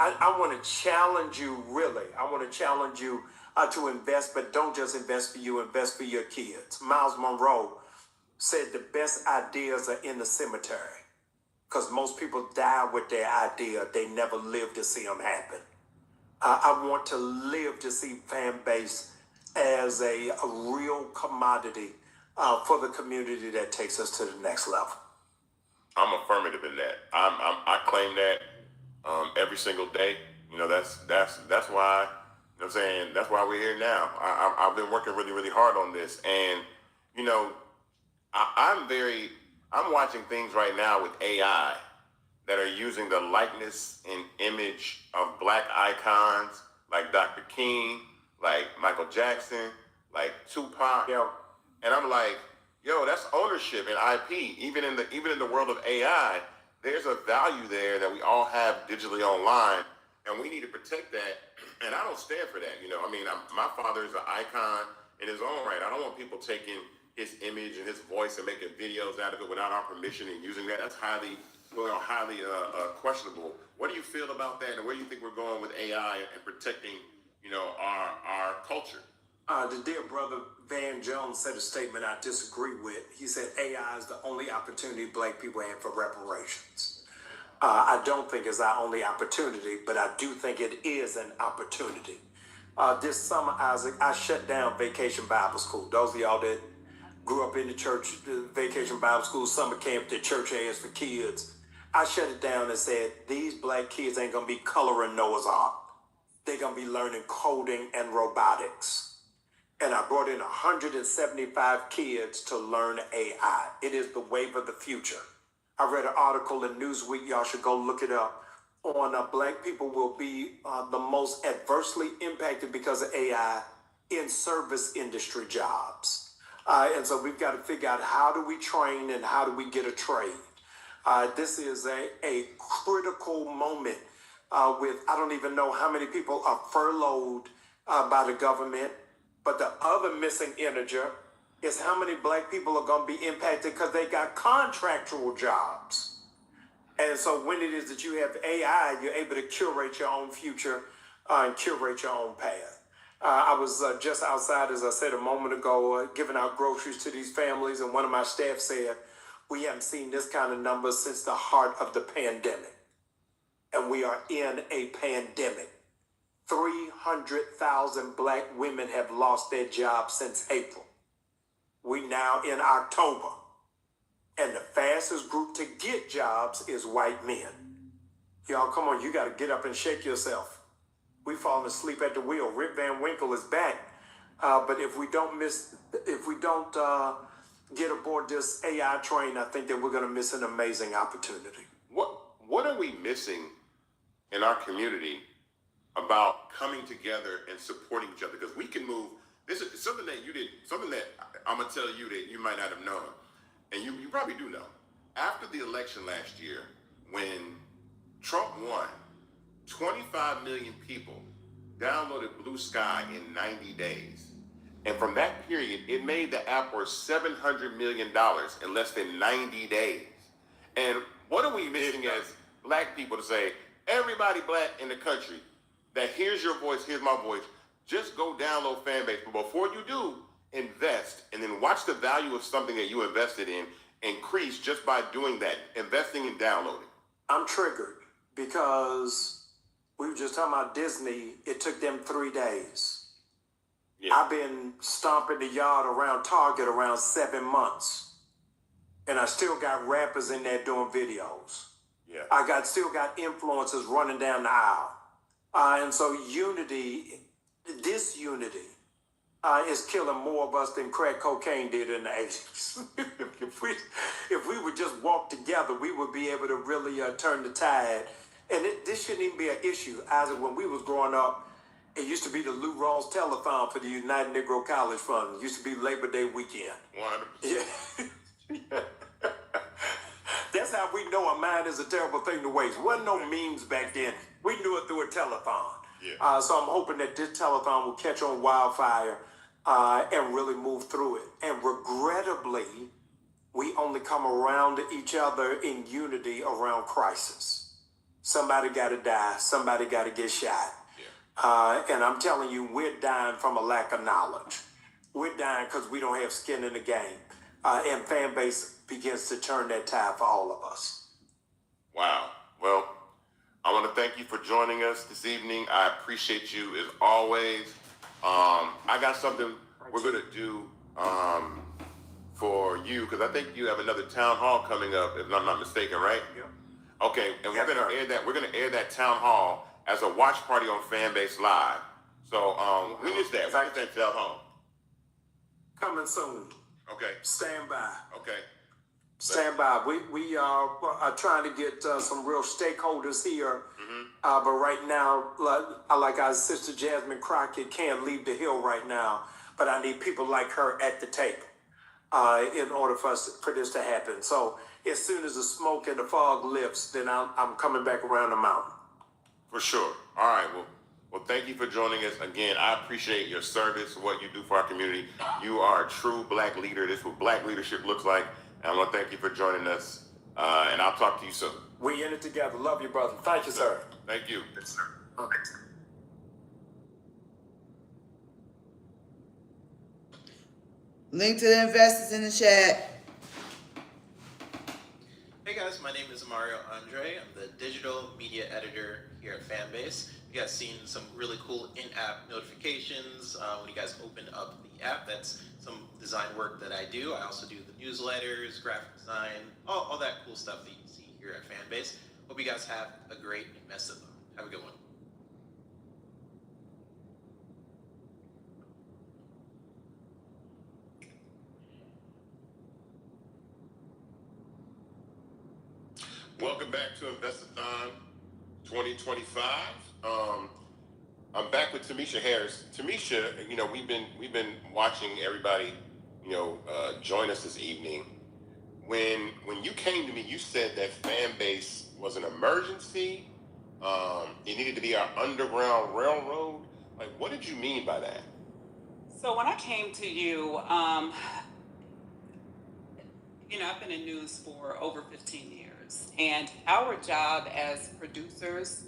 I want to challenge you, really. I want to challenge you to invest, but don't just invest for you, invest for your kids. Miles Monroe said the best ideas are in the cemetery because most people die with their idea. They never live to see them happen. I want to live to see fan base as a real commodity for the community that takes us to the next level. I'm affirmative in that. I claim that every single day. You know, that's why. You know what I'm saying? That's why we're here now. I've been working really, really hard on this, and you know, I'm watching things right now with AI that are using the likeness and image of black icons like Dr. King, like Michael Jackson, like Tupac. And I'm like, yo, that's ownership and IP. Even in the world of AI, there's a value there that we all have digitally online, and we need to protect that. And I don't stand for that. You know, I mean, my father is an icon in his own right. I don't want people taking his image and his voice and making videos out of it without our permission and using that. That's highly questionable. What do you feel about that, and where do you think we're going with AI and protecting, you know, our culture? The dear brother Van Jones said a statement I disagree with. He said AI is the only opportunity black people have for reparations. I don't think it's our only opportunity, but I do think it is an opportunity. This summer, Isaac, I shut down Vacation Bible School. Those of y'all that grew up in the church, the Vacation Bible School, summer camp that church has for kids, I shut it down and said, these black kids ain't gonna be coloring Noah's Ark. They're gonna be learning coding and robotics. And I brought in 175 kids to learn AI. It is the wave of the future. I read an article in Newsweek, y'all should go look it up, on black people will be the most adversely impacted because of AI in service industry jobs. And so we've got to figure out how do we train and how do we get a trade. This is a critical moment with, I don't even know how many people are furloughed by the government. But the other missing integer is how many black people are going to be impacted because they got contractual jobs. And so when it is that you have AI, you're able to curate your own future and curate your own path. I was just outside, as I said a moment ago, giving out groceries to these families, and one of my staff said, we haven't seen this kind of number since the heart of the pandemic. And we are in a pandemic. 300,000 black women have lost their jobs since April. We now in October. And the fastest group to get jobs is white men. Y'all, come on, you got to get up and shake yourself. We falling asleep at the wheel. Rip Van Winkle is back. But if we don't get aboard this AI train, I think that we're going to miss an amazing opportunity. What are we missing in our community about coming together and supporting each other? Because we can move. This is something that you did, something that I'm gonna tell you that you might not have known, and you probably do know. After the election last year, when Trump won, 25 million people downloaded Blue Sky in 90 days. And from that period, it made the app worth $700 million in less than 90 days. And what are we missing as black people to say, everybody black in the country, that here's your voice, here's my voice, just go download Fanbase. But before you do, invest, and then watch the value of something that you invested in increase just by doing that, investing and downloading. I'm triggered because we were just talking about Disney. It took them 3 days. Yeah. I've been stomping the yard around Target around 7 months. And I still got rappers in there doing videos. Yeah. I still got influencers running down the aisle. And so this unity is killing more of us than crack cocaine did in the 80s. if we would just walk together, we would be able to really turn the tide. And this shouldn't even be an issue. Isaac, when we was growing up, it used to be the Lou Rawls Telethon for the United Negro College Fund. It used to be Labor Day weekend. 100%. Yeah. That's how we know a mind is a terrible thing to waste. Wasn't no memes back then. We knew it through a telethon. Yeah. So I'm hoping that this telethon will catch on wildfire and really move through it. And regrettably, we only come around each other in unity around crisis. Somebody got to die. Somebody got to get shot. Yeah. And I'm telling you, we're dying from a lack of knowledge. We're dying because we don't have skin in the game. And Fanbase begins to turn that tide for all of us. Wow. Well, I want to thank you for joining us this evening. I appreciate you as always. I got something we're going to do for you, because I think you have another town hall coming up, if I'm not mistaken, right? Yeah. Okay, and we're going to air that. We're going to air that town hall as a watch party on Fanbase Live. So when is that? When is that town hall? Coming soon. Okay. Stand by. Okay. Stand by. We are trying to get some real stakeholders here. Mm-hmm. But right now, like our sister Jasmine Crockett can't leave the hill right now. But I need people like her at the table in order for this to happen. So as soon as the smoke and the fog lifts, then I'm coming back around the mountain. For sure. All right. Well, thank you for joining us again. I appreciate your service, what you do for our community. You are a true black leader. This is what black leadership looks like. And I want to thank you for joining us. And I'll talk to you soon. We in it together. Love you, brother. Thank you, sir. Thank you. Yes, sir. Okay. Link to the investors in the chat. Hey guys, my name is Mario Andre. I'm the digital media editor here at Fanbase. You guys seen some really cool in-app notifications when you guys open up the app. That's some design work that I do. I also do the newsletters, graphic design, all that cool stuff that you can see here at Fanbase. Hope you guys have a great Investathon. Have a good one. Welcome back to Investathon 2025. I'm back with Tamisha Harris. Tamisha, we've been watching everybody, join us this evening. When you came to me, you said that Fanbase was an emergency. It needed to be our underground railroad. Like, what did you mean by that? So when I came to you, I've been in news for over 15 years. And our job as producers,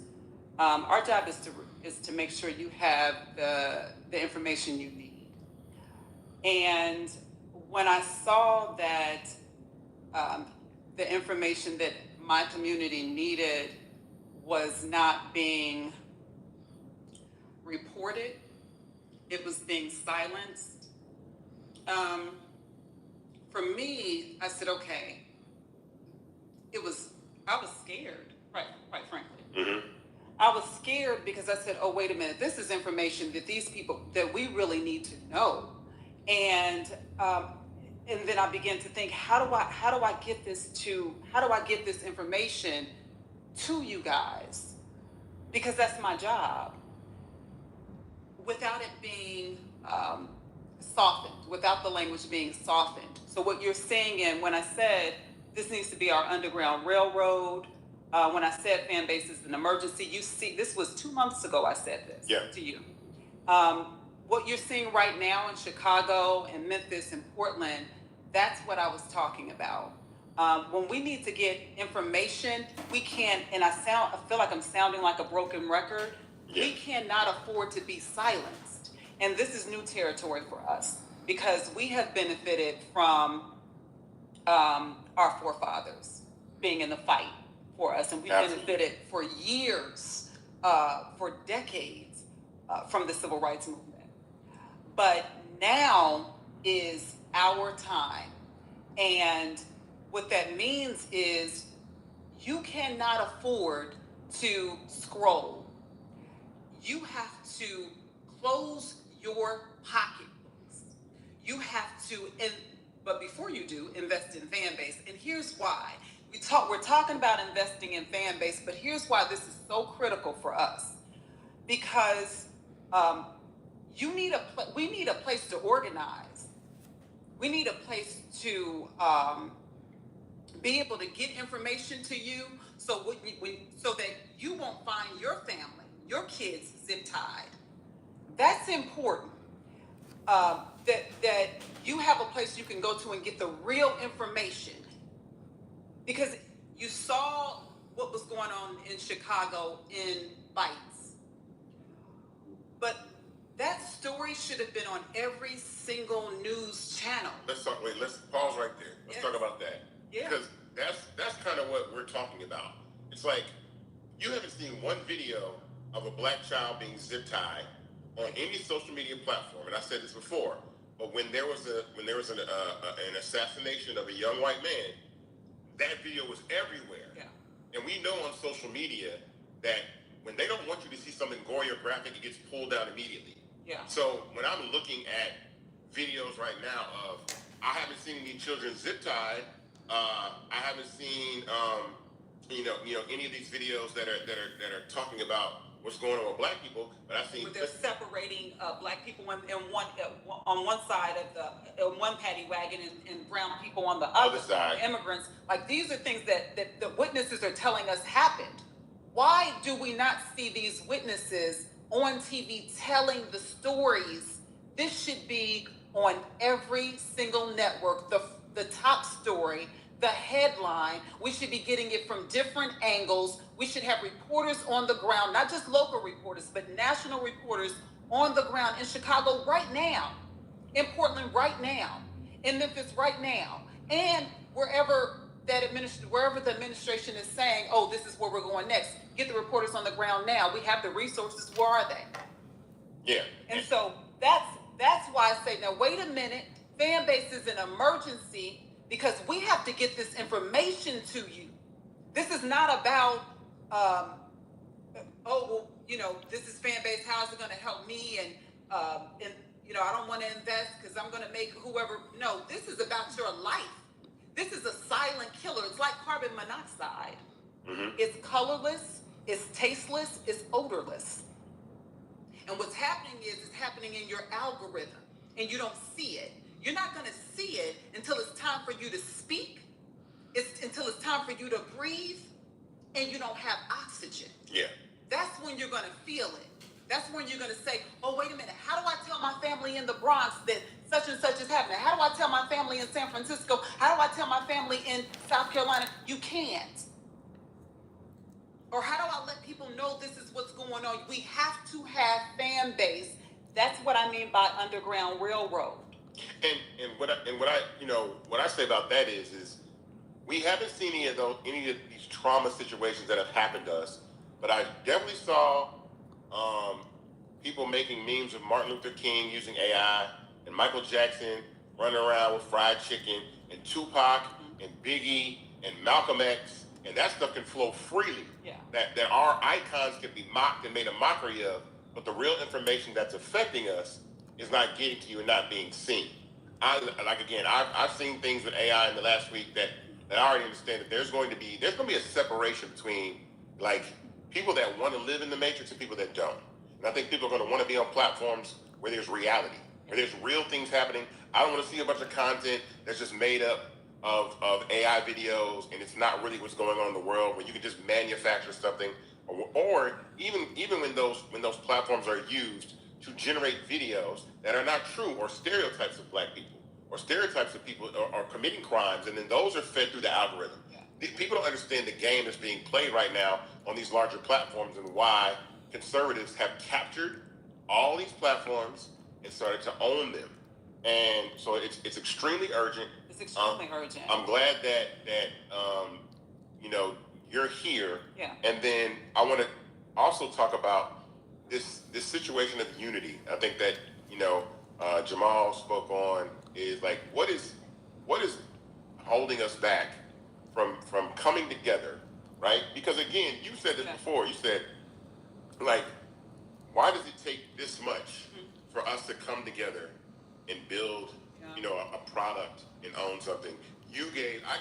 our job is to is to make sure you have the information you need. And when I saw that the information that my community needed was not being reported, it was being silenced. For me, I said, okay, I was scared, quite frankly. Mm-hmm. I was scared because I said, oh, wait a minute, this is information that these people, that we really need to know. And then I began to think, how do I get this information to you guys? Because that's my job. Without it being softened, without the language being softened. So what you're seeing when I said this needs to be our Underground Railroad, when I said fan base is an emergency, you see, this was 2 months ago I said this to you. What you're seeing right now in Chicago and Memphis and Portland, that's what I was talking about. When we need to get information, we can't, and I feel like I'm sounding like a broken record. Yeah. We cannot afford to be silenced. And this is new territory for us because we have benefited from our forefathers being in the fight for us. And we benefited for years, for decades, from the civil rights movement. But now is our time. And what that means is you cannot afford to scroll. You have to close your pocketbooks. You have to, but before you do, invest in Fanbase. And here's why. We're talking about investing in Fanbase, but here's why this is so critical for us. Because we need a place to organize. We need a place to be able to get information to you so that you won't find your family, your kids zip tied. That's important. That you have a place you can go to and get the real information. Because you saw what was going on in Chicago in Bites. But that story should have been on every single news channel. Let's pause right there. Let's talk about that. Yeah. Because that's kind of what we're talking about. It's like you haven't seen one video of a black child being zip tied on any social media platform, and I said this before. But when there was an assassination of a young white man, that video was everywhere. Yeah. And we know on social media that when they don't want you to see something gory or graphic, it gets pulled down immediately. Yeah. So when I'm looking at videos right now of, I haven't seen any children zip tied. I haven't seen any of these videos that are talking about what's going on with black people, but I've seen. But they're separating black people on one side of one paddy wagon and brown people on the other side. Immigrants, like these are things that the witnesses are telling us happened. Why do we not see these witnesses on TV telling the stories? This should be on every single network. The top story, the headline. We should be getting it from different angles. We should have reporters on the ground, not just local reporters, but national reporters on the ground in Chicago right now, in Portland right now, in Memphis right now, and wherever the administration is saying, oh, this is where we're going next. Get the reporters on the ground now. We have the resources. Where are they? Yeah. And so that's why I say, now wait a minute. Fanbase is an emergency because we have to get this information to you. This is not about, this is Fanbase. How is it going to help me? And I don't want to invest because I'm going to make whoever. No, this is about your life. This is a silent killer. It's like carbon monoxide. Mm-hmm. It's colorless, it's tasteless, it's odorless. And what's happening is it's happening in your algorithm and you don't see it. You're not going to see it until it's time for you to speak. Until it's time for you to breathe and you don't have oxygen. Yeah. That's when you're going to feel it. That's when you're going to say, oh, wait a minute. How do I tell my family in the Bronx that such and such is happening? How do I tell my family in San Francisco? How do I tell my family in South Carolina? You can't. Or how do I let people know this is what's going on? We have to have fan base. That's what I mean by Underground Railroad. And what I say about that is we haven't seen any of these trauma situations that have happened to us, but I definitely saw people making memes of Martin Luther King using AI, and Michael Jackson running around with fried chicken, and Tupac and Biggie and Malcolm X, and that stuff can flow freely. Yeah. That our icons can be mocked and made a mockery of, but the real information that's affecting us is not getting to you and not being seen. I've seen things with AI in the last week that I already understand that there's going to be a separation between like people that want to live in the matrix and people that don't. And I think people are going to want to be on platforms where there's reality, where there's real things happening. I don't want to see a bunch of content that's just made up of AI videos and it's not really what's going on in the world, where you can just manufacture something, or even when those platforms are used to generate videos that are not true, or stereotypes of black people, or stereotypes of people are committing crimes, and then those are fed through the algorithm. Yeah. People don't understand the game that's being played right now on these larger platforms, and why conservatives have captured all these platforms and started to own them. And so it's extremely urgent. It's extremely urgent. I'm glad that you're here. Yeah. And then I want to also talk about this situation of unity. I think that Jamal spoke on is like what is holding us back from coming together, right? Because again, you said this before. You said, like, why does it take this much for us to come together and build, a product and own something? I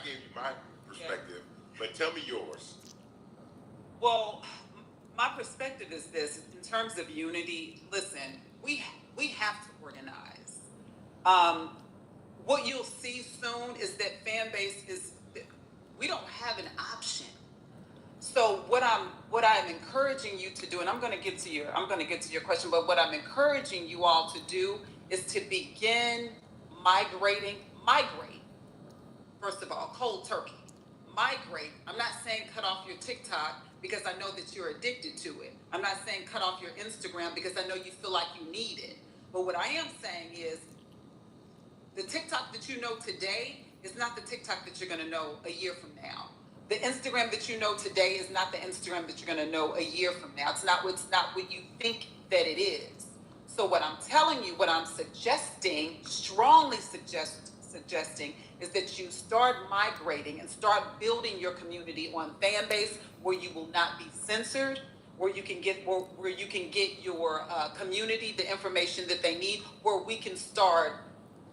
gave you my perspective, but tell me yours. Well, my perspective is this: in terms of unity, listen, we have to organize. What you'll see soon is that fan base we don't have an option. So what I'm encouraging you to do, and I'm going to get to your question, but what I'm encouraging you all to do is to begin migrate. First of all, cold turkey. Migrate. I'm not saying cut off your TikTok because I know that you're addicted to it. I'm not saying cut off your Instagram because I know you feel like you need it. But what I am saying is the TikTok that you know today is not the TikTok that you're going to know a year from now. The Instagram that you know today is not the Instagram that you're going to know a year from now. It's not what you think that it is. So what I'm telling you, what I'm suggesting, strongly suggesting, is that you start migrating and start building your community on Fanbase, where you will not be censored, where you can get your community the information that they need, where we can start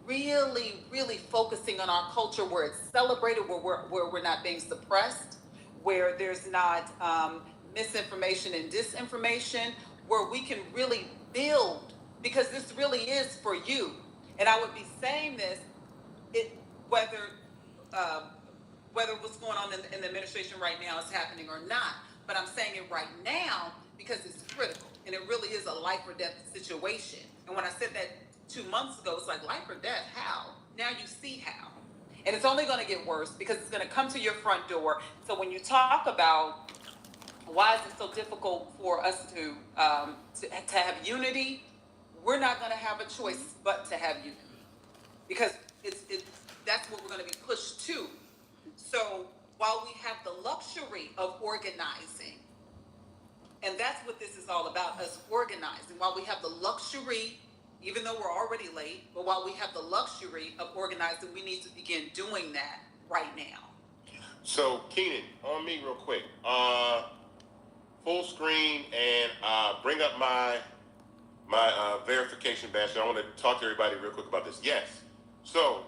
really, really focusing on our culture, where it's celebrated, where we're not being suppressed, where there's not misinformation and disinformation, where we can really build, because this really is for you. And I would be saying this, whether what's going on in the administration right now is happening or not, but I'm saying it right now because it's critical, and it really is a life or death situation. And when I said that 2 months ago, it's like life or death, how? Now you see how. And it's only going to get worse because it's going to come to your front door. So when you talk about why is it so difficult for us to have unity, we're not going to have a choice but to have unity, because that's what we're going to be pushed to. So while we have the luxury of organizing, and that's what this is all about, us organizing, while we have the luxury, even though we're already late, but while we have the luxury of organizing, we need to begin doing that right now. So Keenan, on me real quick, full screen, and bring up my verification badge. I want to talk to everybody real quick about this. Yes. So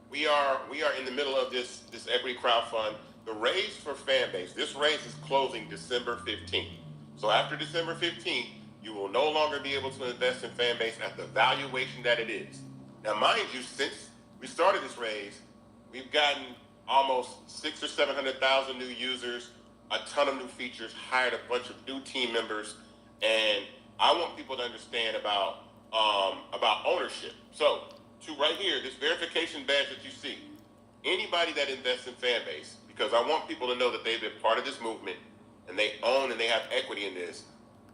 we are in the middle of this equity crowdfund. The raise for Fanbase, this raise is closing December 15th. So after December 15th, you will no longer be able to invest in Fanbase at the valuation that it is. Now, mind you, since we started this raise, we've gotten almost 600,000 or 700,000 new users, a ton of new features, hired a bunch of new team members, and I want people to understand about ownership. So, right here, this verification badge that you see, anybody that invests in Fanbase, because I want people to know that they've been part of this movement and they own and they have equity in this.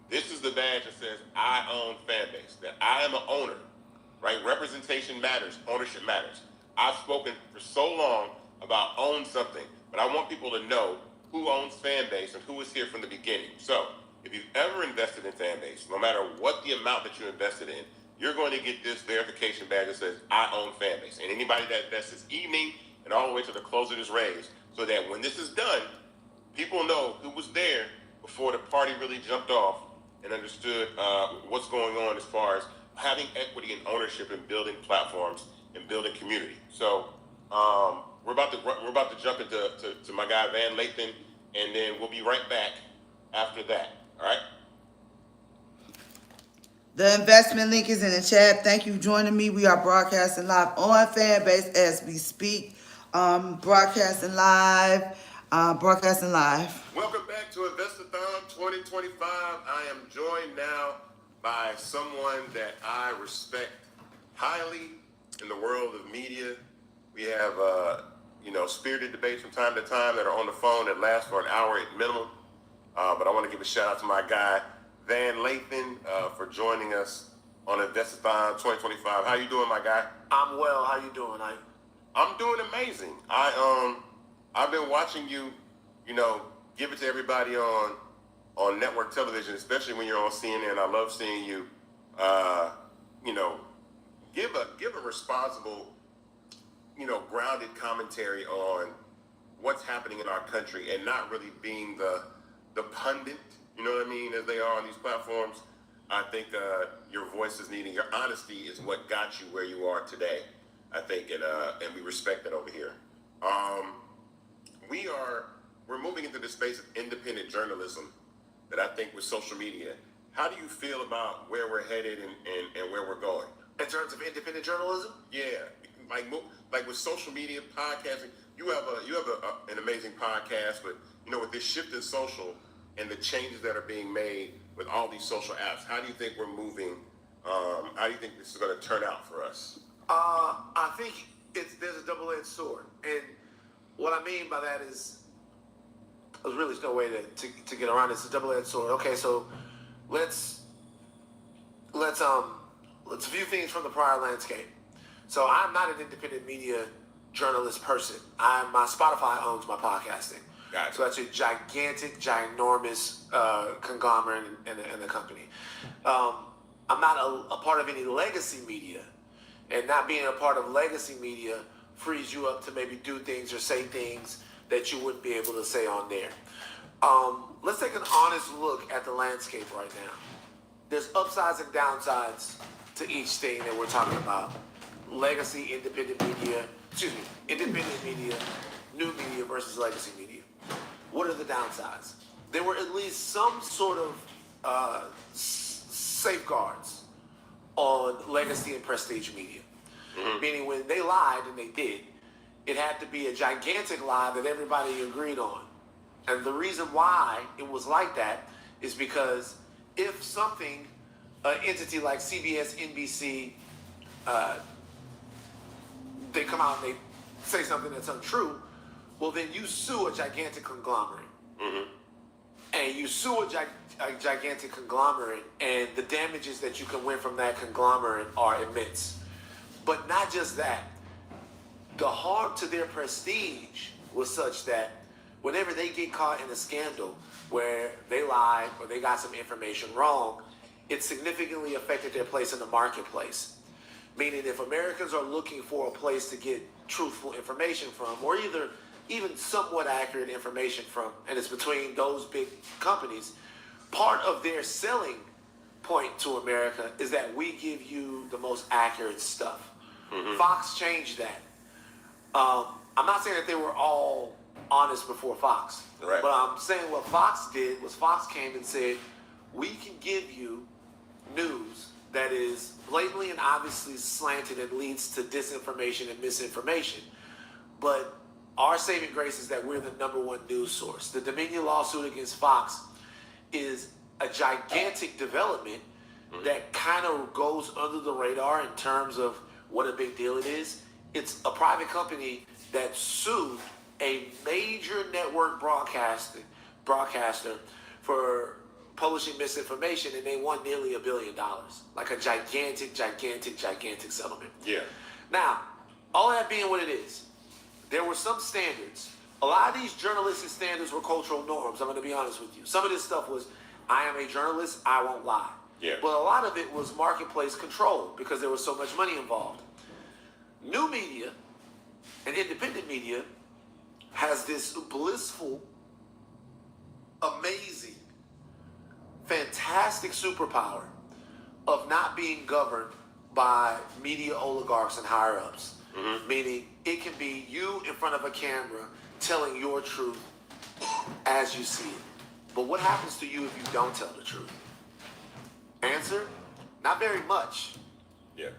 This is the badge that says, I own Fanbase, that I am an owner, right? Representation matters, ownership matters. I've spoken for so long about own something, but I want people to know who owns Fanbase and who was here from the beginning. So if you've ever invested in Fanbase, no matter what the amount that you invested in, you're going to get this verification badge that says, I own Fanbase. And anybody that invests this evening and all the way to the close of this raise, so that when this is done, people know who was there before the party really jumped off and understood what's going on as far as having equity and ownership and building platforms and building community. So we're about to jump into my guy Van Lathan, and then we'll be right back after that. All right. The investment link is in the chat. Thank you for joining me. We are broadcasting live on Fanbase as we speak. Broadcasting live. Welcome back to Investathon 2025. I am joined now by someone that I respect highly in the world of media. We have, spirited debates from time to time that are on the phone that last for an hour at minimum. But I want to give a shout out to my guy, Van Lathan, for joining us on Investathon 2025. How you doing, my guy? I'm well. How you doing? I'm doing amazing. I've been watching you, give it to everybody on network television, especially when you're on CNN. I love seeing you, give a responsible, grounded commentary on what's happening in our country and not really being the pundit, you know what I mean, as they are on these platforms. I think your voice is needed. Your honesty is what got you where you are today, I think, and we respect that over here. We're moving into the space of independent journalism that I think with social media. How do you feel about where we're headed and where we're going? In terms of independent journalism? Yeah, like with social media, podcasting, you have an amazing podcast, but with this shift in social and the changes that are being made with all these social apps, how do you think we're moving? How do you think this is going to turn out for us? I think there's a double-edged sword, and what I mean by that is there's really no way to get around it. It's a double-edged sword. Okay, so let's view things from the prior landscape. So I'm not an independent media journalist person. My Spotify owns my podcasting. Gotcha. So that's a gigantic, ginormous conglomerate and a company. I'm not a part of any legacy media, and not being a part of legacy media frees you up to maybe do things or say things that you wouldn't be able to say on there. Let's take an honest look at the landscape right now. There's upsides and downsides to each thing that we're talking about. Legacy, independent media, new media versus legacy media. What are the downsides? There were at least some sort of safeguards on legacy and prestige media. Mm-hmm. Meaning when they lied, and they did, it had to be a gigantic lie that everybody agreed on. And the reason why it was like that is because if something, an entity like CBS, NBC, they come out and they say something that's untrue, well, then you sue a gigantic conglomerate. Mm-hmm. And you sue a gigantic conglomerate, and the damages that you can win from that conglomerate are immense. But not just that. The harm to their prestige was such that whenever they get caught in a scandal where they lied or they got some information wrong, it significantly affected their place in the marketplace. Meaning if Americans are looking for a place to get truthful information from, or even somewhat accurate information from, and it's between those big companies, part of their selling point to America is that we give you the most accurate stuff. Mm-hmm. Fox changed that. I'm not saying that they were all honest before Fox, right. But I'm saying what Fox did was Fox came and said, we can give you news that is blatantly and obviously slanted and leads to disinformation and misinformation. But our saving grace is that we're the #1 news source. The Dominion lawsuit against Fox is a gigantic development that kind of goes under the radar in terms of what a big deal it is. it's a private company that sued a major network broadcaster for publishing misinformation, and they won nearly $1 billion. Like a gigantic settlement. Yeah. Now, all that being what it is, there were some standards. A lot of these journalistic standards were cultural norms. I'm going to be honest with you. Some of this stuff was, I am a journalist, I won't lie. Yeah. But a lot of it was marketplace control because there was so much money involved. New media and independent media has this blissful, amazing, fantastic superpower of not being governed by media oligarchs and higher ups. Mm-hmm. Meaning it can be you in front of a camera telling your truth as you see it. But what happens to you if you don't tell the truth? Answer, not very much. Yeah.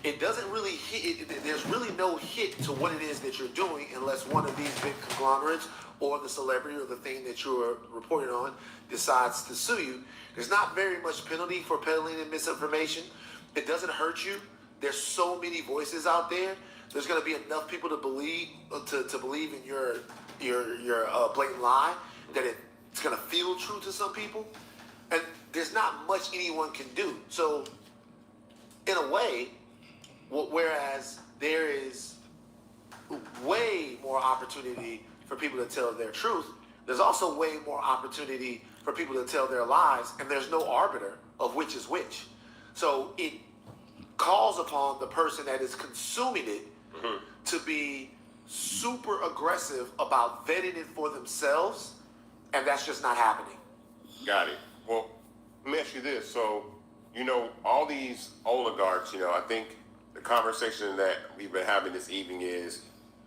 It doesn't really hit, there's really no hit to what it is that you're doing unless one of these big conglomerates or the celebrity or the thing that you're reporting on decides to sue you. There's not very much penalty for peddling and misinformation. It doesn't hurt you. There's so many voices out there. There's going to be enough people to believe in your blatant lie that it's going to feel true to some people. And there's not much anyone can do. So, in a way, whereas there is way more opportunity for people to tell their truth, there's also way more opportunity for people to tell their lies, and there's no arbiter of which is which. So it calls upon the person that is consuming it to be super aggressive about vetting it for themselves, and that's just not happening. Got it. Well, let me ask you this. So, all these oligarchs, I think the conversation that we've been having this evening is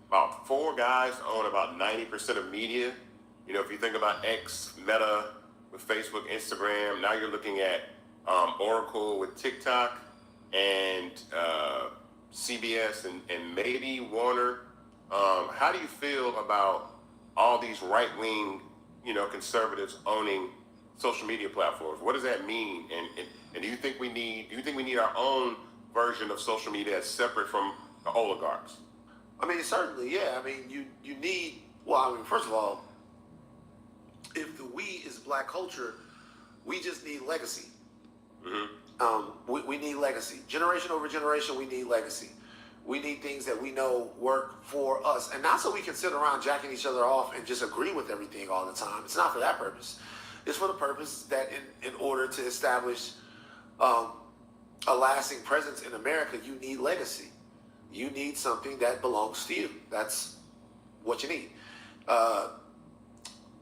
about 4 guys own about 90% of media. If you think about X, Meta with Facebook, Instagram, now you're looking at Oracle with TikTok and CBS and maybe Warner. How do you feel about all these right-wing, conservatives owning social media platforms? What does that mean? And do you think we need our own version of social media that's separate from the oligarchs? I mean, certainly, yeah. I mean, you need, first of all, if the we is black culture, we just need legacy. We need legacy. Generation over generation, we need legacy. We need things that we know work for us. And not so we can sit around jacking each other off and just agree with everything all the time. It's not for that purpose. It's for the purpose that in order to establish a lasting presence in America, you need legacy. You need something that belongs to you. That's what you need.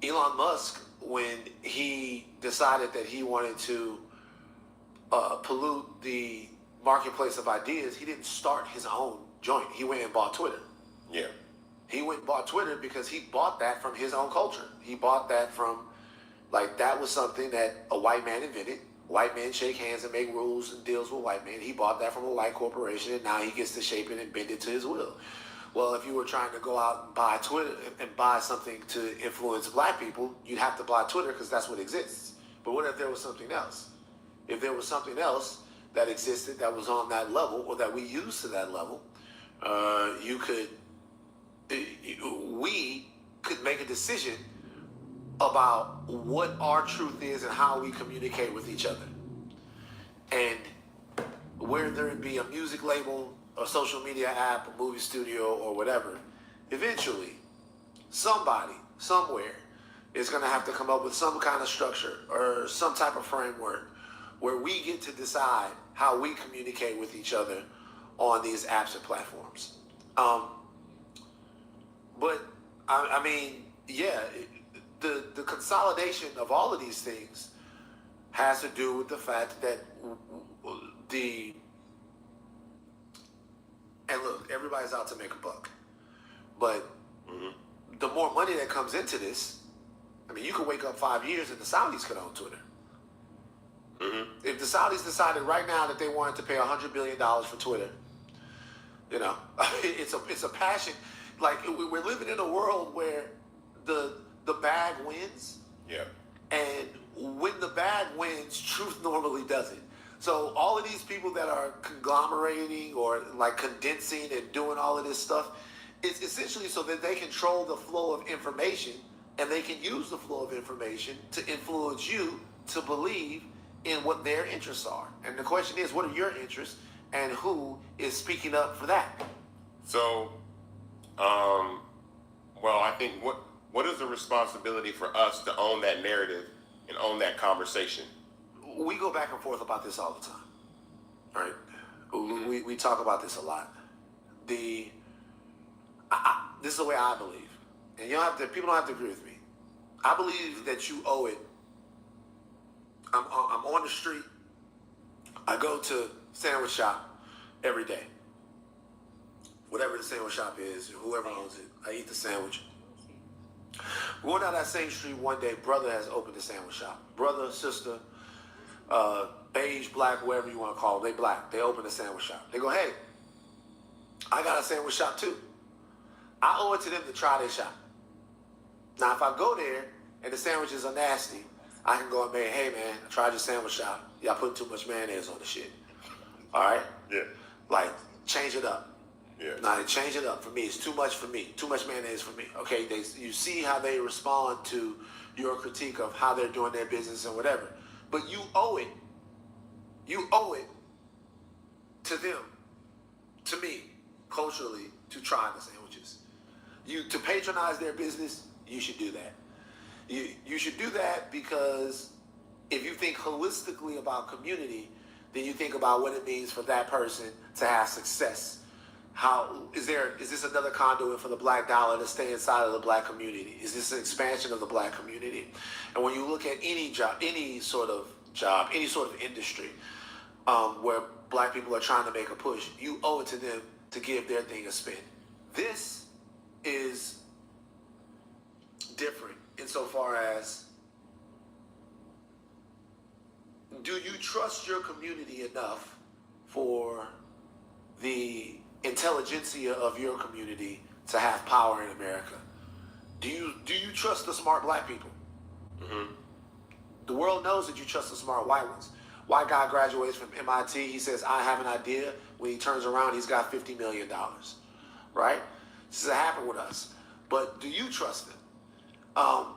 Elon Musk, when he decided that he wanted to pollute the marketplace of ideas, he didn't start his own joint. He went and bought Twitter. Yeah. He went and bought Twitter because he bought that from his own culture. He bought that from, that was something that a white man invented. White men shake hands and make rules and deals with white men. He bought that from a white corporation, and now he gets to shape it and bend it to his will. Well, if you were trying to go out and buy Twitter and buy something to influence black people, you'd have to buy Twitter because that's what exists. But what if there was something else? If there was something else that existed that was on that level or that we use to that level, we could make a decision about what our truth is and how we communicate with each other. And whether it be a music label, a social media app, a movie studio, or whatever, eventually somebody, somewhere, is going to have to come up with some kind of structure or some type of framework where we get to decide how we communicate with each other on these apps and platforms. But I mean, yeah, the consolidation of all of these things has to do with the fact that and look, everybody's out to make a buck, but the more money that comes into this, I mean, you could wake up 5 years and the Saudis could own Twitter. If the Saudis decided right now that they wanted to pay $100 billion for Twitter, it's a passion. Like, we're living in a world where the bag wins. Yeah. And when the bag wins, truth normally doesn't. So all of these people that are conglomerating or like condensing and doing all of this stuff, it's essentially so that they control the flow of information, and they can use the flow of information to influence you to believe in what their interests are. And the question is, what are your interests, and who is speaking up for that? So, well, I think what is the responsibility for us to own that narrative and own that conversation? We go back and forth about this all the time, right? We talk about this a lot. This is the way I believe, and people don't have to agree with me. I believe that you owe it. I'm on the street. I go to sandwich shop every day. Whatever the sandwich shop is, whoever owns it, I eat the sandwich. Going down that same street one day, brother has opened a sandwich shop. Brother, sister, beige, black, whatever you want to call them, they black. They open a sandwich shop. They go, hey, I got a sandwich shop too. I owe it to them to try their shop. Now, if I go there and the sandwiches are nasty, I can go and say, hey man, I tried your sandwich shop. Y'all put too much mayonnaise on the shit. All right? Yeah. Like, change it up. Yeah. Now, change it up for me. It's too much for me. Too much mayonnaise for me. Okay, you see how they respond to your critique of how they're doing their business and whatever. But you owe it. You owe it to them, to me, culturally, to try the sandwiches. To patronize their business, you should do that. You should do that because if you think holistically about community, then you think about what it means for that person to have success. How is this another conduit for the black dollar to stay inside of the black community? Is this an expansion of the black community? And when you look at any job, any sort of industry where black people are trying to make a push, you owe it to them to give their thing a spin. This is different insofar as, do you trust your community enough for the intelligentsia of your community to have power in America? Do you trust the smart black people? Mm-hmm. The world knows that you trust the smart white ones. White guy graduates from MIT. He says, I have an idea. When he turns around, he's got $50 million. Right? This has happened with us. But do you trust them?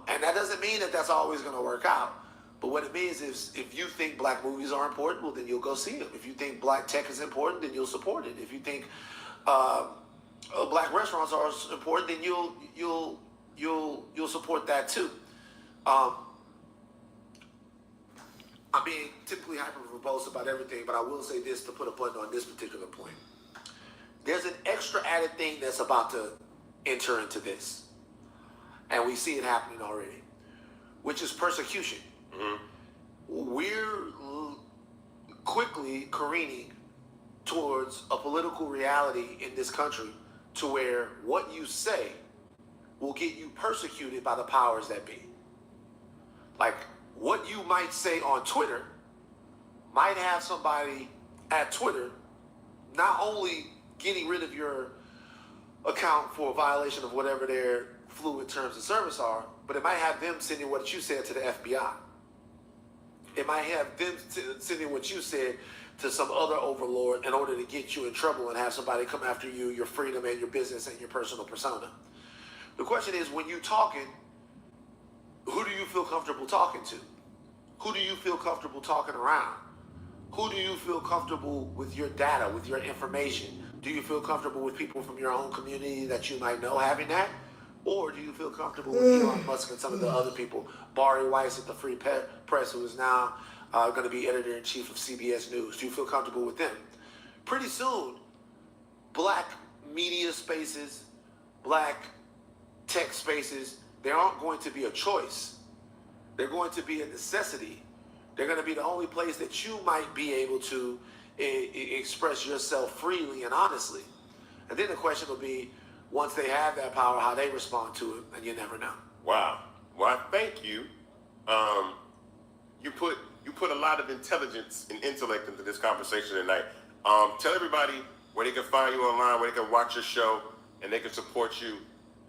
And that doesn't mean that that's always going to work out. But what it means is if you think black movies are important, well, then you'll go see them. If you think black tech is important, then you'll support it. If you think black restaurants are important, then you'll support that too. I'm being typically hyper-verbose about everything, but I will say this to put a button on this particular point. There's an extra added thing that's about to enter into this. And we see it happening already, which is persecution. Mm-hmm. We're quickly careening towards a political reality in this country to where what you say will get you persecuted by the powers that be. Like, what you might say on Twitter might have somebody at Twitter not only getting rid of your account for a violation of whatever their fluid terms of service are, but it might have them sending what you said to the FBI. It might have them sending what you said to some other overlord in order to get you in trouble and have somebody come after you, your freedom and your business and your personal persona. The question is, when you're talking, who do you feel comfortable talking to? Who do you feel comfortable talking around? Who do you feel comfortable with your data, with your information? Do you feel comfortable with people from your own community that you might know having that? Or do you feel comfortable with Elon Musk and some of the other people? Barry Weiss at the Free Press, who is now going to be editor-in-chief of CBS News. Do you feel comfortable with them? Pretty soon, black media spaces, black tech spaces, they aren't going to be a choice. They're going to be a necessity. They're going to be the only place that you might be able to express yourself freely and honestly. And then the question will be, once they have that power, how they respond to it, and you never know. Wow. Well, thank you. You put a lot of intelligence and intellect into this conversation tonight. Tell everybody where they can find you online, where they can watch your show, and they can support you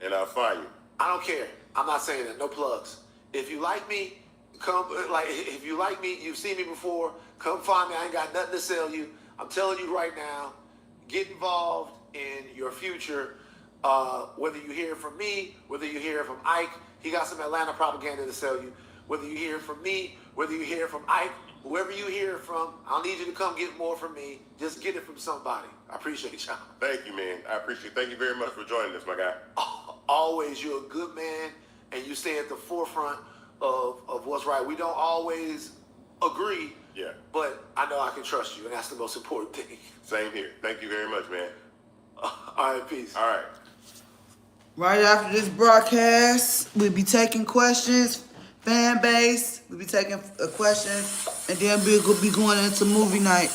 and find you. I don't care. I'm not saying that. No plugs. If you like me, come. Like, if you like me, you've seen me before, Come find me. I ain't got nothing to sell you. I'm telling you right now, get involved in your future. Whether you hear it from me, whether you hear it from Ike, he got some Atlanta propaganda to sell you. Whether you hear it from me, whether you hear it from Ike, whoever you hear it from, I don't need you to come get more from me. Just get it from somebody. I appreciate y'all. Thank you, man. I appreciate it. Thank you very much for joining us, my guy. Always, you're a good man, and you stay at the forefront of what's right. We don't always agree, Yeah. but I know I can trust you, and that's the most important thing. Same here. Thank you very much, man. All right, peace. All right. Right after this broadcast, we'll be taking questions, fan base. We'll be taking questions, and then we'll be going into movie night.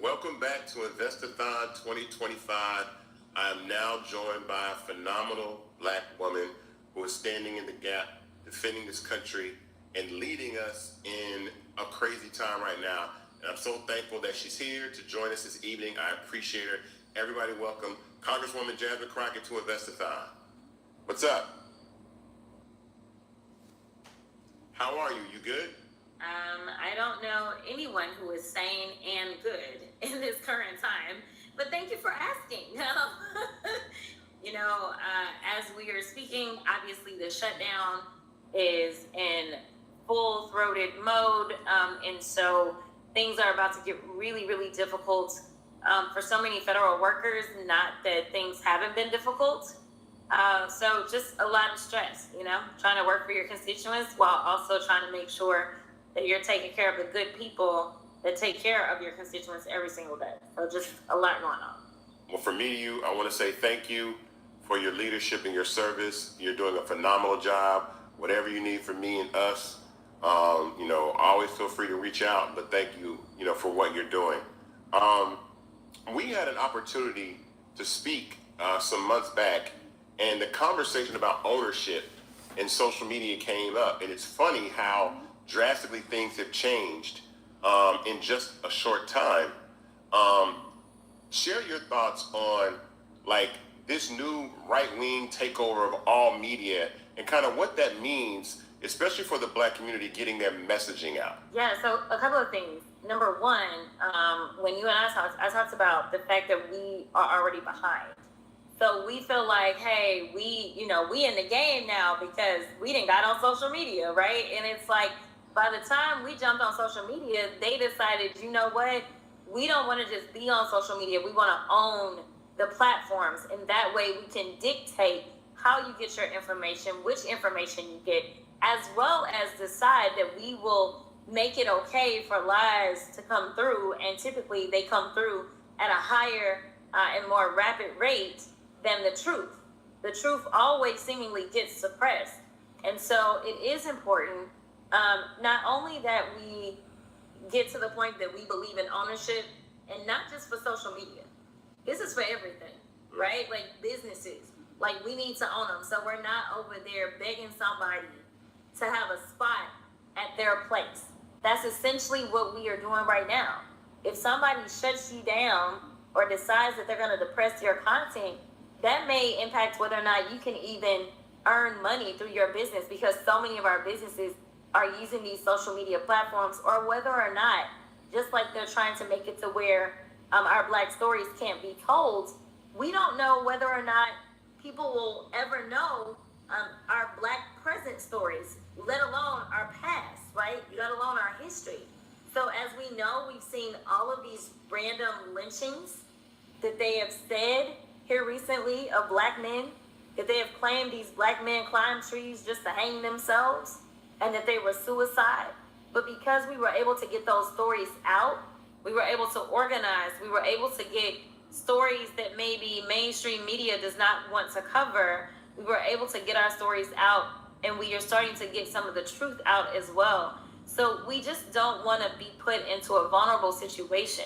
Welcome back to Investathon 2025. I am now joined by a phenomenal black woman who is standing in the gap, defending this country, and leading us in a crazy time right now. And I'm so thankful that she's here to join us this evening. I appreciate her. Everybody welcome Congresswoman Jasmine Crockett to Investathon. What's up? How are you? You good? I don't know anyone who is sane and good in this current time, but thank you for asking. As we are speaking, obviously the shutdown is in full-throated mode, and so things are about to get really, really difficult for so many federal workers. Not that things haven't been difficult. So just a lot of stress, trying to work for your constituents while also trying to make sure that you're taking care of the good people that take care of your constituents every single day. So just a lot going on. Well, from me to you, I want to say thank you for your leadership and your service. You're doing a phenomenal job. Whatever you need from me and us, always feel free to reach out. But thank you, for what you're doing. We had an opportunity to speak some months back, and the conversation about ownership in social media came up. And it's funny how drastically things have changed in just a short time. Share your thoughts on this new right-wing takeover of all media and kind of what that means, especially for the black community getting their messaging out. Yeah, so a couple of things. Number one, when you and I talked about the fact that we are already behind. So we feel like, hey, we in the game now because we didn't got on social media, right? And it's like, by the time we jumped on social media, they decided, you know what? We don't want to just be on social media. We want to own the platforms. And that way we can dictate how you get your information, which information you get, as well as decide that we will make it okay for lies to come through. And typically they come through at a higher and more rapid rate than the truth. The truth always seemingly gets suppressed. And so it is important not only that we get to the point that we believe in ownership, and not just for social media. This is for everything, right? Like businesses, we need to own them. So we're not over there begging somebody to have a spot at their place. That's essentially what we are doing right now. If somebody shuts you down or decides that they're going to depress your content, that may impact whether or not you can even earn money through your business, because so many of our businesses are using these social media platforms, or whether or not, just like they're trying to make it to where our black stories can't be told, we don't know whether or not people will ever know our black present stories, let alone our past, right? Let alone our history. So as we know, we've seen all of these random lynchings that they have said here recently of black men, that they have claimed these black men climbed trees just to hang themselves. and that they were suicide. But because we were able to get those stories out, we were able to organize, we were able to get stories that maybe mainstream media does not want to cover. We were able to get our stories out, and we are starting to get some of the truth out as well. So we just don't want to be put into a vulnerable situation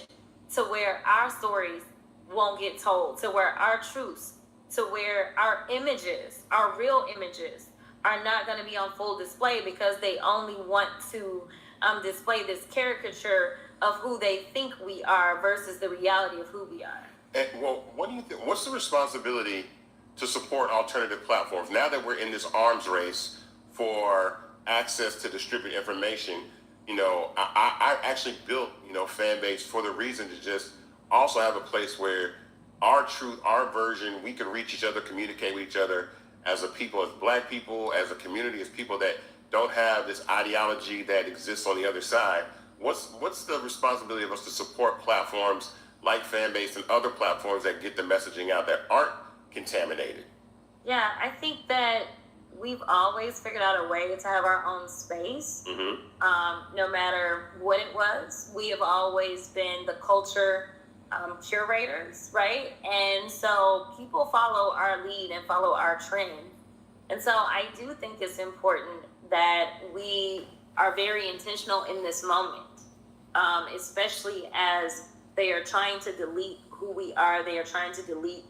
to where our stories won't get told, to where our truths, to where our images, our real images, are not going to be on full display because they only want to display this caricature of who they think we are versus the reality of who we are. And, well, what do you think? What's the responsibility to support alternative platforms now that we're in this arms race for access to distribute information? You know, I actually built, you know, Fanbase for the reason to just also have a place where our truth, our version, we can reach each other, communicate with each other as a people, as Black people, as a community, as people that don't have this ideology that exists on the other side. What's the responsibility of us to support platforms like Fanbase and other platforms that get the messaging out that aren't contaminated? Yeah, I think that we've always figured out a way to have our own space. No matter what it was, we have always been the culture curators, right? And so people follow our lead and follow our trend. And so I do think it's important that we are very intentional in this moment, especially as they are trying to delete who we are. They are trying to delete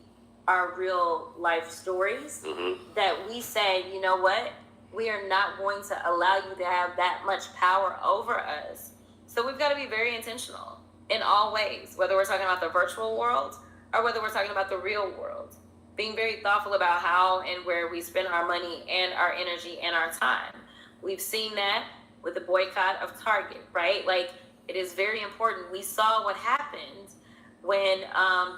our real life stories, that we say, you know what? We are not going to allow you to have that much power over us. So we've got to be very intentional in all ways, whether we're talking about the virtual world or whether we're talking about the real world. Being very thoughtful about how and where we spend our money and our energy and our time. We've seen that with the boycott of Target, right? Like, it is very important. We saw what happened when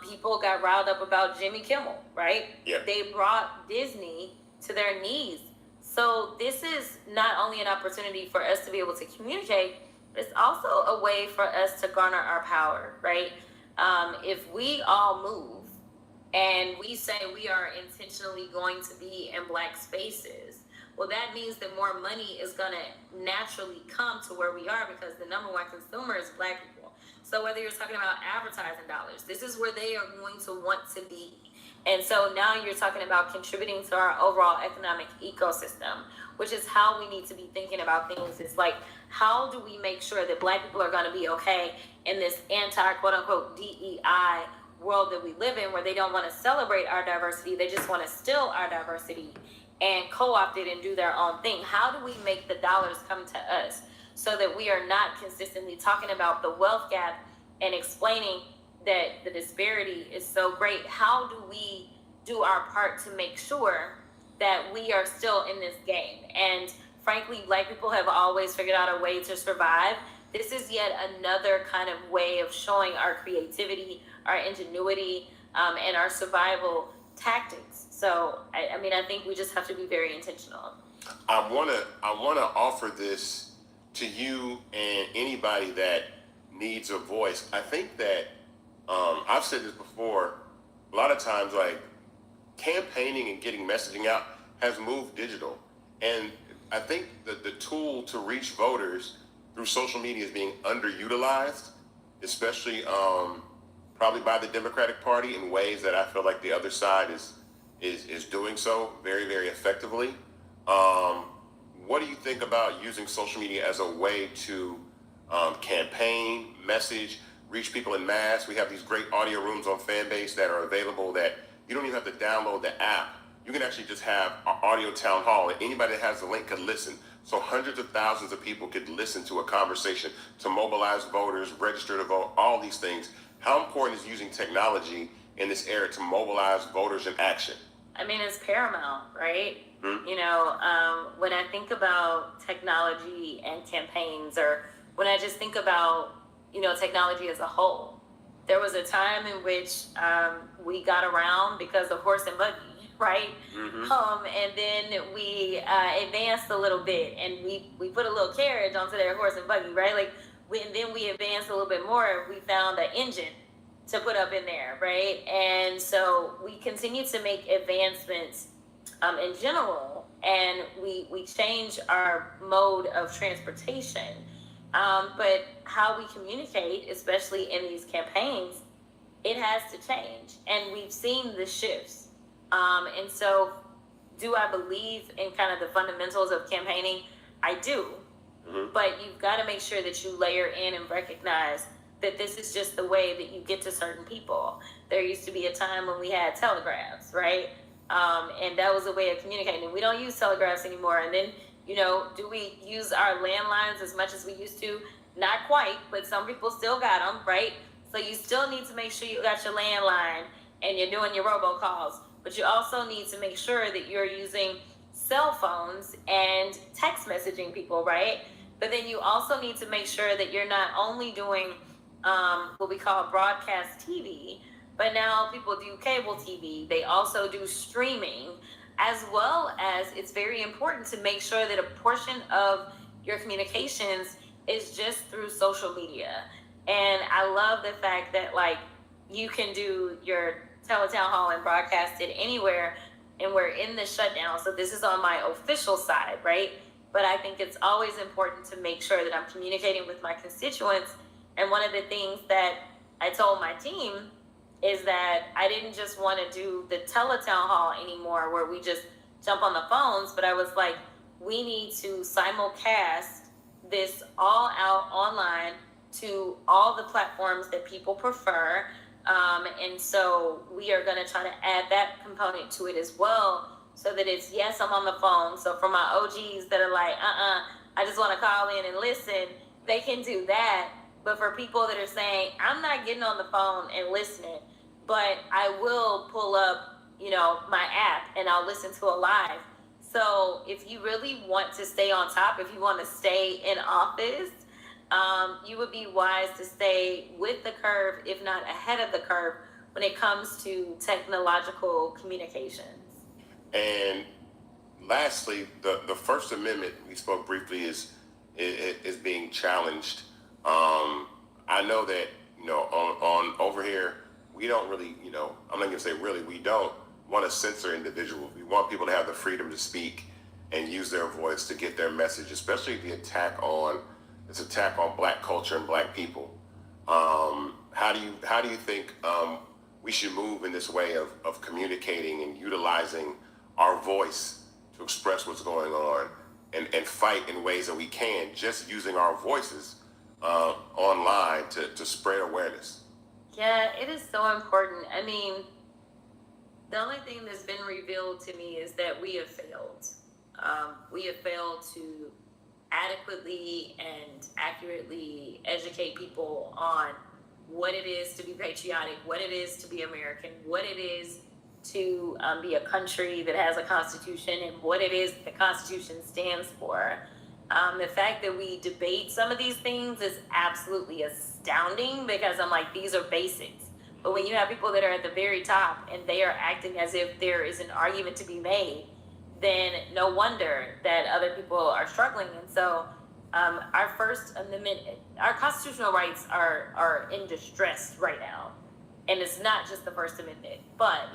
people got riled up about Jimmy Kimmel, right? Yep. They brought Disney to their knees. So this is not only an opportunity for us to be able to communicate, but it's also a way for us to garner our power, right? If we all move and we say we are intentionally going to be in Black spaces, well, that means that more money is going to naturally come to where we are because the number one consumer is Black people. So whether you're talking about advertising dollars, this is where they are going to want to be. And so now you're talking about contributing to our overall economic ecosystem, which is how we need to be thinking about things. It's like, how do we make sure that Black people are going to be okay in this anti-quote-unquote DEI world that we live in, where they don't want to celebrate our diversity, they just want to steal our diversity and co-opt it and do their own thing? How do we make the dollars come to us so that we are not consistently talking about the wealth gap and explaining that the disparity is so great? How do we do our part to make sure that we are still in this game? And frankly, Black people have always figured out a way to survive. This is yet another kind of way of showing our creativity, our ingenuity, and our survival tactics. So, I mean, I think we just have to be very intentional. I wanna offer this to you and anybody that needs a voice. I think that I've said this before. A lot of times, like, campaigning and getting messaging out has moved digital, and I think that the tool to reach voters through social media is being underutilized, especially probably by the Democratic Party in ways that I feel like the other side is doing so very, very effectively. What do you think about using social media as a way to campaign, message, reach people in mass? We have these great audio rooms on Fanbase that are available that you don't even have to download the app. You can actually just have an audio town hall, and anybody that has the link could listen. So hundreds of thousands of people could listen to a conversation, to mobilize voters, register to vote, all these things. How important is using technology in this era to mobilize voters in action? I mean, it's paramount, right? You know, when I think about technology and campaigns, or when I just think about, you know, technology as a whole, there was a time in which we got around because of horse and buggy, right? And then we advanced a little bit, and we put a little carriage onto their horse and buggy, right? Like, and then we advanced a little bit more. We found an engine to put up in there, right? And so we continue to make advancements in general and we change our mode of transportation. But how we communicate, especially in these campaigns, it has to change. And we've seen the shifts. And so, do I believe in kind of the fundamentals of campaigning? I do. But you've got to make sure that you layer in and recognize that this is just the way that you get to certain people. There used to be a time when we had telegraphs, right? And that was a way of communicating. We don't use telegraphs anymore. And then, you know, do we use our landlines as much as we used to? Not quite, but some people still got them, right? So you still need to make sure you got your landline and you're doing your robocalls. But you also need to make sure that you're using cell phones and text messaging people, right? But then you also need to make sure that you're not only doing what we call broadcast TV, but now people do cable TV. They also do streaming, as well as it's very important to make sure that a portion of your communications is just through social media. And I love the fact that, like, you can do your teletown hall and broadcast it anywhere, and we're in the shutdown. So this is on my official side, right? But I think it's always important to make sure that I'm communicating with my constituents. And one of the things that I told my team is that I didn't just want to do the teletown hall anymore where we just jump on the phones, but I was like, we need to simulcast this all out online to all the platforms that people prefer. And so we are going to try to add that component to it as well, so that it's, yes, I'm on the phone. So for my OGs that are like, I just want to call in and listen, they can do that. But for people that are saying, I'm not getting on the phone and listening, but I will pull up, you know, my app and I'll listen to a live. So if you really want to stay on top, if you want to stay in office, you would be wise to stay with the curve, if not ahead of the curve, when it comes to technological communications. And lastly, the First Amendment, we spoke briefly, is being challenged. I know that, you know, on over here, we don't really, you know, I'm not gonna say really, we don't want to censor individuals. We want people to have the freedom to speak and use their voice to get their message, especially the attack on Black culture and Black people. How do you think we should move in this way of communicating and utilizing our voice to express what's going on and fight in ways that we can, just using our voices online to spread awareness? Yeah, it is so important. I mean, the only thing that's been revealed to me is that we have failed. We have failed to adequately and accurately educate people on what it is to be patriotic, what it is to be American, what it is to be a country that has a constitution, and what it is the Constitution stands for. The fact that we debate some of these things is absolutely astounding, because I'm like, these are basics. But when you have people that are at the very top and they are acting as if there is an argument to be made, then no wonder that other people are struggling. And so our First Amendment, our constitutional rights are in distress right now. And it's not just the First Amendment. But,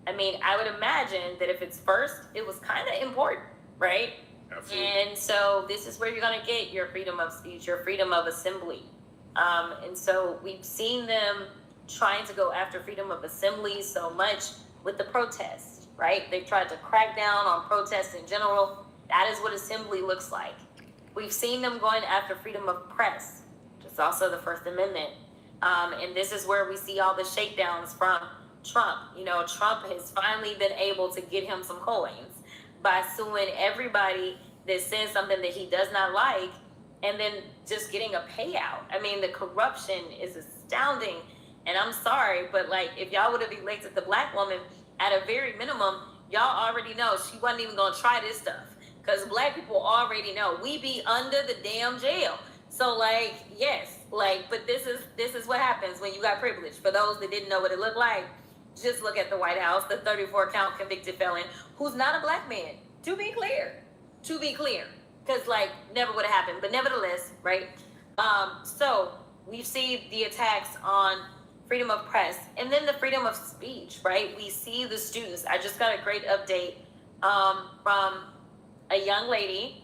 I mean, I would imagine that if it's first, it was kind of important, right? Absolutely. And so this is where you're going to get your freedom of speech, your freedom of assembly. And so we've seen them trying to go after freedom of assembly so much with the protests, right? They've tried to crack down on protests in general. That is what assembly looks like. We've seen them going after freedom of press, which is also the First Amendment. And this is where we see all the shakedowns from Trump. You know, Trump has finally been able to get him some coins by suing everybody that says something that he does not like, and then just getting a payout. I mean, the corruption is astounding. And I'm sorry, but like, if y'all would have elected the Black woman, at a very minimum, y'all already know she wasn't even gonna try this stuff. Because Black people already know we be under the damn jail. So like, yes, like, but this is what happens when you got privilege. For those that didn't know what it looked like, just look at the White House, the 34 count convicted felon, who's not a Black man, to be clear. Because like, never would have happened, but nevertheless, right? So we see the attacks on freedom of press, and then the freedom of speech, right? We see the students. I just got a great update from a young lady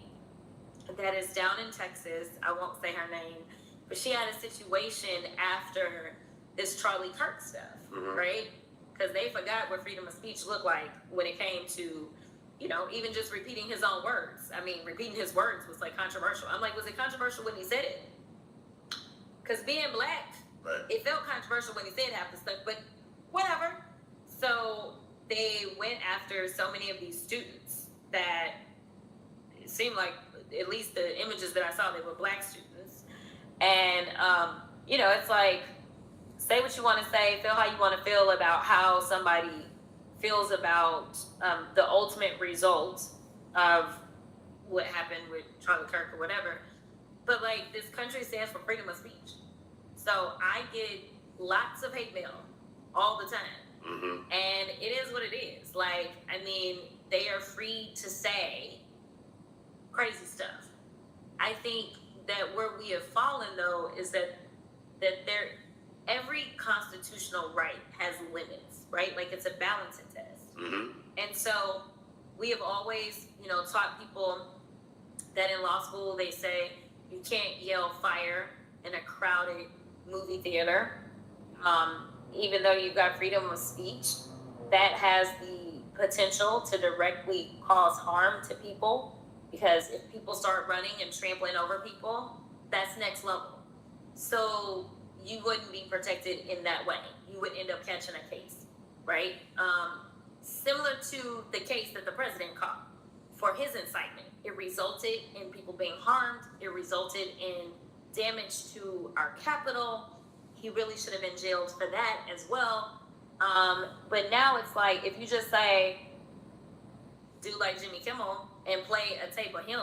that is down in Texas. I won't say her name, but she had a situation after this Charlie Kirk stuff, right? Because they forgot what freedom of speech looked like when it came to, you know, even just repeating his own words. I mean, repeating his words was like controversial. I'm like, was it controversial when he said it? Because being black, it felt controversial when he said half the stuff, but whatever. So they went after so many of these students that it seemed like, at least the images that I saw, they were black students. And, you know, it's like, say what you want to say, feel how you want to feel about how somebody feels about the ultimate result of what happened with Charlie Kirk or whatever. But, like, this country stands for freedom of speech. So I get lots of hate mail all the time. And it is what it is. Like, I mean, they are free to say crazy stuff. I think that where we have fallen, though, is that every constitutional right has limits, right? Like, it's a balancing test. And so we have always, you know, taught people that in law school they say you can't yell fire in a crowded movie theater. Even though you've got freedom of speech, that has the potential to directly cause harm to people. Because if people start running and trampling over people, that's next level. So you wouldn't be protected in that way. You would end up catching a case, right? Similar to the case that the president caught for his incitement. It resulted in people being harmed. It resulted in damage to our Capitol. He really should have been jailed for that as well. But now it's like, if you just say, do like Jimmy Kimmel and play a tape of him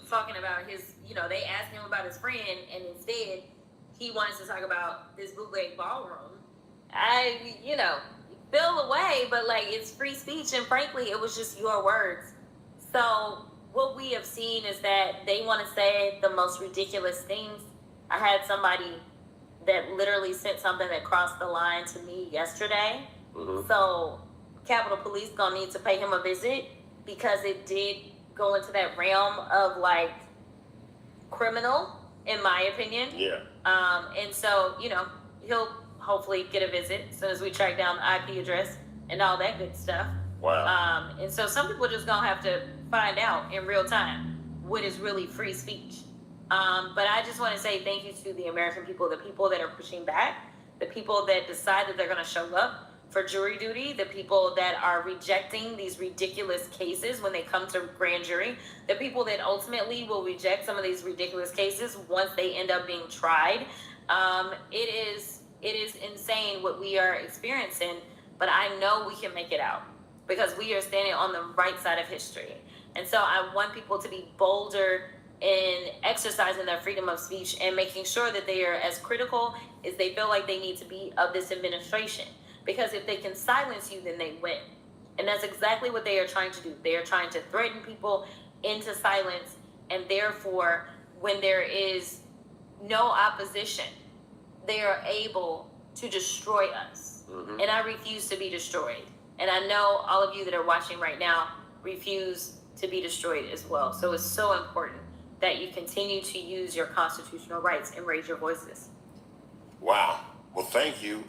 talking about his, you know, they asked him about his friend, and instead he wanted to talk about this bootleg ballroom. You know, feel away, but like, it's free speech, and frankly, it was just your words. So what we have seen is that they want to say the most ridiculous things. I had somebody that literally sent something that crossed the line to me yesterday. So Capitol Police gonna need to pay him a visit, because it did go into that realm of like criminal, in my opinion. And so, you know, he'll hopefully get a visit as soon as we track down the IP address and all that good stuff. And so some people just gonna have to find out in real time what is really free speech. But I just want to say thank you to the American people, the people that are pushing back, the people that decide that they're going to show up for jury duty, the people that are rejecting these ridiculous cases when they come to grand jury, the people that ultimately will reject some of these ridiculous cases once they end up being tried. It is insane what we are experiencing, but I know we can make it out because we are standing on the right side of history. And so I want people to be bolder in exercising their freedom of speech and making sure that they are as critical as they feel like they need to be of this administration. Because if they can silence you, then they win. And that's exactly what they are trying to do. They are trying to threaten people into silence. And therefore, when there is no opposition, they are able to destroy us. And I refuse to be destroyed. And I know all of you that are watching right now refuse to be destroyed as well. So it's so important that you continue to use your constitutional rights and raise your voices. Wow. Well, thank you.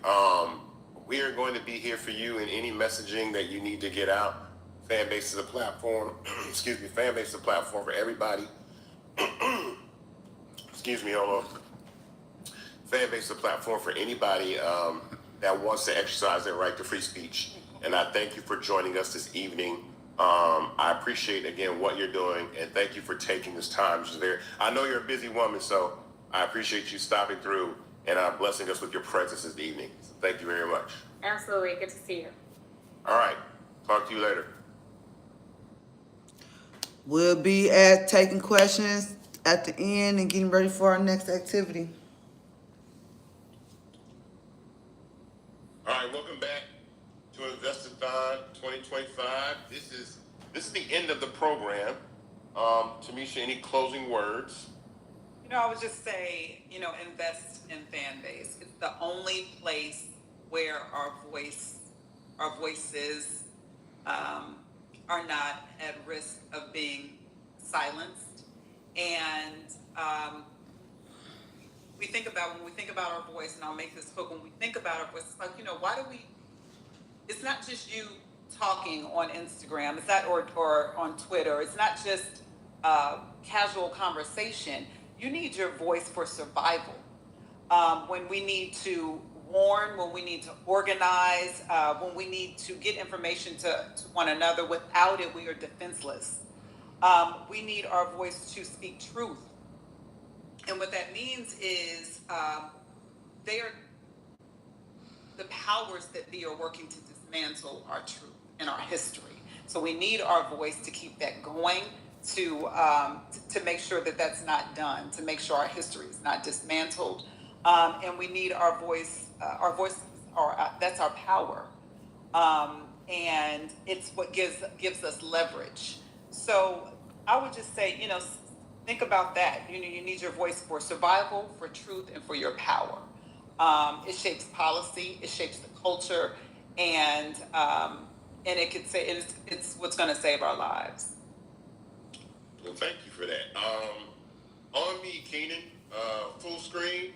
We are going to be here for you in any messaging that you need to get out. Fanbase is a platform. Excuse me. Fanbase is a platform for everybody. Excuse me. Hold on. Fanbase is a platform for anybody that wants to exercise their right to free speech. And I thank you for joining us this evening. I appreciate, again, what you're doing, and thank you for taking this time. I know you're a busy woman, so I appreciate you stopping through and blessing us with your presence this evening. So thank you very much. Absolutely. Good to see you. All right. Talk to you later. We'll be taking questions at the end and getting ready for our next activity. All right. Welcome back to Investathon 2025. This is the end of the program. Tamisha, any closing words? You know, I would just say, you know, invest in Fanbase. It's the only place where our voices are not at risk of being silenced. And when we think about our voice, and I'll make this hook, when we think about our voice, it's like, why do we, it's not just you talking on Instagram, it's not, or on Twitter, it's not just casual conversation. You need your voice for survival. When we need to warn, when we need to organize, when we need to get information to one another. Without it, we are defenseless. We need our voice to speak truth. And what that means is they are the powers that be are working to dismantle our truth and our history. So we need our voice to keep that going, to make sure that that's not done, to make sure our history is not dismantled. And we need our voice. Our voice, that's our power, and it's what gives us leverage. So I would just say, think about that. You need your voice for survival, for truth, and for your power. It shapes policy, it shapes the culture, and it could say it's what's going to save our lives. Well, thank you for that. On me, Keenan, full screen.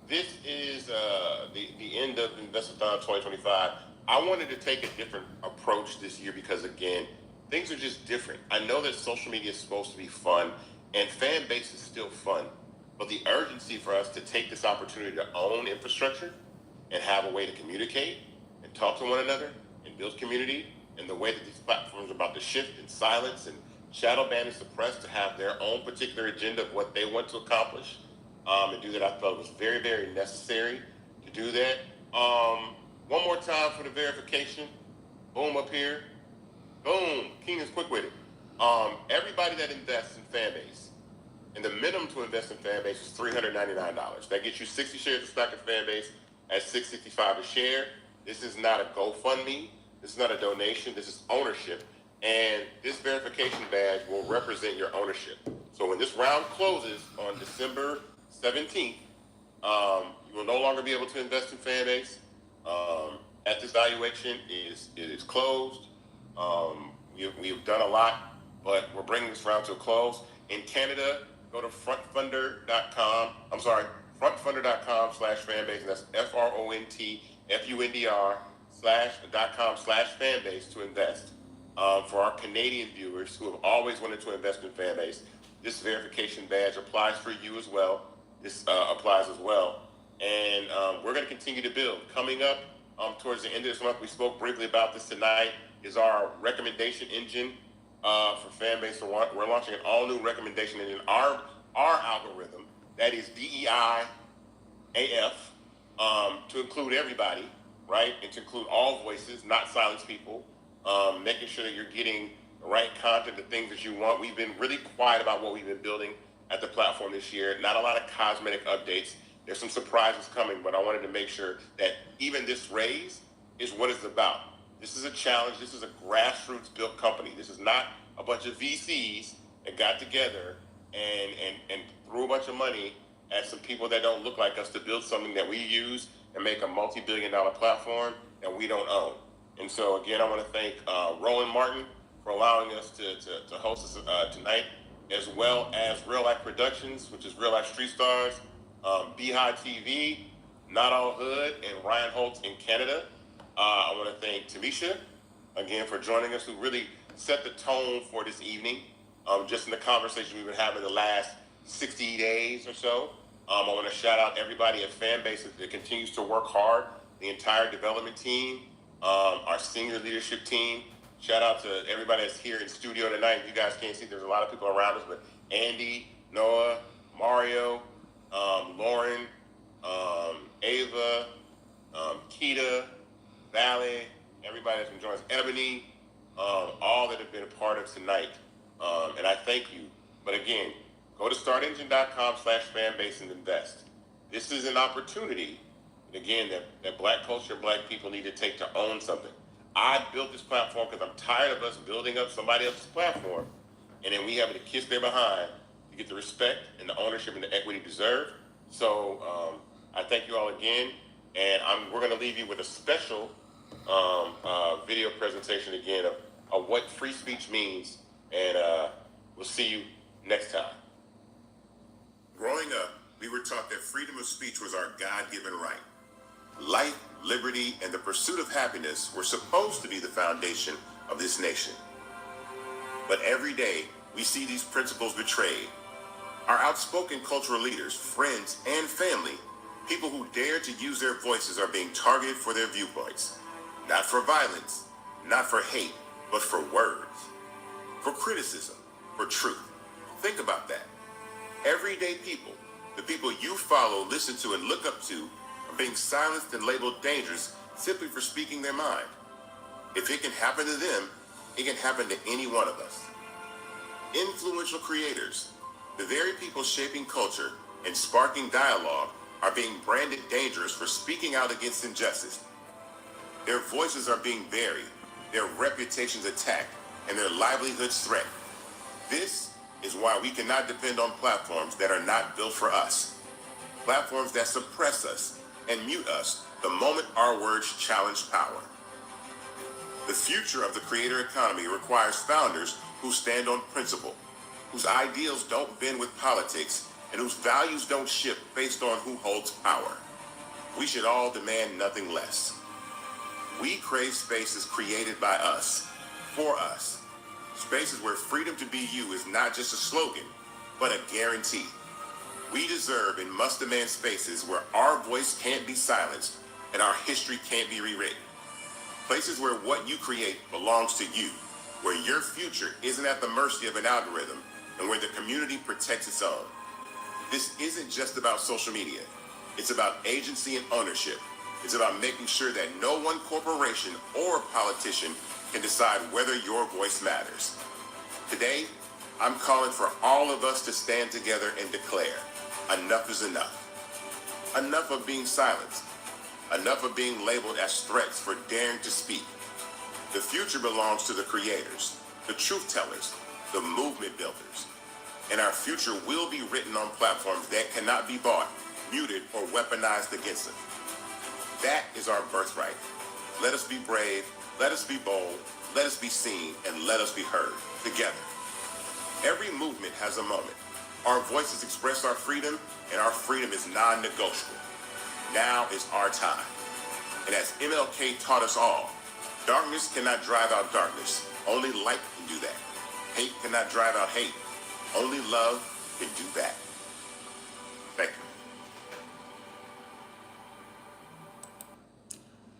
This is the end of Investathon 2025. I wanted to take a different approach this year because, again, things are just different. I know that social media is supposed to be fun, and fan base is still fun, but the urgency for us to take this opportunity to own infrastructure and have a way to communicate and talk to one another and build community, and the way that these platforms are about to shift and silence and shadow ban and suppress to have their own particular agenda of what they want to accomplish, and do that, I thought it was very, very necessary to do that. One more time for the verification. Boom, up here. Boom. Keenan's quick with it. Everybody that invests in Fanbase, and the minimum to invest in Fanbase is $399. That gets you 60 shares of stock in Fanbase at $665 a share. This is not a GoFundMe. This is not a donation. This is ownership. And this verification badge will represent your ownership. So when this round closes on December 17th, you will no longer be able to invest in Fanbase. At this valuation, it is closed. We have done a lot, but we're bringing this round to a close. In Canada, go to frontfunder.com. I'm sorry, frontfunder.com/fanbase, and that's FRONTFUNDR.com/fanbase to invest. For our Canadian viewers who have always wanted to invest in Fanbase, this verification badge applies for you as well. This applies as well. And we're going to continue to build. Coming up towards the end of this month, we spoke briefly about this tonight, is our recommendation engine for Fanbase. So we're launching an all-new recommendation engine. Our algorithm, that is DEIAF, to include everybody, right? And to include all voices, not silence people. Making sure that you're getting the right content, the things that you want. We've been really quiet about what we've been building at the platform this year. Not a lot of cosmetic updates. There's some surprises coming, but I wanted to make sure that even this raise is what it's about. This is a challenge. This is a grassroots built company. This is not a bunch of VCs that got together and threw a bunch of money at some people that don't look like us to build something that we use and make a multi-billion-dollar platform that we don't own. And so, again, I want to thank Roland Martin for allowing us to host us tonight, as well as Real Life Productions, which is Real Life Street Stars, Beehive TV, Not All Hood, and Ryan Holtz in Canada. I want to thank Tamisha, again, for joining us, who really set the tone for this evening, just in the conversation we've been having the last 60 days or so. I want to shout out everybody at Fanbase that continues to work hard, the entire development team, our senior leadership team. Shout out to everybody that's here in studio tonight. You guys can't see, there's a lot of people around us, but Andy, Noah, Mario, Lauren, Ava, Keita, Valley, everybody that's been joining us, Ebony, all that have been a part of tonight. And I thank you. But again, go to startengine.com/fanbase and invest. This is an opportunity, again, that Black culture, Black people need to take to own something. I built this platform because I'm tired of us building up somebody else's platform, and then we having to kiss their behind to get the respect and the ownership and the equity deserved. So I thank you all again, and we're going to leave you with a special video presentation again of of what free speech means, and we'll see you next time. Growing up, we were taught that freedom of speech was our God-given right. Life, liberty, and the pursuit of happiness were supposed to be the foundation of this nation. But every day, we see these principles betrayed. Our outspoken cultural leaders, friends, and family, people who dare to use their voices, are being targeted for their viewpoints. Not for violence, not for hate, but for words, for criticism, for truth. Think about that. Everyday people, the people you follow, listen to, and look up to, are being silenced and labeled dangerous simply for speaking their mind. If it can happen to them, it can happen to any one of us. Influential creators, the very people shaping culture and sparking dialogue, are being branded dangerous for speaking out against injustice. Their voices are being buried, their reputations attacked, and their livelihoods threatened. This is why we cannot depend on platforms that are not built for us. Platforms that suppress us and mute us the moment our words challenge power. The future of the creator economy requires founders who stand on principle, whose ideals don't bend with politics, and whose values don't shift based on who holds power. We should all demand nothing less. We crave spaces created by us, for us. Spaces where freedom to be you is not just a slogan, but a guarantee. We deserve and must demand spaces where our voice can't be silenced and our history can't be rewritten. Places where what you create belongs to you, where your future isn't at the mercy of an algorithm, and where the community protects its own. This isn't just about social media. It's about agency and ownership. It's about making sure that no one corporation or politician can decide whether your voice matters. Today, I'm calling for all of us to stand together and declare, enough is enough. Enough of being silenced. Enough of being labeled as threats for daring to speak. The future belongs to the creators, the truth tellers, the movement builders. And our future will be written on platforms that cannot be bought, muted, or weaponized against us. That is our birthright. Let us be brave, let us be bold, let us be seen, and let us be heard together. Every movement has a moment. Our voices express our freedom, and our freedom is non-negotiable. Now is our time. And as MLK taught us all, darkness cannot drive out darkness. Only light can do that. Hate cannot drive out hate. Only love can do that. Thank you.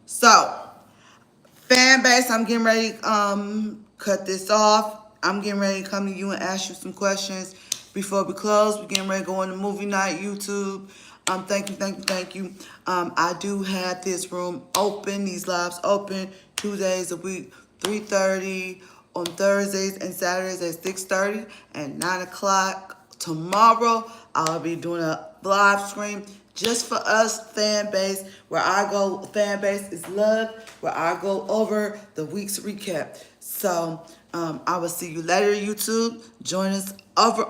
So, fan base, I'm getting ready to cut this off. I'm getting ready to come to you and ask you some questions before we close. We're getting ready to go on the movie night, YouTube. Thank you. I do have this room open, these lives open 2 days a week, 3:30 on Thursdays and Saturdays at 6:30 and 9 o'clock. Tomorrow, I'll be doing a live stream just for us, fan base, where I go, fan base is love, where I go over the week's recap. So, I will see you later, YouTube. Join us over